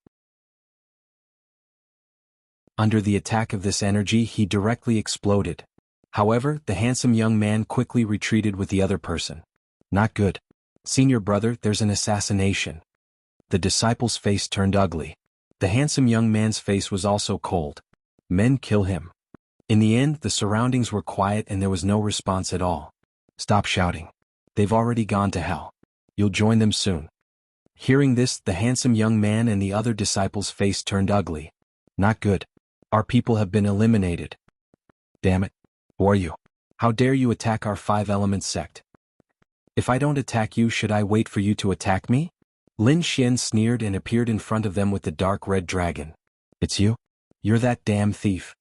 Under the attack of this energy, he directly exploded. However, the handsome young man quickly retreated with the other person. "Not good. Senior brother, there's an assassination." The disciple's face turned ugly. The handsome young man's face was also cold. "Men, kill him." In the end, the surroundings were quiet and there was no response at all. "Stop shouting. They've already gone to hell. You'll join them soon." Hearing this, the handsome young man and the other disciple's face turned ugly. "Not good. Our people have been eliminated." "Damn it. Who are you? How dare you attack our 5-element sect? If I don't attack you, should I wait for you to attack me?" Lin Xian sneered and appeared in front of them with the dark red dragon. "It's you? You're that damn thief."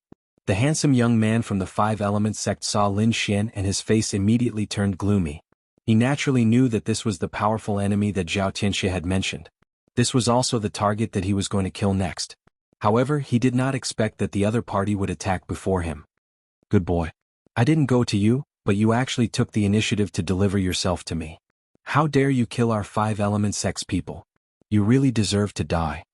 The handsome young man from the 5-element sect saw Lin Xian and his face immediately turned gloomy. He naturally knew that this was the powerful enemy that Zhao Tianxia had mentioned. This was also the target that he was going to kill next. However, he did not expect that the other party would attack before him. Good boy. I didn't go to you, but you actually took the initiative to deliver yourself to me. How dare you kill our 5-element sex people? You really deserve to die.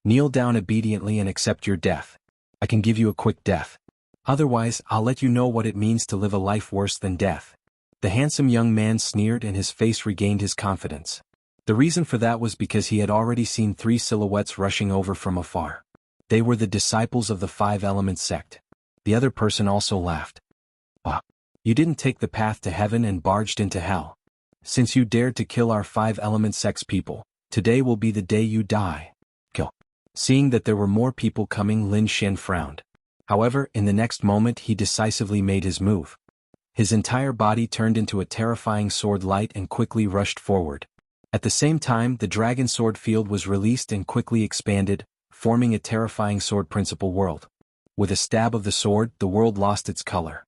Kneel down obediently and accept your death. I can give you a quick death. Otherwise, I'll let you know what it means to live a life worse than death. The handsome young man sneered and his face regained his confidence. The reason for that was because he had already seen 3 silhouettes rushing over from afar. They were the disciples of the 5-element sect. The other person also laughed. Ah, you didn't take the path to heaven and barged into hell. Since you dared to kill our 5-element sex people, today will be the day you die. Kill. Seeing that there were more people coming, Lin Xian frowned. However, in the next moment he decisively made his move. His entire body turned into a terrifying sword light and quickly rushed forward. At the same time, the dragon sword field was released and quickly expanded, forming a terrifying sword principle world. With a stab of the sword, the world lost its color.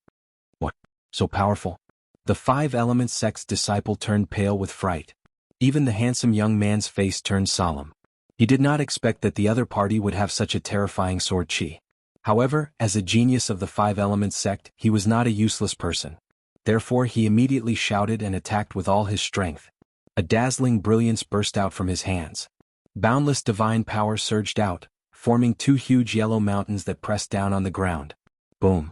What? So powerful? The 5-element sect's disciple turned pale with fright. Even the handsome young man's face turned solemn. He did not expect that the other party would have such a terrifying sword chi. However, as a genius of the 5-element sect, he was not a useless person. Therefore he immediately shouted and attacked with all his strength. A dazzling brilliance burst out from his hands. Boundless divine power surged out, forming 2 huge yellow mountains that pressed down on the ground. Boom.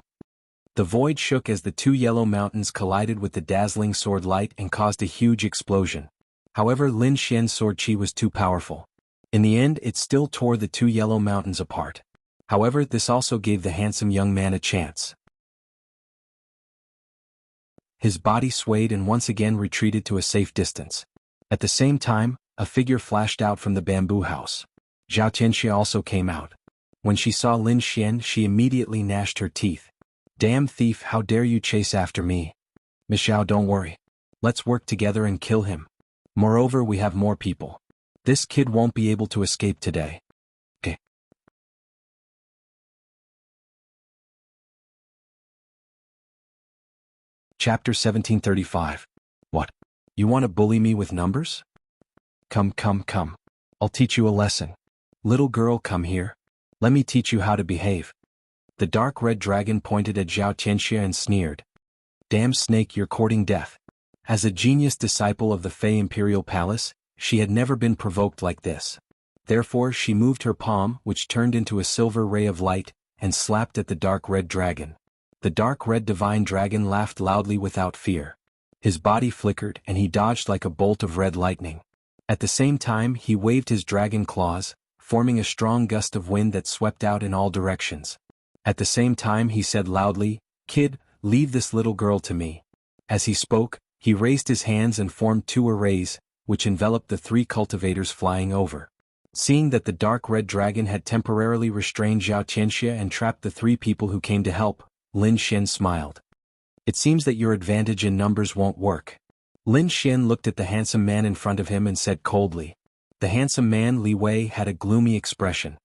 The void shook as the 2 yellow mountains collided with the dazzling sword light and caused a huge explosion. However, Lin Xian's sword chi was too powerful. In the end, it still tore the 2 yellow mountains apart. However, this also gave the handsome young man a chance. His body swayed and once again retreated to a safe distance. At the same time, a figure flashed out from the bamboo house. Zhao Tianxia also came out. When she saw Lin Xian, she immediately gnashed her teeth. Damn thief, how dare you chase after me? Miss Zhao, don't worry. Let's work together and kill him. Moreover, we have more people. This kid won't be able to escape today. Okay. Chapter 1735. What? You want to bully me with numbers? Come. I'll teach you a lesson. Little girl, come here. Let me teach you how to behave. The dark red dragon pointed at Zhao Tianxia and sneered. Damn snake, you're courting death. As a genius disciple of the Fey Imperial Palace, she had never been provoked like this. Therefore she moved her palm, which turned into a silver ray of light, and slapped at the dark red dragon. The dark red divine dragon laughed loudly without fear. His body flickered and he dodged like a bolt of red lightning. At the same time he waved his dragon claws, forming a strong gust of wind that swept out in all directions. At the same time he said loudly, Kid, leave this little girl to me. As he spoke, he raised his hands and formed 2 arrays, which enveloped the 3 cultivators flying over. Seeing that the dark red dragon had temporarily restrained Zhao Tianxia and trapped the 3 people who came to help, Lin Xian smiled. It seems that your advantage in numbers won't work. Lin Xian looked at the handsome man in front of him and said coldly. The handsome man Li Wei had a gloomy expression.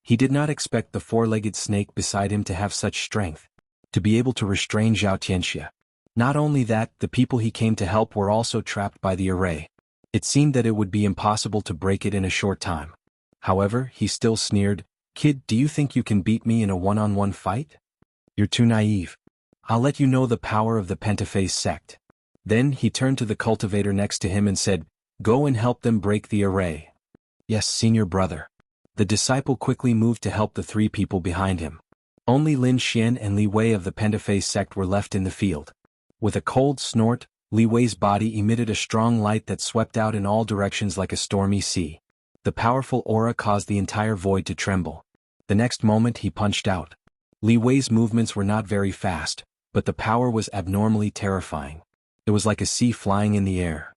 He did not expect the 4-legged snake beside him to have such strength, to be able to restrain Zhao Tianxia. Not only that, the people he came to help were also trapped by the array. It seemed that it would be impossible to break it in a short time. However, he still sneered, Kid, do you think you can beat me in a one-on-one fight? You're too naive. I'll let you know the power of the Pentaphase sect. Then he turned to the cultivator next to him and said, Go and help them break the array. Yes, senior brother. The disciple quickly moved to help the 3 people behind him. Only Lin Xian and Li Wei of the Pentaphase sect were left in the field. With a cold snort, Li Wei's body emitted a strong light that swept out in all directions like a stormy sea. The powerful aura caused the entire void to tremble. The next moment he punched out. Li Wei's movements were not very fast, but the power was abnormally terrifying. It was like a sea flying in the air.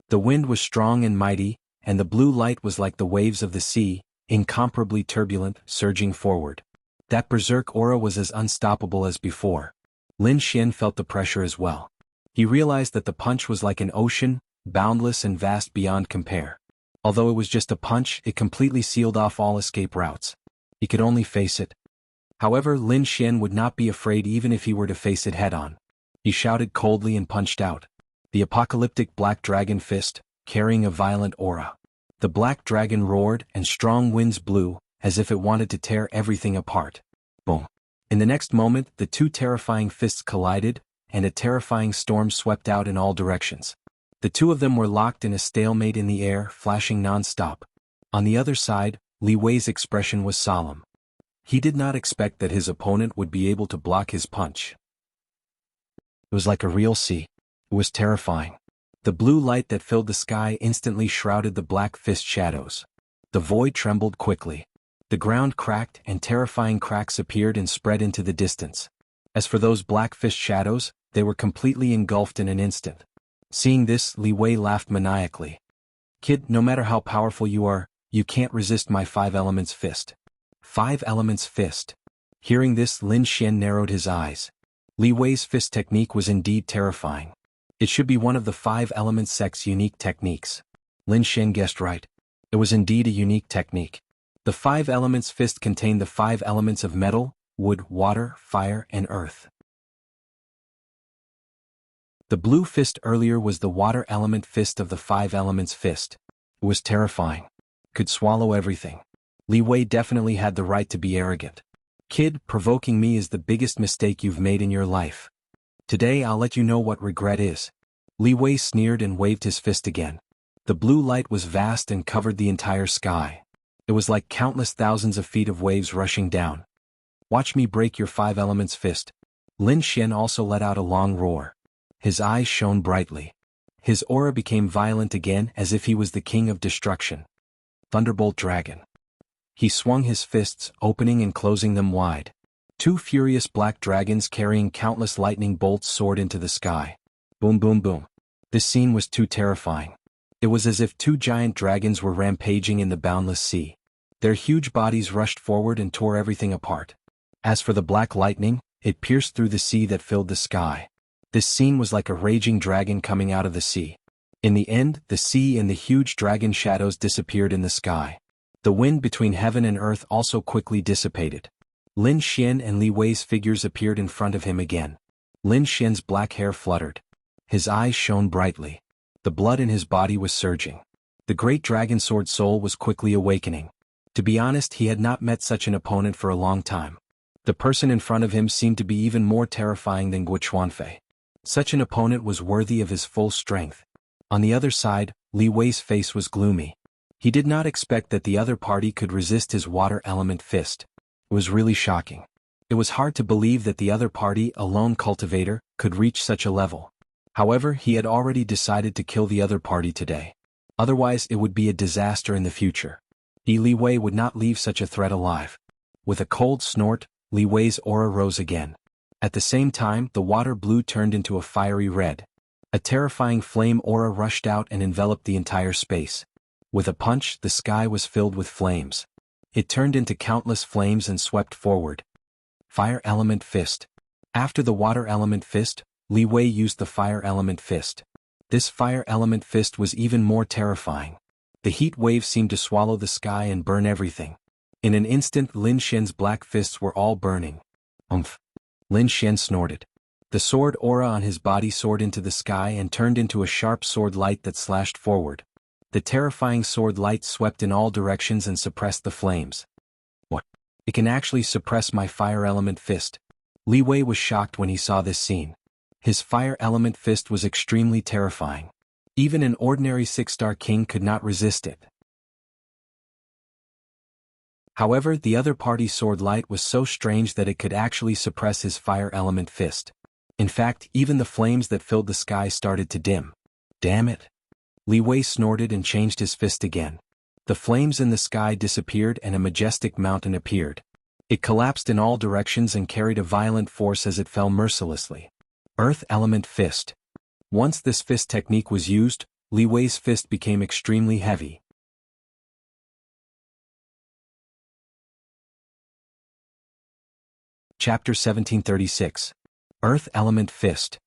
The wind was strong and mighty, and the blue light was like the waves of the sea, incomparably turbulent, surging forward. That berserk aura was as unstoppable as before. Lin Xian felt the pressure as well. He realized that the punch was like an ocean, boundless and vast beyond compare. Although it was just a punch, it completely sealed off all escape routes. He could only face it. However, Lin Xian would not be afraid even if he were to face it head-on. He shouted coldly and punched out. The apocalyptic black dragon fist, carrying a violent aura. The black dragon roared and strong winds blew, as if it wanted to tear everything apart. Boom. In the next moment, the two terrifying fists collided, and a terrifying storm swept out in all directions. The two of them were locked in a stalemate in the air, flashing non-stop. On the other side, Li Wei's expression was solemn. He did not expect that his opponent would be able to block his punch. It was like a real sea. It was terrifying. The blue light that filled the sky instantly shrouded the black fist shadows. The void trembled quickly. The ground cracked and terrifying cracks appeared and spread into the distance. As for those black fist shadows, they were completely engulfed in an instant. Seeing this, Li Wei laughed maniacally. Kid, no matter how powerful you are, you can't resist my 5 elements fist. 5 elements fist. Hearing this, Lin Xian narrowed his eyes. Li Wei's fist technique was indeed terrifying. It should be one of the 5 elements sect's unique techniques. Lin Xian guessed right. It was indeed a unique technique. The 5 elements fist contained the 5 elements of metal, wood, water, fire, and earth. The blue fist earlier was the water element fist of the 5 elements fist. It was terrifying. Could swallow everything. Li Wei definitely had the right to be arrogant. Kid, provoking me is the biggest mistake you've made in your life. Today I'll let you know what regret is. Li Wei sneered and waved his fist again. The blue light was vast and covered the entire sky. It was like countless thousands of feet of waves rushing down. Watch me break your 5 elements fist. Lin Xian also let out a long roar. His eyes shone brightly. His aura became violent again as if he was the king of destruction. Thunderbolt Dragon. He swung his fists, opening and closing them wide. 2 furious black dragons carrying countless lightning bolts soared into the sky. Boom boom boom. This scene was too terrifying. It was as if 2 giant dragons were rampaging in the boundless sea. Their huge bodies rushed forward and tore everything apart. As for the black lightning, it pierced through the sea that filled the sky. This scene was like a raging dragon coming out of the sea. In the end, the sea and the huge dragon shadows disappeared in the sky. The wind between heaven and earth also quickly dissipated. Lin Xian and Li Wei's figures appeared in front of him again. Lin Xian's black hair fluttered. His eyes shone brightly. The blood in his body was surging. The great dragon sword soul was quickly awakening. To be honest, he had not met such an opponent for a long time. The person in front of him seemed to be even more terrifying than Guo Chuanfei. Such an opponent was worthy of his full strength. On the other side, Li Wei's face was gloomy. He did not expect that the other party could resist his water element fist. It was really shocking. It was hard to believe that the other party, a lone cultivator, could reach such a level. However, he had already decided to kill the other party today. Otherwise, it would be a disaster in the future. Li Wei would not leave such a threat alive. With a cold snort, Li Wei's aura rose again. At the same time, the water blue turned into a fiery red. A terrifying flame aura rushed out and enveloped the entire space. With a punch, the sky was filled with flames. It turned into countless flames and swept forward. Fire element fist. After the water element fist, Li Wei used the fire element fist. This fire element fist was even more terrifying. The heat wave seemed to swallow the sky and burn everything. In an instant, Lin Xian's black fists were all burning. Umph. Lin Xian snorted. The sword aura on his body soared into the sky and turned into a sharp sword light that slashed forward. The terrifying sword light swept in all directions and suppressed the flames. What? It can actually suppress my fire element fist. Li Wei was shocked when he saw this scene. His fire element fist was extremely terrifying. Even an ordinary 6-star king could not resist it. However, the other party's sword light was so strange that it could actually suppress his fire element fist. In fact, even the flames that filled the sky started to dim. Damn it. Li Wei snorted and changed his fist again. The flames in the sky disappeared and a majestic mountain appeared. It collapsed in all directions and carried a violent force as it fell mercilessly. Earth element fist. Once this fist technique was used, Li Wei's fist became extremely heavy. Chapter 1736. Earth Element Fist.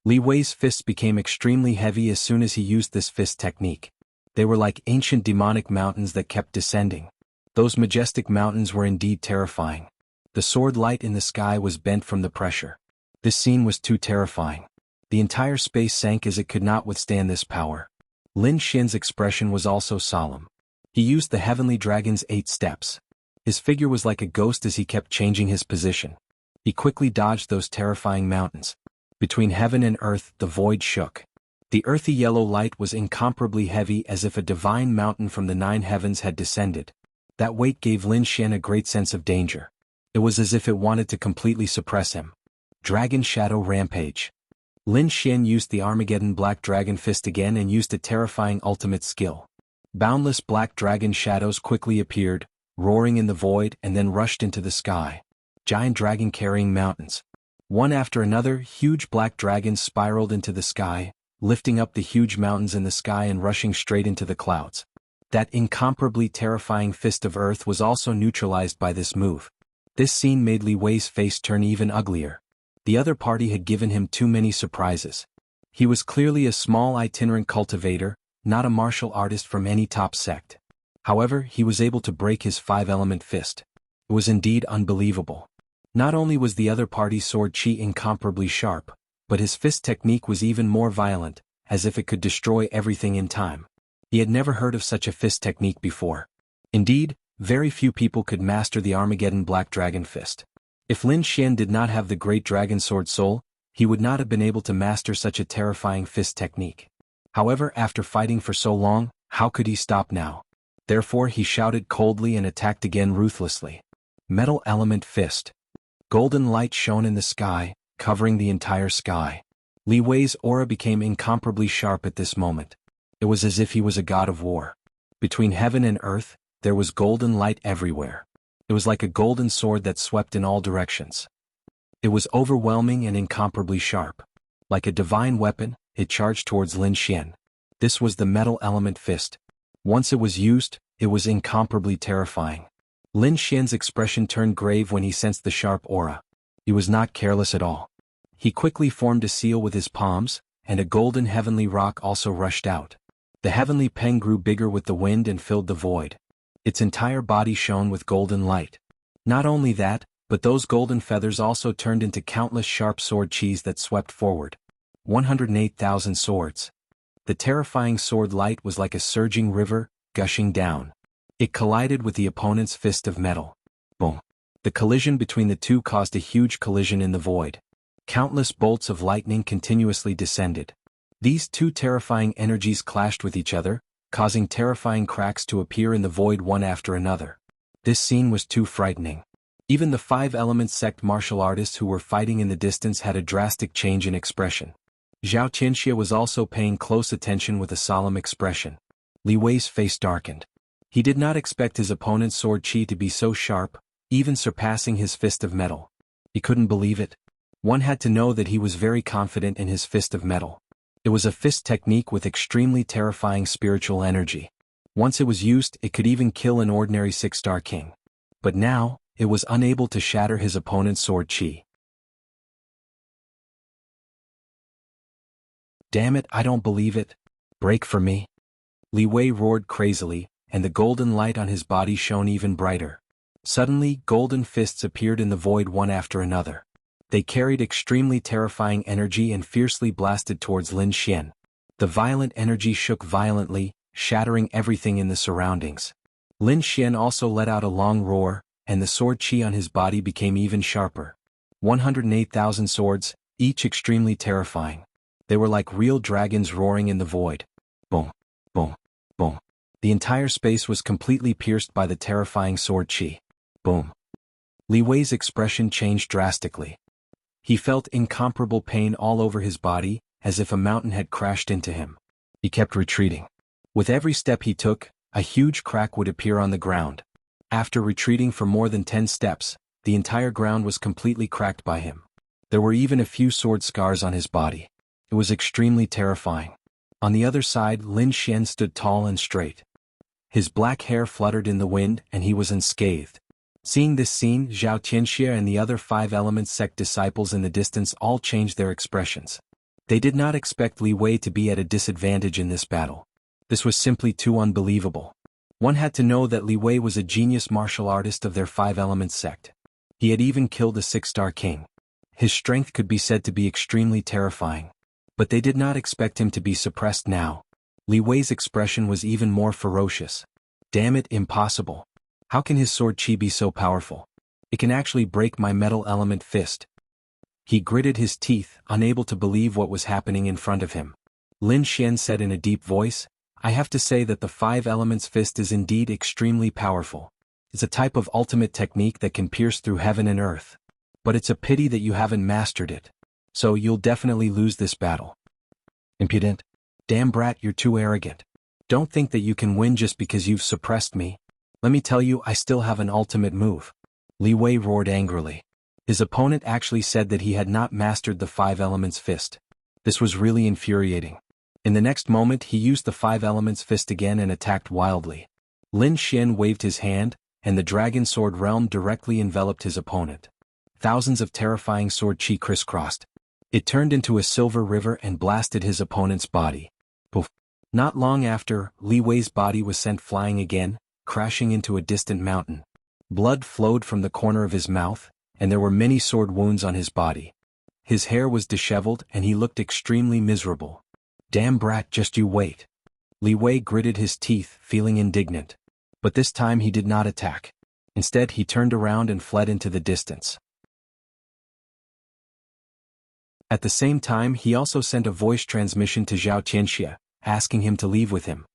Li Wei's fists became extremely heavy as soon as he used this fist technique. They were like ancient demonic mountains that kept descending. Those majestic mountains were indeed terrifying. The sword light in the sky was bent from the pressure. This scene was too terrifying. The entire space sank as it could not withstand this power. Lin Xian's expression was also solemn. He used the heavenly dragon's 8 steps. His figure was like a ghost as he kept changing his position. He quickly dodged those terrifying mountains. Between heaven and earth, the void shook. The earthy yellow light was incomparably heavy, as if a divine mountain from the 9 heavens had descended. That weight gave Lin Xian a great sense of danger. It was as if it wanted to completely suppress him. Dragon Shadow Rampage. Lin Xian used the Armageddon Black Dragon Fist again and used a terrifying ultimate skill. Boundless black dragon shadows quickly appeared, roaring in the void, and then rushed into the sky. Giant dragon carrying mountains. One after another, huge black dragons spiraled into the sky, lifting up the huge mountains in the sky and rushing straight into the clouds. That incomparably terrifying fist of earth was also neutralized by this move. This scene made Li Wei's face turn even uglier. The other party had given him too many surprises. He was clearly a small itinerant cultivator, not a martial artist from any top sect. However, he was able to break his 5-element fist. It was indeed unbelievable. Not only was the other party's sword chi incomparably sharp, but his fist technique was even more violent, as if it could destroy everything in time. He had never heard of such a fist technique before. Indeed, very few people could master the Armageddon Black Dragon Fist. If Lin Xian did not have the Great Dragon Sword Soul, he would not have been able to master such a terrifying fist technique. However, after fighting for so long, how could he stop now? Therefore he shouted coldly and attacked again ruthlessly. Metal Element Fist. Golden light shone in the sky, covering the entire sky. Li Wei's aura became incomparably sharp at this moment. It was as if he was a god of war. Between heaven and earth, there was golden light everywhere. It was like a golden sword that swept in all directions. It was overwhelming and incomparably sharp. Like a divine weapon, it charged towards Lin Xian. This was the Metal Element Fist. Once it was used, it was incomparably terrifying. Lin Xian's expression turned grave when he sensed the sharp aura. He was not careless at all. He quickly formed a seal with his palms, and a golden heavenly rock also rushed out. The heavenly pen grew bigger with the wind and filled the void. Its entire body shone with golden light. Not only that, but those golden feathers also turned into countless sharp sword chis that swept forward. 108,000 swords. The terrifying sword light was like a surging river, gushing down. It collided with the opponent's fist of metal. Boom. The collision between the two caused a huge collision in the void. Countless bolts of lightning continuously descended. These two terrifying energies clashed with each other, causing terrifying cracks to appear in the void one after another. This scene was too frightening. Even the 5-element sect martial artists who were fighting in the distance had a drastic change in expression. Zhao Qianxia was also paying close attention with a solemn expression. Li Wei's face darkened. He did not expect his opponent's sword chi to be so sharp, even surpassing his fist of metal. He couldn't believe it. One had to know that he was very confident in his fist of metal. It was a fist technique with extremely terrifying spiritual energy. Once it was used, it could even kill an ordinary 6-star king. But now, it was unable to shatter his opponent's sword chi. Damn it, I don't believe it. Break for me. Li Wei roared crazily, and the golden light on his body shone even brighter. Suddenly, golden fists appeared in the void one after another. They carried extremely terrifying energy and fiercely blasted towards Lin Xian. The violent energy shook violently, shattering everything in the surroundings. Lin Xian also let out a long roar, and the sword chi on his body became even sharper. 108,000 swords, each extremely terrifying. They were like real dragons roaring in the void. Boom, boom, boom. The entire space was completely pierced by the terrifying sword chi. Boom. Li Wei's expression changed drastically. He felt incomparable pain all over his body, as if a mountain had crashed into him. He kept retreating. With every step he took, a huge crack would appear on the ground. After retreating for more than 10 steps, the entire ground was completely cracked by him. There were even a few sword scars on his body. It was extremely terrifying. On the other side, Lin Xian stood tall and straight. His black hair fluttered in the wind, and he was unscathed. Seeing this scene, Zhao Qianxia and the other 5-element sect disciples in the distance all changed their expressions. They did not expect Li Wei to be at a disadvantage in this battle. This was simply too unbelievable. One had to know that Li Wei was a genius martial artist of their 5-element sect. He had even killed a 6-star king. His strength could be said to be extremely terrifying. But they did not expect him to be suppressed now. Li Wei's expression was even more ferocious. Damn it, impossible. How can his sword chi be so powerful? It can actually break my metal element fist. He gritted his teeth, unable to believe what was happening in front of him. Lin Xian said in a deep voice, I have to say that the five elements fist is indeed extremely powerful. It's a type of ultimate technique that can pierce through heaven and earth. But it's a pity that you haven't mastered it. So you'll definitely lose this battle. Impudent. Damn brat, you're too arrogant. Don't think that you can win just because you've suppressed me. Let me tell you, I still have an ultimate move. Li Wei roared angrily. His opponent actually said that he had not mastered the five elements fist. This was really infuriating. In the next moment he used the five elements fist again and attacked wildly. Lin Xian waved his hand, and the dragon sword realm directly enveloped his opponent. Thousands of terrifying sword chi crisscrossed. It turned into a silver river and blasted his opponent's body. Poof. Not long after, Li Wei's body was sent flying again, crashing into a distant mountain. Blood flowed from the corner of his mouth, and there were many sword wounds on his body. His hair was disheveled and he looked extremely miserable. Damn brat, just you wait. Li Wei gritted his teeth, feeling indignant. But this time he did not attack. Instead he turned around and fled into the distance. At the same time he also sent a voice transmission to Zhao Qianxia, asking him to leave with him.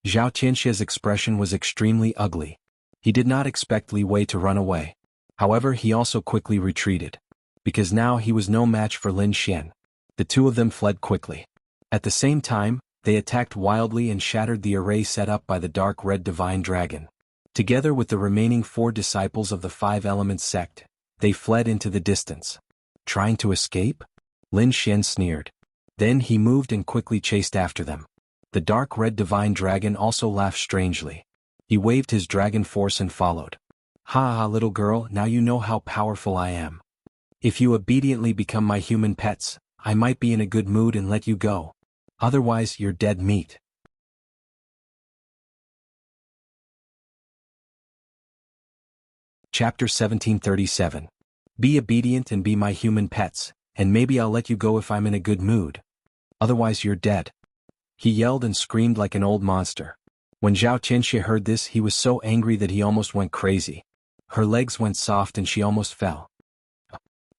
Zhao Qianxia's expression was extremely ugly. He did not expect Li Wei to run away. However, he also quickly retreated. Because now he was no match for Lin Xian. The two of them fled quickly. At the same time, they attacked wildly and shattered the array set up by the dark red divine dragon. Together with the remaining 4 disciples of the Five Elements sect, they fled into the distance. Trying to escape? Lin Xian sneered. Then he moved and quickly chased after them. The dark red divine dragon also laughed strangely. He waved his dragon force and followed. Ha ha, little girl, now you know how powerful I am. If you obediently become my human pets, I might be in a good mood and let you go. Otherwise, you're dead meat. Chapter 1737. Be obedient and be my human pets, and maybe I'll let you go if I'm in a good mood. Otherwise you're dead. He yelled and screamed like an old monster. When Zhao Qianxia heard this he was so angry that he almost went crazy. Her legs went soft and she almost fell.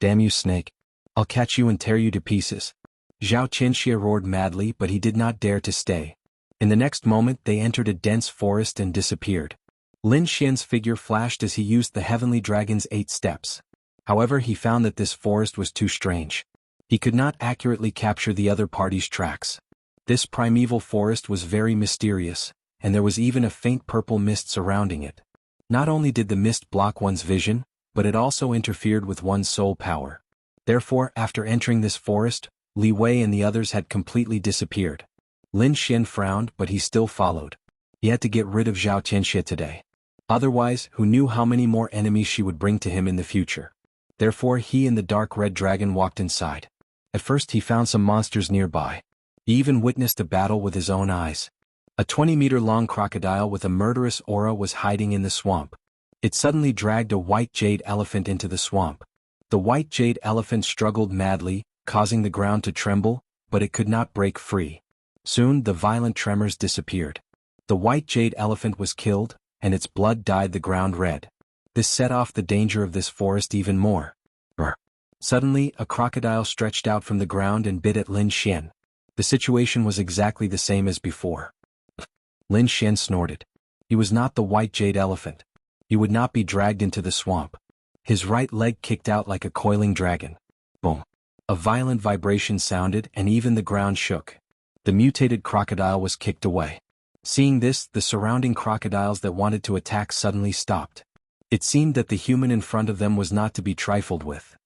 Damn you, snake. I'll catch you and tear you to pieces. Zhao Qianxia roared madly, but he did not dare to stay. In the next moment they entered a dense forest and disappeared. Lin Xian's figure flashed as he used the heavenly dragon's 8 steps. However, he found that this forest was too strange. He could not accurately capture the other party's tracks. This primeval forest was very mysterious, and there was even a faint purple mist surrounding it. Not only did the mist block one's vision, but it also interfered with one's soul power. Therefore, after entering this forest, Li Wei and the others had completely disappeared. Lin Xian frowned, but he still followed. He had to get rid of Zhao Qianxia today. Otherwise, who knew how many more enemies she would bring to him in the future. Therefore he and the dark red dragon walked inside. At first he found some monsters nearby. He even witnessed a battle with his own eyes. A 20-meter-long crocodile with a murderous aura was hiding in the swamp. It suddenly dragged a white jade elephant into the swamp. The white jade elephant struggled madly, causing the ground to tremble, but it could not break free. Soon the violent tremors disappeared. The white jade elephant was killed, and its blood dyed the ground red. This set off the danger of this forest even more. Brr. Suddenly, a crocodile stretched out from the ground and bit at Lin Xian. The situation was exactly the same as before. Lin Xian snorted. He was not the white jade elephant. He would not be dragged into the swamp. His right leg kicked out like a coiling dragon. Boom. A violent vibration sounded and even the ground shook. The mutated crocodile was kicked away. Seeing this, the surrounding crocodiles that wanted to attack suddenly stopped. It seemed that the human in front of them was not to be trifled with.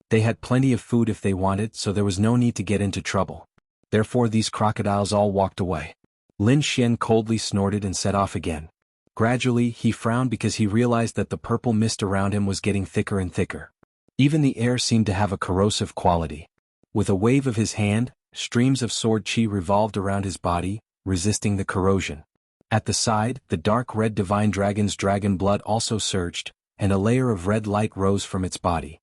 They had plenty of food if they wanted, so there was no need to get into trouble. Therefore these crocodiles all walked away. Lin Xian coldly snorted and set off again. Gradually, he frowned because he realized that the purple mist around him was getting thicker and thicker. Even the air seemed to have a corrosive quality. With a wave of his hand, streams of sword chi revolved around his body, resisting the corrosion. At the side, the dark red divine dragon's dragon blood also surged, and a layer of red light rose from its body.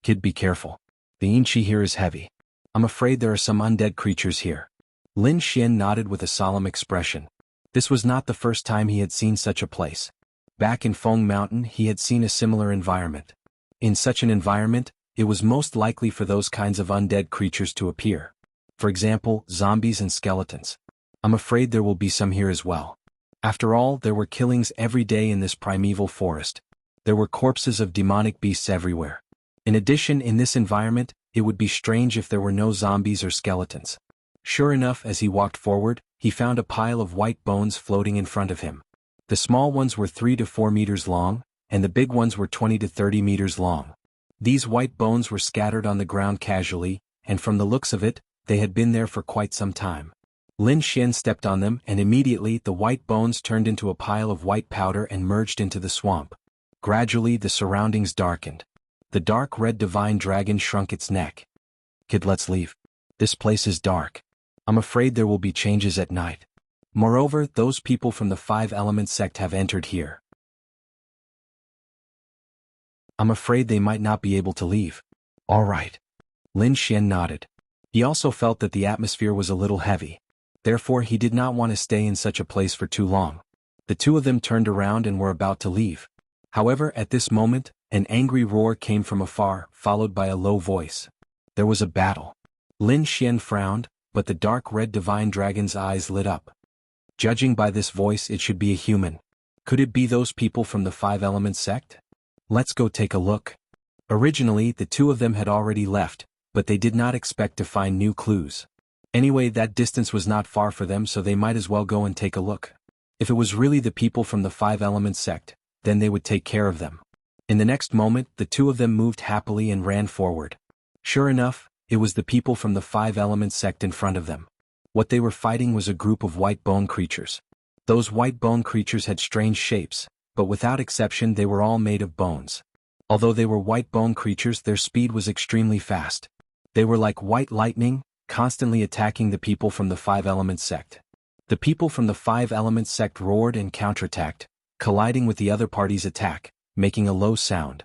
Kid, be careful. The yin chi here is heavy. I'm afraid there are some undead creatures here. Lin Xian nodded with a solemn expression. This was not the first time he had seen such a place. Back in Feng Mountain he had seen a similar environment. In such an environment, it was most likely for those kinds of undead creatures to appear. For example, zombies and skeletons. I'm afraid there will be some here as well. After all, there were killings every day in this primeval forest. There were corpses of demonic beasts everywhere. In addition, in this environment, it would be strange if there were no zombies or skeletons. Sure enough, as he walked forward, he found a pile of white bones floating in front of him. The small ones were 3 to 4 meters long, and the big ones were 20 to 30 meters long. These white bones were scattered on the ground casually, and from the looks of it, they had been there for quite some time. Lin Xian stepped on them and immediately the white bones turned into a pile of white powder and merged into the swamp. Gradually the surroundings darkened. The dark red divine dragon shrunk its neck. Kid, let's leave. This place is dark. I'm afraid there will be changes at night. Moreover, those people from the 5 Elements sect have entered here. I'm afraid they might not be able to leave. All right. Lin Xian nodded. He also felt that the atmosphere was a little heavy. Therefore he did not want to stay in such a place for too long. The two of them turned around and were about to leave. However, at this moment, an angry roar came from afar, followed by a low voice. There was a battle. Lin Xian frowned, but the dark red divine dragon's eyes lit up. Judging by this voice, it should be a human. Could it be those people from the 5 Elements sect? Let's go take a look. Originally, the two of them had already left, but they did not expect to find new clues. Anyway, that distance was not far for them, so they might as well go and take a look. If it was really the people from the 5 Elements sect, then they would take care of them. In the next moment, the two of them moved happily and ran forward. Sure enough, it was the people from the 5 Elements sect in front of them. What they were fighting was a group of white bone creatures. Those white bone creatures had strange shapes, but without exception they were all made of bones. Although they were white bone creatures, their speed was extremely fast. They were like white lightning, constantly attacking the people from the 5 Elements sect. The people from the 5 Elements sect roared and counterattacked, colliding with the other party's attack, making a low sound.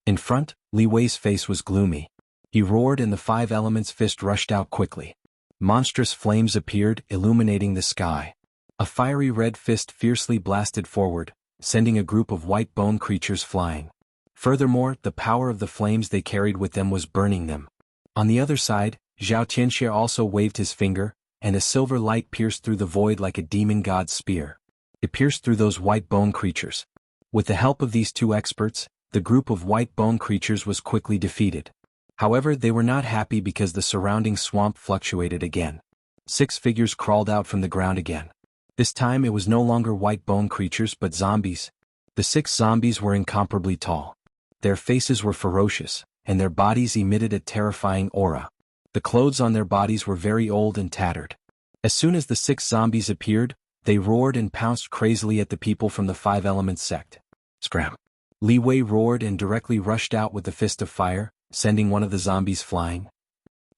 In front, Li Wei's face was gloomy. He roared and the 5 Elements fist rushed out quickly. Monstrous flames appeared, illuminating the sky. A fiery red fist fiercely blasted forward, sending a group of white bone creatures flying. Furthermore, the power of the flames they carried with them was burning them. On the other side, Zhao Tianxie also waved his finger, and a silver light pierced through the void like a demon god's spear. It pierced through those white bone creatures. With the help of these two experts, the group of white bone creatures was quickly defeated. However, they were not happy because the surrounding swamp fluctuated again. 6 figures crawled out from the ground again. This time it was no longer white bone creatures but zombies. The 6 zombies were incomparably tall. Their faces were ferocious, and their bodies emitted a terrifying aura. The clothes on their bodies were very old and tattered. As soon as the 6 zombies appeared, they roared and pounced crazily at the people from the 5 Elements sect. Scram! Li Wei roared and directly rushed out with the fist of fire, sending one of the zombies flying.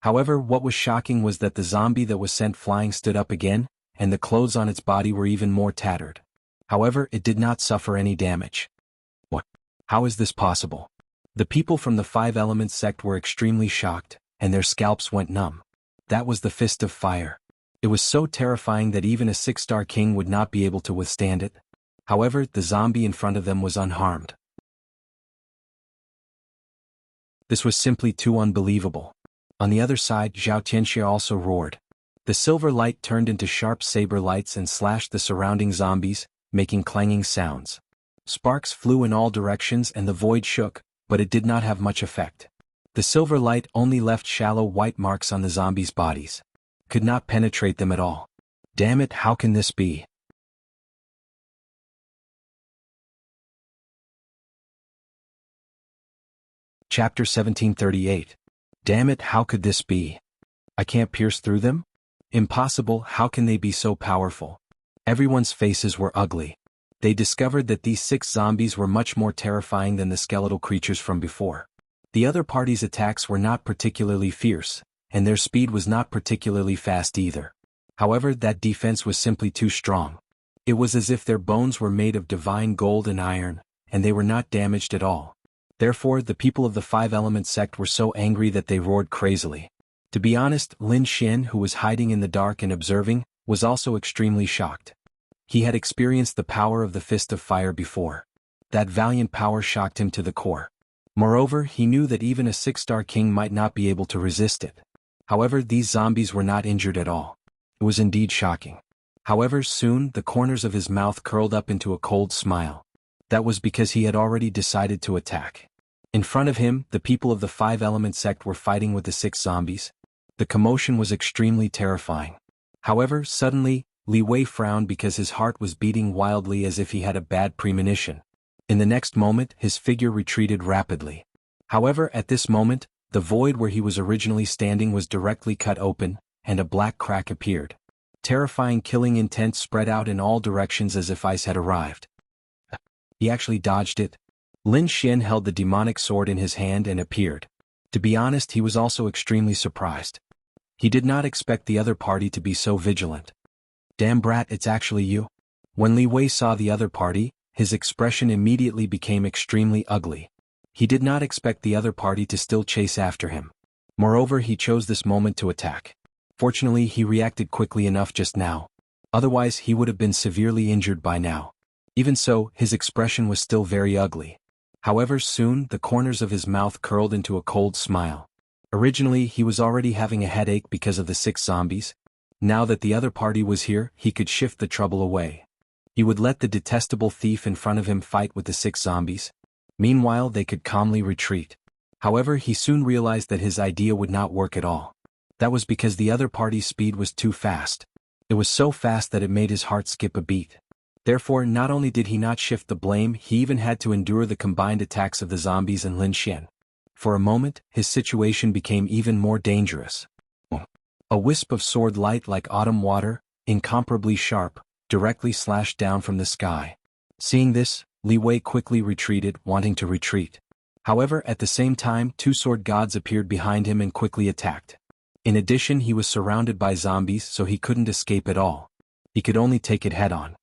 However, what was shocking was that the zombie that was sent flying stood up again, and the clothes on its body were even more tattered. However, it did not suffer any damage. What? How is this possible? The people from the 5 Elements sect were extremely shocked, and their scalps went numb. That was the fist of fire. It was so terrifying that even a 6-star king would not be able to withstand it. However, the zombie in front of them was unharmed. This was simply too unbelievable. On the other side, Zhao Tianxie also roared. The silver light turned into sharp saber lights and slashed the surrounding zombies, making clanging sounds. Sparks flew in all directions and the void shook, but it did not have much effect. The silver light only left shallow white marks on the zombies' bodies. Could not penetrate them at all. Damn it, how can this be? Chapter 1738. Damn it, how could this be? I can't pierce through them? Impossible, how can they be so powerful? Everyone's faces were ugly. They discovered that these 6 zombies were much more terrifying than the skeletal creatures from before. The other party's attacks were not particularly fierce, and their speed was not particularly fast either. However, that defense was simply too strong. It was as if their bones were made of divine gold and iron, and they were not damaged at all. Therefore, the people of the 5 Elements sect were so angry that they roared crazily. To be honest, Lin Xian, who was hiding in the dark and observing, was also extremely shocked. He had experienced the power of the Fist of Fire before. That valiant power shocked him to the core. Moreover, he knew that even a 6-star king might not be able to resist it. However, these zombies were not injured at all. It was indeed shocking. However, soon, the corners of his mouth curled up into a cold smile. That was because he had already decided to attack. In front of him, the people of the 5-element sect were fighting with the 6 zombies. The commotion was extremely terrifying. However, suddenly, Li Wei frowned because his heart was beating wildly as if he had a bad premonition. In the next moment, his figure retreated rapidly. However, at this moment, the void where he was originally standing was directly cut open, and a black crack appeared. Terrifying killing intent spread out in all directions as if ice had arrived. He actually dodged it. Lin Xian held the demonic sword in his hand and appeared. To be honest, he was also extremely surprised. He did not expect the other party to be so vigilant. Damn brat, it's actually you. When Li Wei saw the other party, his expression immediately became extremely ugly. He did not expect the other party to still chase after him. Moreover, he chose this moment to attack. Fortunately, he reacted quickly enough just now. Otherwise, he would have been severely injured by now. Even so, his expression was still very ugly. However, soon, the corners of his mouth curled into a cold smile. Originally, he was already having a headache because of the 6 zombies. Now that the other party was here, he could shift the trouble away. He would let the detestable thief in front of him fight with the 6 zombies. Meanwhile, they could calmly retreat. However, he soon realized that his idea would not work at all. That was because the other party's speed was too fast. It was so fast that it made his heart skip a beat. Therefore, not only did he not shift the blame, he even had to endure the combined attacks of the zombies and Lin Xian. For a moment, his situation became even more dangerous. A wisp of sword light like autumn water, incomparably sharp, directly slashed down from the sky. Seeing this, Li Wei quickly retreated, wanting to retreat. However, at the same time, 2 sword gods appeared behind him and quickly attacked. In addition, he was surrounded by zombies, so he couldn't escape at all. He could only take it head-on.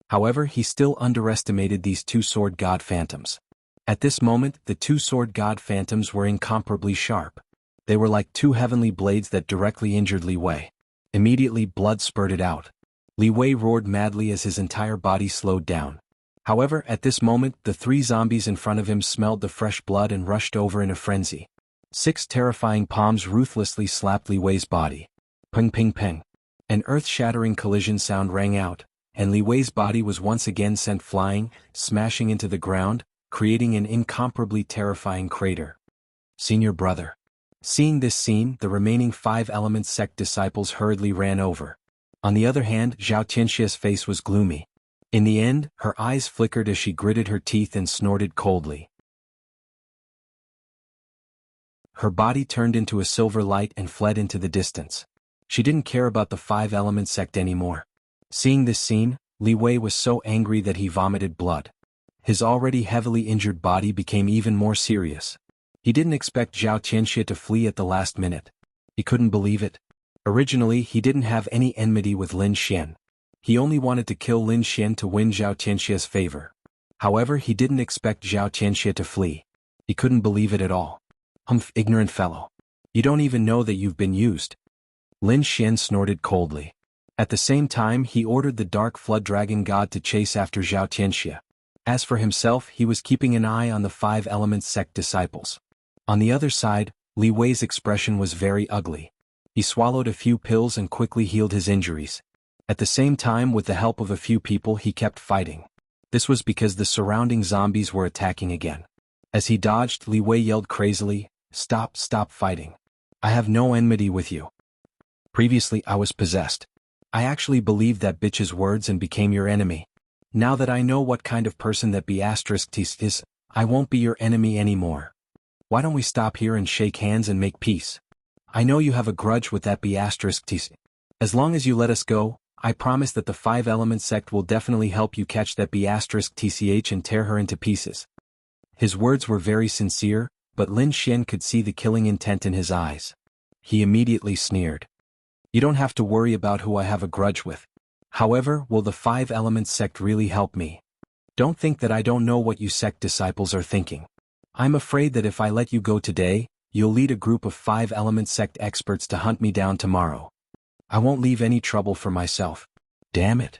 However, he still underestimated these 2 sword god phantoms. At this moment, the 2 sword god phantoms were incomparably sharp. They were like 2 heavenly blades that directly injured Li Wei. Immediately, blood spurted out. Li Wei roared madly as his entire body slowed down. However, at this moment, the 3 zombies in front of him smelled the fresh blood and rushed over in a frenzy. 6 terrifying palms ruthlessly slapped Li Wei's body. Ping ping ping. An earth-shattering collision sound rang out, and Li Wei's body was once again sent flying, smashing into the ground, creating an incomparably terrifying crater. Senior brother. Seeing this scene, the remaining 5-element sect disciples hurriedly ran over. On the other hand, Zhao Tianxia's face was gloomy. In the end, her eyes flickered as she gritted her teeth and snorted coldly. Her body turned into a silver light and fled into the distance. She didn't care about the 5-element sect anymore. Seeing this scene, Li Wei was so angry that he vomited blood. His already heavily injured body became even more serious. He didn't expect Zhao Tianxia to flee at the last minute. He couldn't believe it. Originally, he didn't have any enmity with Lin Xian. He only wanted to kill Lin Xian to win Zhao Tianxia's favor. However, he didn't expect Zhao Tianxia to flee. He couldn't believe it at all. Humph, ignorant fellow. You don't even know that you've been used. Lin Xian snorted coldly. At the same time, he ordered the Dark Flood Dragon God to chase after Zhao Tianxia. As for himself, he was keeping an eye on the 5-element sect disciples. On the other side, Li Wei's expression was very ugly. He swallowed a few pills and quickly healed his injuries. At the same time, with the help of a few people, he kept fighting. This was because the surrounding zombies were attacking again. As he dodged, Li Wei yelled crazily, "Stop, stop fighting. I have no enmity with you. Previously, I was possessed. I actually believed that bitch's words and became your enemy. Now that I know what kind of person that B***Ts is, I won't be your enemy anymore. Why don't we stop here and shake hands and make peace? I know you have a grudge with that B***Ts. As long as you let us go, I promise that the 5-element sect will definitely help you catch that B***Tch and tear her into pieces." His words were very sincere, but Lin Xian could see the killing intent in his eyes. He immediately sneered. "You don't have to worry about who I have a grudge with. However, will the 5-element sect really help me? Don't think that I don't know what you sect disciples are thinking. I'm afraid that if I let you go today, you'll lead a group of 5 element sect experts to hunt me down tomorrow. I won't leave any trouble for myself. Damn it.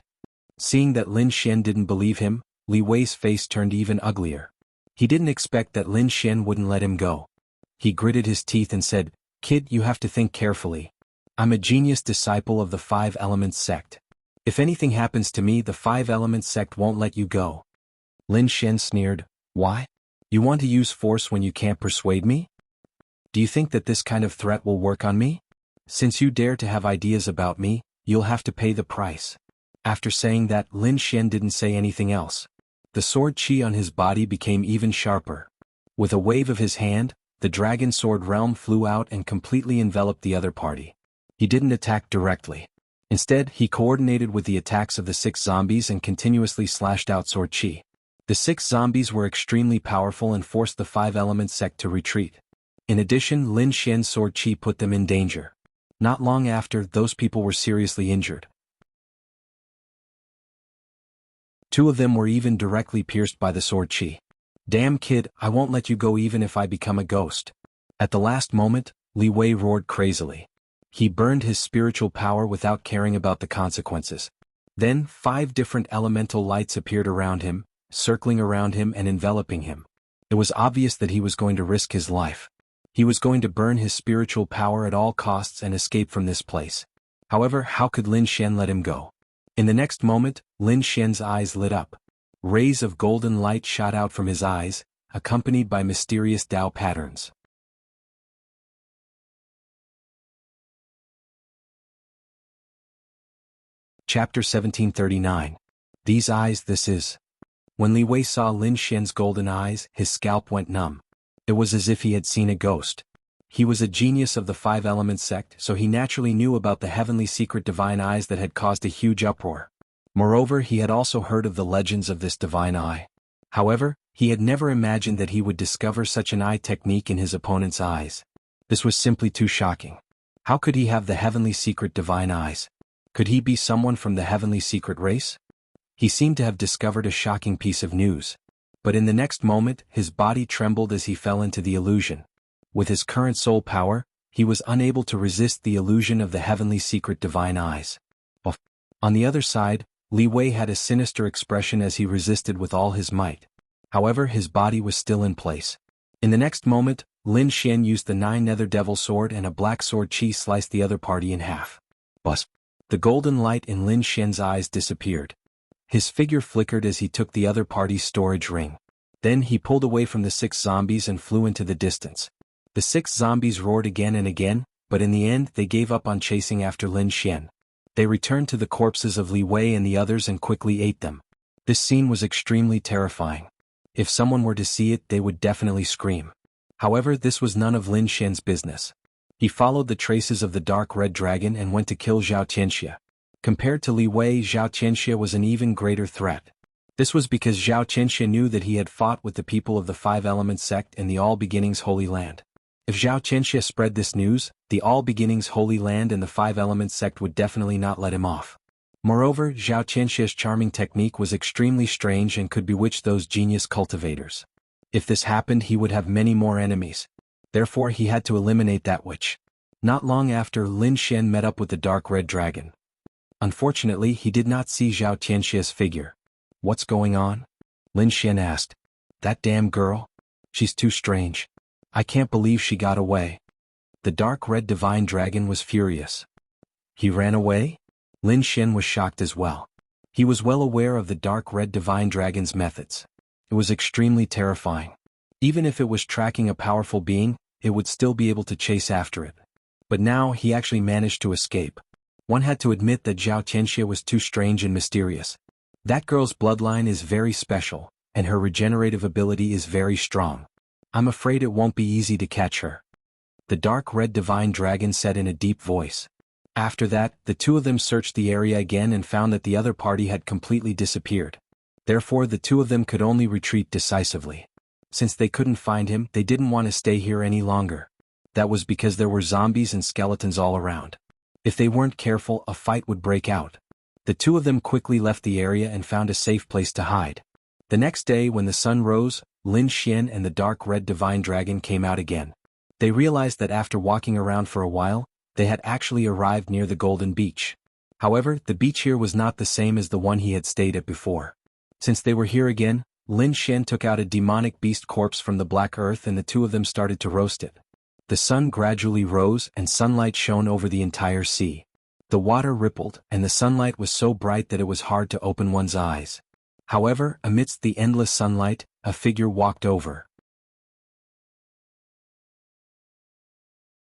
Seeing that Lin Xian didn't believe him, Li Wei's face turned even uglier. He didn't expect that Lin Xian wouldn't let him go. He gritted his teeth and said, "Kid, you have to think carefully. I'm a genius disciple of the 5 elements sect. If anything happens to me, the 5 elements sect won't let you go." Lin Xian sneered, "Why? You want to use force when you can't persuade me? Do you think that this kind of threat will work on me? Since you dare to have ideas about me, you'll have to pay the price." After saying that, Lin Xian didn't say anything else. The sword qi on his body became even sharper. With a wave of his hand, the dragon sword realm flew out and completely enveloped the other party. He didn't attack directly. Instead, he coordinated with the attacks of the 6 zombies and continuously slashed out sword qi. The 6 zombies were extremely powerful and forced the 5 elements sect to retreat. In addition, Lin Xian's sword qi put them in danger. Not long after, those people were seriously injured. 2 of them were even directly pierced by the sword qi. "Damn kid, I won't let you go even if I become a ghost." At the last moment, Li Wei roared crazily. He burned his spiritual power without caring about the consequences. Then 5 different elemental lights appeared around him, circling around him and enveloping him. It was obvious that he was going to risk his life. He was going to burn his spiritual power at all costs and escape from this place. However, how could Lin Xian let him go? In the next moment, Lin Xian's eyes lit up. Rays of golden light shot out from his eyes, accompanied by mysterious Tao patterns. Chapter 1739. These eyes, this is. When Li Wei saw Lin Xian's golden eyes, his scalp went numb. It was as if he had seen a ghost. He was a genius of the 5 elements sect, so he naturally knew about the heavenly secret divine eyes that had caused a huge uproar. Moreover, he had also heard of the legends of this divine eye. However, he had never imagined that he would discover such an eye technique in his opponent's eyes. This was simply too shocking. How could he have the heavenly secret divine eyes? Could he be someone from the heavenly secret race? He seemed to have discovered a shocking piece of news. But in the next moment, his body trembled as he fell into the illusion. With his current soul power, he was unable to resist the illusion of the heavenly secret divine eyes. On the other side, Li Wei had a sinister expression as he resisted with all his might. However, his body was still in place. In the next moment, Lin Xian used the 9 nether devil sword and a black sword qi sliced the other party in half. The golden light in Lin Xian's eyes disappeared. His figure flickered as he took the other party's storage ring. Then he pulled away from the 6 zombies and flew into the distance. The 6 zombies roared again and again, but in the end they gave up on chasing after Lin Xian. They returned to the corpses of Li Wei and the others and quickly ate them. This scene was extremely terrifying. If someone were to see it, they would definitely scream. However, this was none of Lin Xian's business. He followed the traces of the dark red dragon and went to kill Zhao Qianxia. Compared to Li Wei, Zhao Qianxia was an even greater threat. This was because Zhao Qianxia knew that he had fought with the people of the 5 elements sect in the All Beginnings Holy Land. If Zhao Qianxia spread this news, the All Beginnings Holy Land and the 5 elements sect would definitely not let him off. Moreover, Zhao Qianxia's charming technique was extremely strange and could bewitch those genius cultivators. If this happened, he would have many more enemies. Therefore, he had to eliminate that witch. Not long after, Lin Xian met up with the dark red dragon. Unfortunately, he did not see Zhao Qianxia's figure. "What's going on?" Lin Xian asked. "That damn girl? She's too strange. I can't believe she got away." The dark red divine dragon was furious. "He ran away?" Lin Xian was shocked as well. He was well aware of the dark red divine dragon's methods. It was extremely terrifying. Even if it was tracking a powerful being, it would still be able to chase after it. But now he actually managed to escape. One had to admit that Zhao Qianxia was too strange and mysterious. That girl's bloodline is very special, and her regenerative ability is very strong. I'm afraid it won't be easy to catch her." The dark red divine dragon said in a deep voice. After that, the 2 of them searched the area again and found that the other party had completely disappeared. Therefore, the 2 of them could only retreat decisively. Since they couldn't find him, they didn't want to stay here any longer. That was because there were zombies and skeletons all around. If they weren't careful, a fight would break out. The 2 of them quickly left the area and found a safe place to hide. The next day, when the sun rose, Lin Xian and the dark red divine dragon came out again. They realized that after walking around for a while, they had actually arrived near the Golden Beach. However, the beach here was not the same as the one he had stayed at before. Since they were here again, Lin Xian took out a demonic beast corpse from the black earth and the two of them started to roast it. The sun gradually rose and sunlight shone over the entire sea. The water rippled and the sunlight was so bright that it was hard to open one's eyes. However, amidst the endless sunlight, a figure walked over.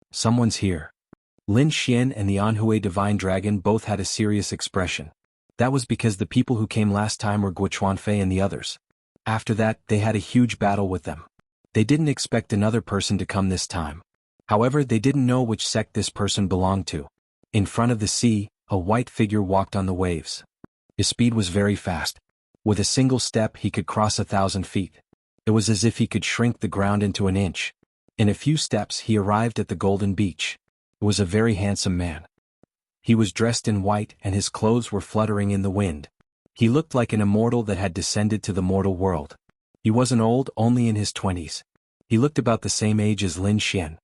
Someone's here. Lin Xian and the Anhui Divine Dragon both had a serious expression. That was because the people who came last time were Guochuanfei and the others. After that, they had a huge battle with them. They didn't expect another person to come this time. However, they didn't know which sect this person belonged to. In front of the sea, a white figure walked on the waves. His speed was very fast. With a single step he could cross 1,000 feet. It was as if he could shrink the ground into an inch. In a few steps he arrived at the Golden Beach. It was a very handsome man. He was dressed in white and his clothes were fluttering in the wind. He looked like an immortal that had descended to the mortal world. He wasn't old, only in his 20s. He looked about the same age as Lin Xian.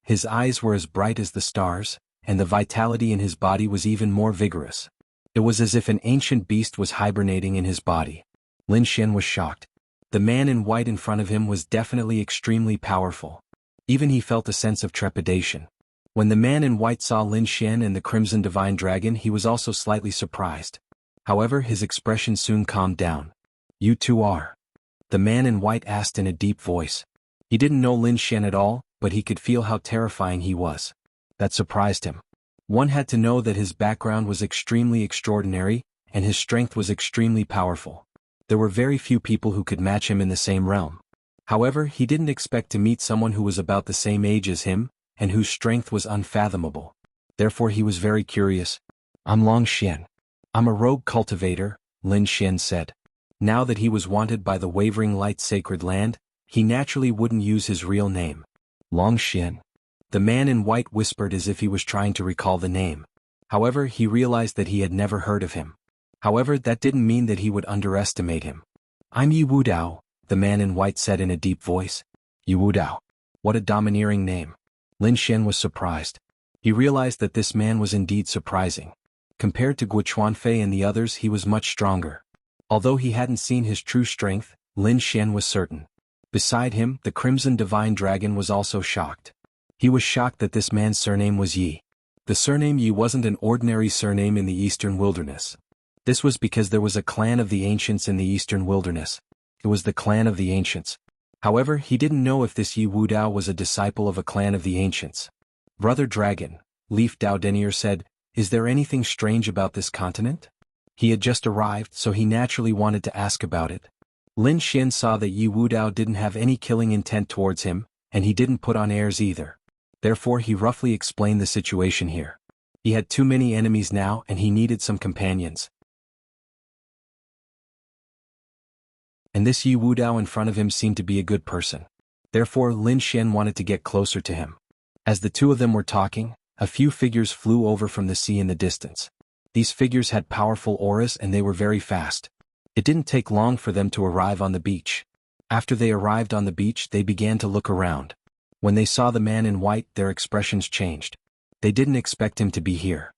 His eyes were as bright as the stars, and the vitality in his body was even more vigorous. It was as if an ancient beast was hibernating in his body. Lin Xian was shocked. The man in white in front of him was definitely extremely powerful. Even he felt a sense of trepidation. When the man in white saw Lin Xian and the Crimson Divine Dragon, he was also slightly surprised. However, his expression soon calmed down. "You two are?" the man in white asked in a deep voice. He didn't know Lin Xian at all, but he could feel how terrifying he was. That surprised him. One had to know that his background was extremely extraordinary, and his strength was extremely powerful. There were very few people who could match him in the same realm. However, he didn't expect to meet someone who was about the same age as him, and whose strength was unfathomable. Therefore he was very curious. "I'm Long Xian. I'm a rogue cultivator," Lin Xian said. Now that he was wanted by the Wavering Light Sacred Land, he naturally wouldn't use his real name. "Long Xian." The man in white whispered as if he was trying to recall the name. However, he realized that he had never heard of him. However, that didn't mean that he would underestimate him. "I'm Yi Wudao," the man in white said in a deep voice. "Yi Wudao. What a domineering name." Lin Xian was surprised. He realized that this man was indeed surprising. Compared to Guochuanfei and the others, he was much stronger. Although he hadn't seen his true strength, Lin Xian was certain. Beside him, the Crimson Divine Dragon was also shocked. He was shocked that this man's surname was Yi. The surname Yi wasn't an ordinary surname in the Eastern Wilderness. This was because there was a clan of the Ancients in the Eastern Wilderness. It was the clan of the Ancients. However, he didn't know if this Yi Wudao was a disciple of a clan of the Ancients. "Brother Dragon," Leaf Dao Denier said, "is there anything strange about this continent?" He had just arrived, so he naturally wanted to ask about it. Lin Xian saw that Yi Wudao didn't have any killing intent towards him, and he didn't put on airs either. Therefore he roughly explained the situation here. He had too many enemies now and he needed some companions. And this Yi Wudao in front of him seemed to be a good person. Therefore Lin Xian wanted to get closer to him. As the two of them were talking, a few figures flew over from the sea in the distance. These figures had powerful auras and they were very fast. It didn't take long for them to arrive on the beach. After they arrived on the beach, they began to look around. When they saw the man in white, their expressions changed. They didn't expect him to be here.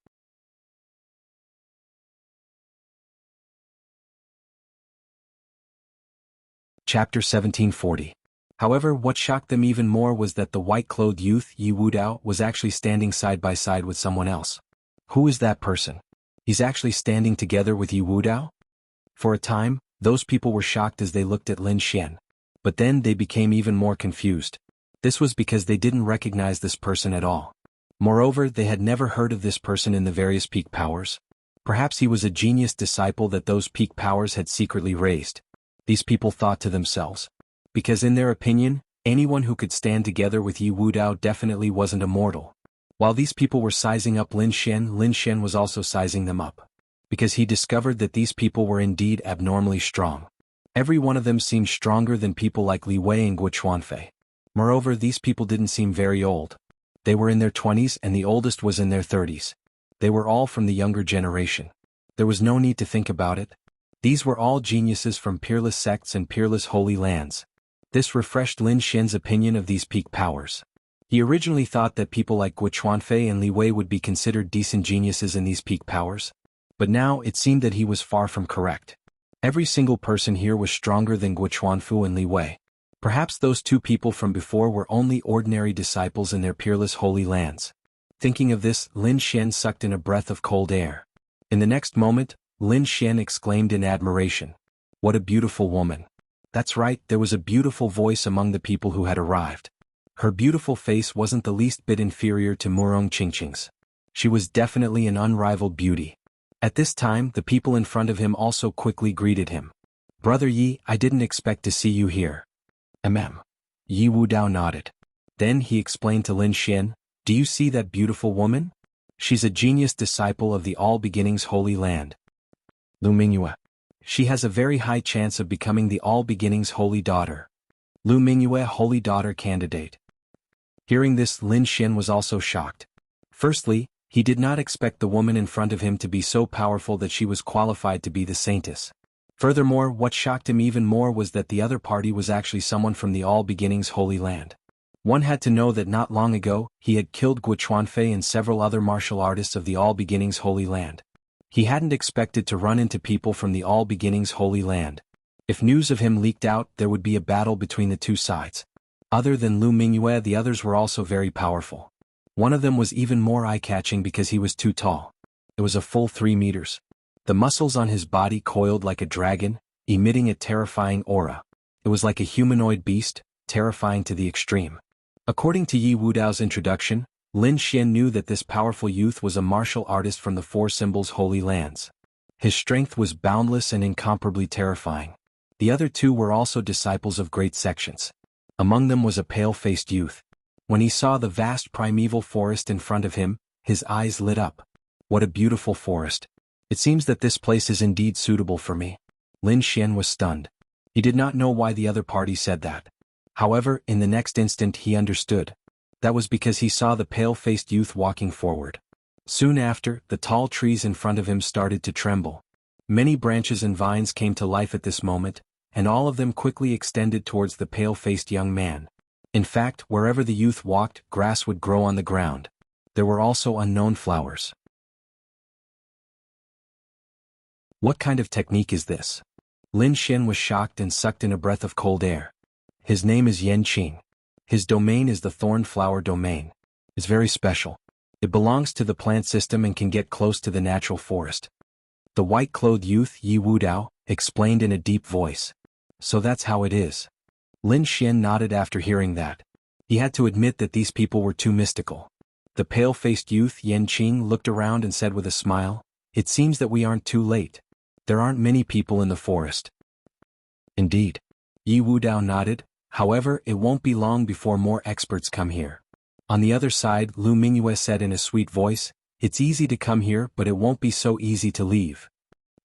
Chapter 1740. However, what shocked them even more was that the white-clothed youth, Yi Wudao, was actually standing side by side with someone else. Who is that person? He's actually standing together with Yi Wudao? For a time, those people were shocked as they looked at Lin Xian. But then they became even more confused. This was because they didn't recognize this person at all. Moreover, they had never heard of this person in the various peak powers. Perhaps he was a genius disciple that those peak powers had secretly raised. These people thought to themselves. Because in their opinion, anyone who could stand together with Yi Wudao definitely wasn't immortal. While these people were sizing up Lin Xian was also sizing them up. Because he discovered that these people were indeed abnormally strong. Every one of them seemed stronger than people like Li Wei and Guochuanfei. Moreover, these people didn't seem very old. They were in their 20s and the oldest was in their 30s. They were all from the younger generation. There was no need to think about it. These were all geniuses from peerless sects and peerless holy lands. This refreshed Lin Xian's opinion of these peak powers. He originally thought that people like Guo Chuanfei and Li Wei would be considered decent geniuses in these peak powers. But now it seemed that he was far from correct. Every single person here was stronger than Guo Chuanfu and Li Wei. Perhaps those two people from before were only ordinary disciples in their peerless holy lands. Thinking of this, Lin Xian sucked in a breath of cold air. In the next moment, Lin Xian exclaimed in admiration. What a beautiful woman. That's right, there was a beautiful voice among the people who had arrived. Her beautiful face wasn't the least bit inferior to Murong Qingqing's. She was definitely an unrivaled beauty. At this time, the people in front of him also quickly greeted him. Brother Yi, I didn't expect to see you here. Yi Wudao nodded. Then he explained to Lin Xian, do you see that beautiful woman? She's a genius disciple of the All Beginnings Holy Land. Lu Mingyue. She has a very high chance of becoming the All Beginnings Holy Daughter. Lu Mingyue Holy Daughter Candidate. Hearing this, Lin Xian was also shocked. Firstly, he did not expect the woman in front of him to be so powerful that she was qualified to be the saintess. Furthermore, what shocked him even more was that the other party was actually someone from the All Beginnings Holy Land. One had to know that not long ago, he had killed Guo Chuanfei and several other martial artists of the All Beginnings Holy Land. He hadn't expected to run into people from the All Beginnings Holy Land. If news of him leaked out, there would be a battle between the two sides. Other than Lu Mingyue, the others were also very powerful. One of them was even more eye-catching because he was too tall. It was a full 3 meters. The muscles on his body coiled like a dragon, emitting a terrifying aura. It was like a humanoid beast, terrifying to the extreme. According to Yi Wudao's introduction, Lin Xian knew that this powerful youth was a martial artist from the Four Symbols Holy Lands. His strength was boundless and incomparably terrifying. The other two were also disciples of great sections. Among them was a pale-faced youth. When he saw the vast primeval forest in front of him, his eyes lit up. What a beautiful forest. It seems that this place is indeed suitable for me. Lin Xian was stunned. He did not know why the other party said that. However, in the next instant he understood. That was because he saw the pale-faced youth walking forward. Soon after, the tall trees in front of him started to tremble. Many branches and vines came to life at this moment, and all of them quickly extended towards the pale-faced young man. In fact, wherever the youth walked, grass would grow on the ground. There were also unknown flowers. What kind of technique is this? Lin Xian was shocked and sucked in a breath of cold air. His name is Yan Qing. His domain is the thorn flower domain. It's very special. It belongs to the plant system and can get close to the natural forest. The white-clothed youth, Yi Wudao, explained in a deep voice. So that's how it is. Lin Xian nodded after hearing that. He had to admit that these people were too mystical. The pale-faced youth, Yan Qing, looked around and said with a smile, it seems that we aren't too late. There aren't many people in the forest. Indeed. Yi Wudao nodded. However, it won't be long before more experts come here. On the other side, Lu Mingyue said in a sweet voice, it's easy to come here, but it won't be so easy to leave.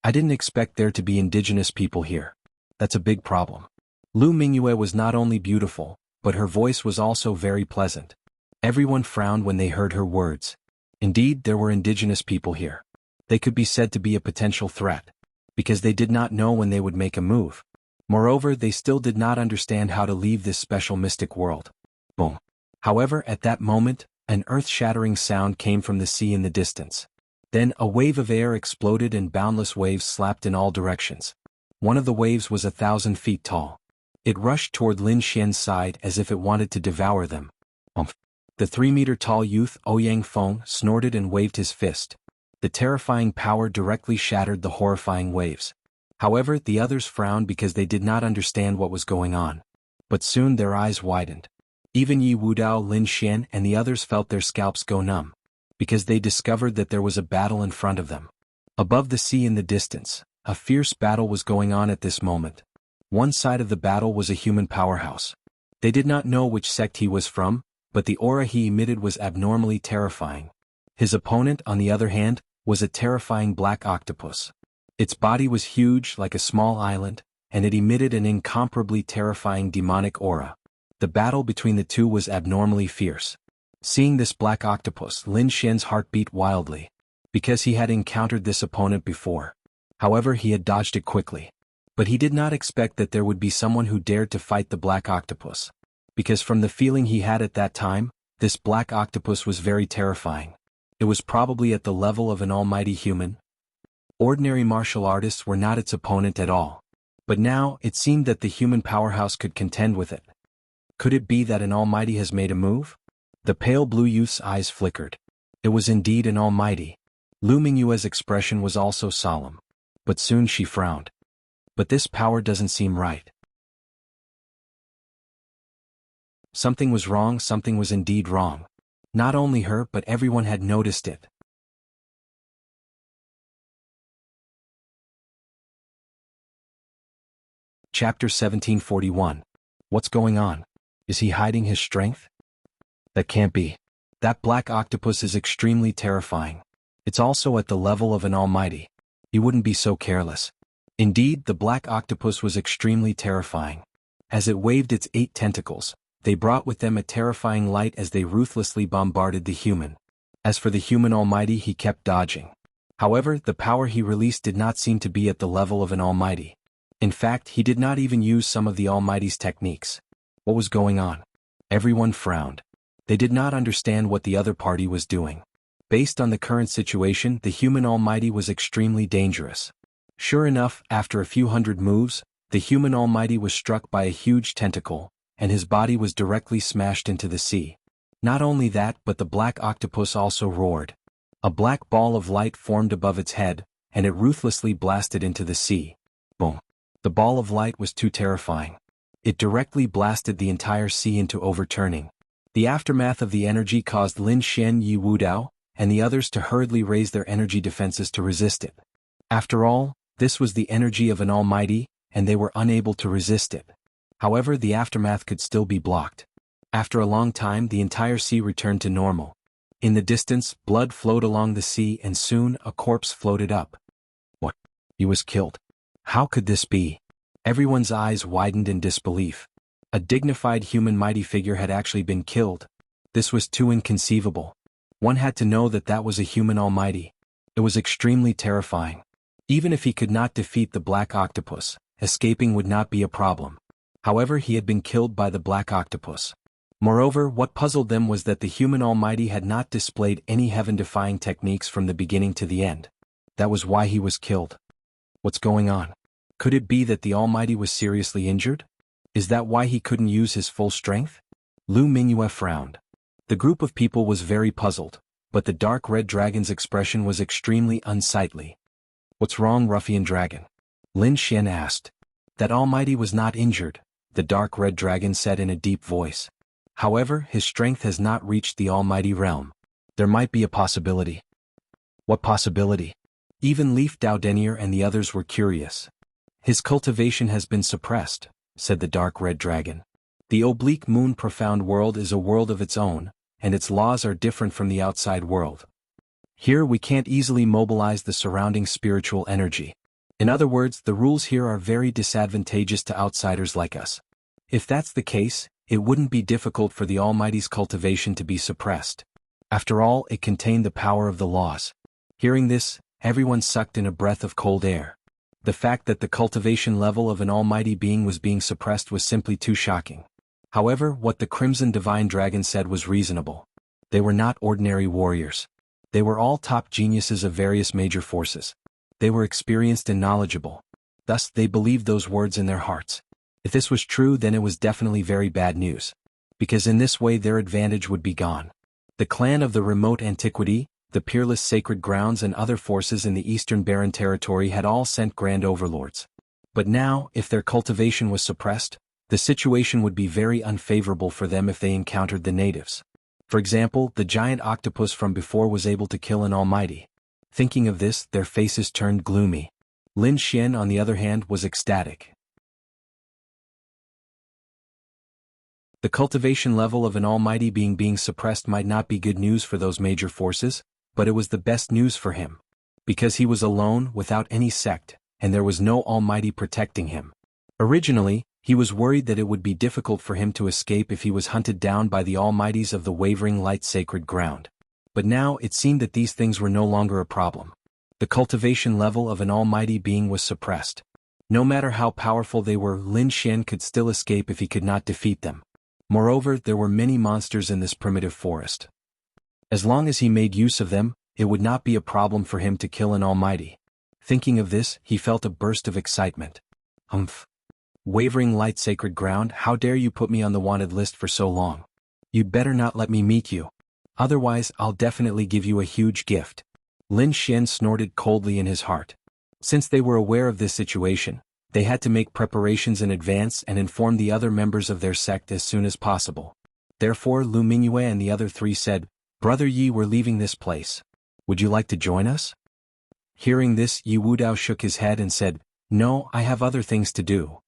I didn't expect there to be indigenous people here. That's a big problem. Lu Mingyue was not only beautiful, but her voice was also very pleasant. Everyone frowned when they heard her words. Indeed, there were indigenous people here. They could be said to be a potential threat, because they did not know when they would make a move. Moreover, they still did not understand how to leave this special mystic world. Boom. However, at that moment, an earth-shattering sound came from the sea in the distance. Then a wave of air exploded and boundless waves slapped in all directions. One of the waves was 1,000 feet tall. It rushed toward Lin Xian's side as if it wanted to devour them. The 3-meter-tall youth, Ouyang Feng, snorted and waved his fist. The terrifying power directly shattered the horrifying waves. However, the others frowned because they did not understand what was going on. But soon their eyes widened. Even Yi Wudao, Lin Xian, and the others felt their scalps go numb, because they discovered that there was a battle in front of them. Above the sea in the distance, a fierce battle was going on at this moment. One side of the battle was a human powerhouse. They did not know which sect he was from, but the aura he emitted was abnormally terrifying. His opponent, on the other hand, was a terrifying black octopus. Its body was huge like a small island, and it emitted an incomparably terrifying demonic aura. The battle between the two was abnormally fierce. Seeing this black octopus, Lin Xian's heart beat wildly, because he had encountered this opponent before. However, he had dodged it quickly. But he did not expect that there would be someone who dared to fight the black octopus. Because from the feeling he had at that time, This black octopus was very terrifying. It was probably at the level of an almighty human. Ordinary martial artists were not its opponent at all. But now, it seemed that the human powerhouse could contend with it. Could it be that an almighty has made a move? The pale blue youth's eyes flickered. It was indeed an almighty. Lu Mingyue's expression was also solemn. But soon she frowned. But this power doesn't seem right. Something was wrong, something was indeed wrong. Not only her but everyone had noticed it. Chapter 1741. What's going on? Is he hiding his strength? That can't be. That black octopus is extremely terrifying. It's also at the level of an almighty. He wouldn't be so careless. Indeed, the black octopus was extremely terrifying. As it waved its 8 tentacles, they brought with them a terrifying light as they ruthlessly bombarded the human. As for the human almighty, he kept dodging. However, the power he released did not seem to be at the level of an almighty. In fact, he did not even use some of the almighty's techniques. What was going on? Everyone frowned. They did not understand what the other party was doing. Based on the current situation, the human almighty was extremely dangerous. Sure enough, after a few hundred moves, the human almighty was struck by a huge tentacle, and his body was directly smashed into the sea. Not only that, but the black octopus also roared. A black ball of light formed above its head, and it ruthlessly blasted into the sea. Boom. The ball of light was too terrifying. It directly blasted the entire sea into overturning. The aftermath of the energy caused Lin Xian Yi Wudao and the others to hurriedly raise their energy defenses to resist it. After all, this was the energy of an almighty, and they were unable to resist it. However, the aftermath could still be blocked. After a long time, the entire sea returned to normal. In the distance, blood flowed along the sea and soon a corpse floated up. What? He was killed. How could this be? Everyone's eyes widened in disbelief. A dignified human mighty figure had actually been killed. This was too inconceivable. One had to know that that was a human almighty. It was extremely terrifying. Even if he could not defeat the black octopus, escaping would not be a problem. However, he had been killed by the black octopus. Moreover, what puzzled them was that the human almighty had not displayed any heaven-defying techniques from the beginning to the end. That was why he was killed. What's going on? Could it be that the almighty was seriously injured? Is that why he couldn't use his full strength? Lu Mingyue frowned. The group of people was very puzzled, but the dark red dragon's expression was extremely unsightly. What's wrong, ruffian dragon? Lin Xian asked. That almighty was not injured, the dark red dragon said in a deep voice. However, his strength has not reached the almighty realm. There might be a possibility. What possibility? Even Leaf Dao Denier and the others were curious. His cultivation has been suppressed, said the dark red dragon. The oblique moon profound world is a world of its own, and its laws are different from the outside world. Here we can't easily mobilize the surrounding spiritual energy. In other words, the rules here are very disadvantageous to outsiders like us. If that's the case, it wouldn't be difficult for the Almighty's cultivation to be suppressed. After all, it contained the power of the laws. Hearing this, everyone sucked in a breath of cold air. The fact that the cultivation level of an almighty being was being suppressed was simply too shocking. However, what the Crimson Divine Dragon said was reasonable. They were not ordinary warriors. They were all top geniuses of various major forces. They were experienced and knowledgeable. Thus, they believed those words in their hearts. If this was true, then it was definitely very bad news. Because in this way their advantage would be gone. The clan of the remote antiquity, the peerless sacred grounds and other forces in the eastern barren territory had all sent grand overlords. But now, if their cultivation was suppressed, the situation would be very unfavorable for them if they encountered the natives. For example, the giant octopus from before was able to kill an almighty. Thinking of this, their faces turned gloomy. Lin Xian, on the other hand, was ecstatic. The cultivation level of an almighty being suppressed might not be good news for those major forces, but it was the best news for him. Because he was alone, without any sect, and there was no almighty protecting him. Originally, he was worried that it would be difficult for him to escape if he was hunted down by the almighties of the wavering light sacred ground. But now it seemed that these things were no longer a problem. The cultivation level of an almighty being was suppressed. No matter how powerful they were, Lin Xian could still escape if he could not defeat them. Moreover, there were many monsters in this primitive forest. As long as he made use of them, it would not be a problem for him to kill an almighty. Thinking of this, he felt a burst of excitement. Humph! Wavering light sacred ground, how dare you put me on the wanted list for so long? You'd better not let me meet you. Otherwise, I'll definitely give you a huge gift. Lin Xian snorted coldly in his heart. Since they were aware of this situation, they had to make preparations in advance and inform the other members of their sect as soon as possible. Therefore Lu Mingyue and the other three said, "Brother Yi, we're leaving this place. Would you like to join us?" Hearing this, Yi Wudao shook his head and said, "No, I have other things to do."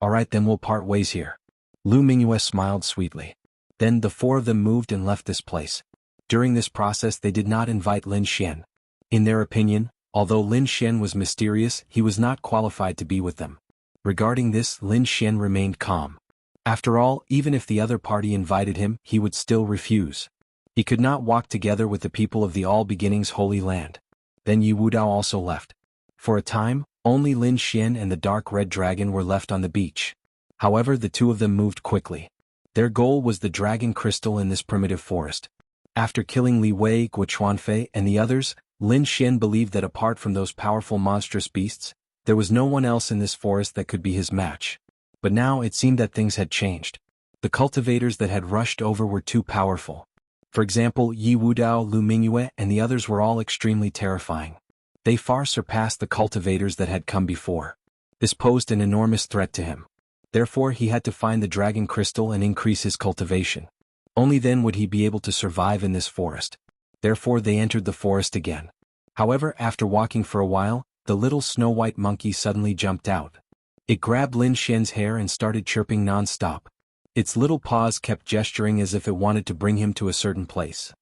"Alright, then we'll part ways here." Lu Mingyue smiled sweetly. Then the four of them moved and left this place. During this process they did not invite Lin Xian. In their opinion, although Lin Xian was mysterious, he was not qualified to be with them. Regarding this, Lin Xian remained calm. After all, even if the other party invited him, he would still refuse. He could not walk together with the people of the All Beginnings Holy Land. Then Yi Wudao also left. For a time, only Lin Xian and the dark red dragon were left on the beach. However, the two of them moved quickly. Their goal was the dragon crystal in this primitive forest. After killing Li Wei, Guo Chuanfei, and the others, Lin Xian believed that apart from those powerful monstrous beasts, there was no one else in this forest that could be his match. But now it seemed that things had changed. The cultivators that had rushed over were too powerful. For example, Yi Wudao, Lu Mingyue, and the others were all extremely terrifying. They far surpassed the cultivators that had come before. This posed an enormous threat to him. Therefore he had to find the dragon crystal and increase his cultivation. Only then would he be able to survive in this forest. Therefore they entered the forest again. However, after walking for a while, the little snow-white monkey suddenly jumped out. It grabbed Lin Xian's hair and started chirping non-stop. Its little paws kept gesturing as if it wanted to bring him to a certain place.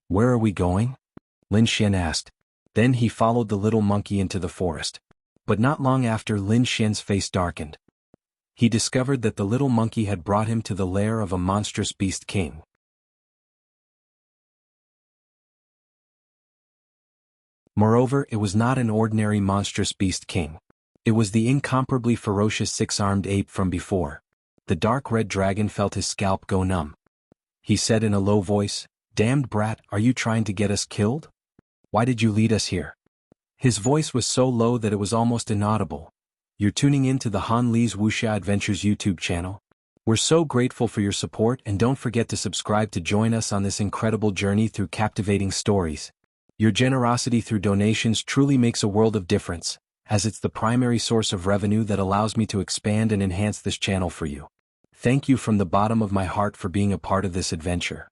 "Where are we going?" Lin Xian asked. Then he followed the little monkey into the forest. But not long after, Lin Xian's face darkened. He discovered that the little monkey had brought him to the lair of a monstrous beast king. Moreover, it was not an ordinary monstrous beast king. It was the incomparably ferocious six-armed ape from before. The dark red dragon felt his scalp go numb. He said in a low voice, "Damned brat, are you trying to get us killed? Why did you lead us here?" His voice was so low that it was almost inaudible. "You're tuning in to the Han Li's Wuxia Adventures YouTube channel. We're so grateful for your support, and don't forget to subscribe to join us on this incredible journey through captivating stories. Your generosity through donations truly makes a world of difference, as it's the primary source of revenue that allows me to expand and enhance this channel for you. Thank you from the bottom of my heart for being a part of this adventure."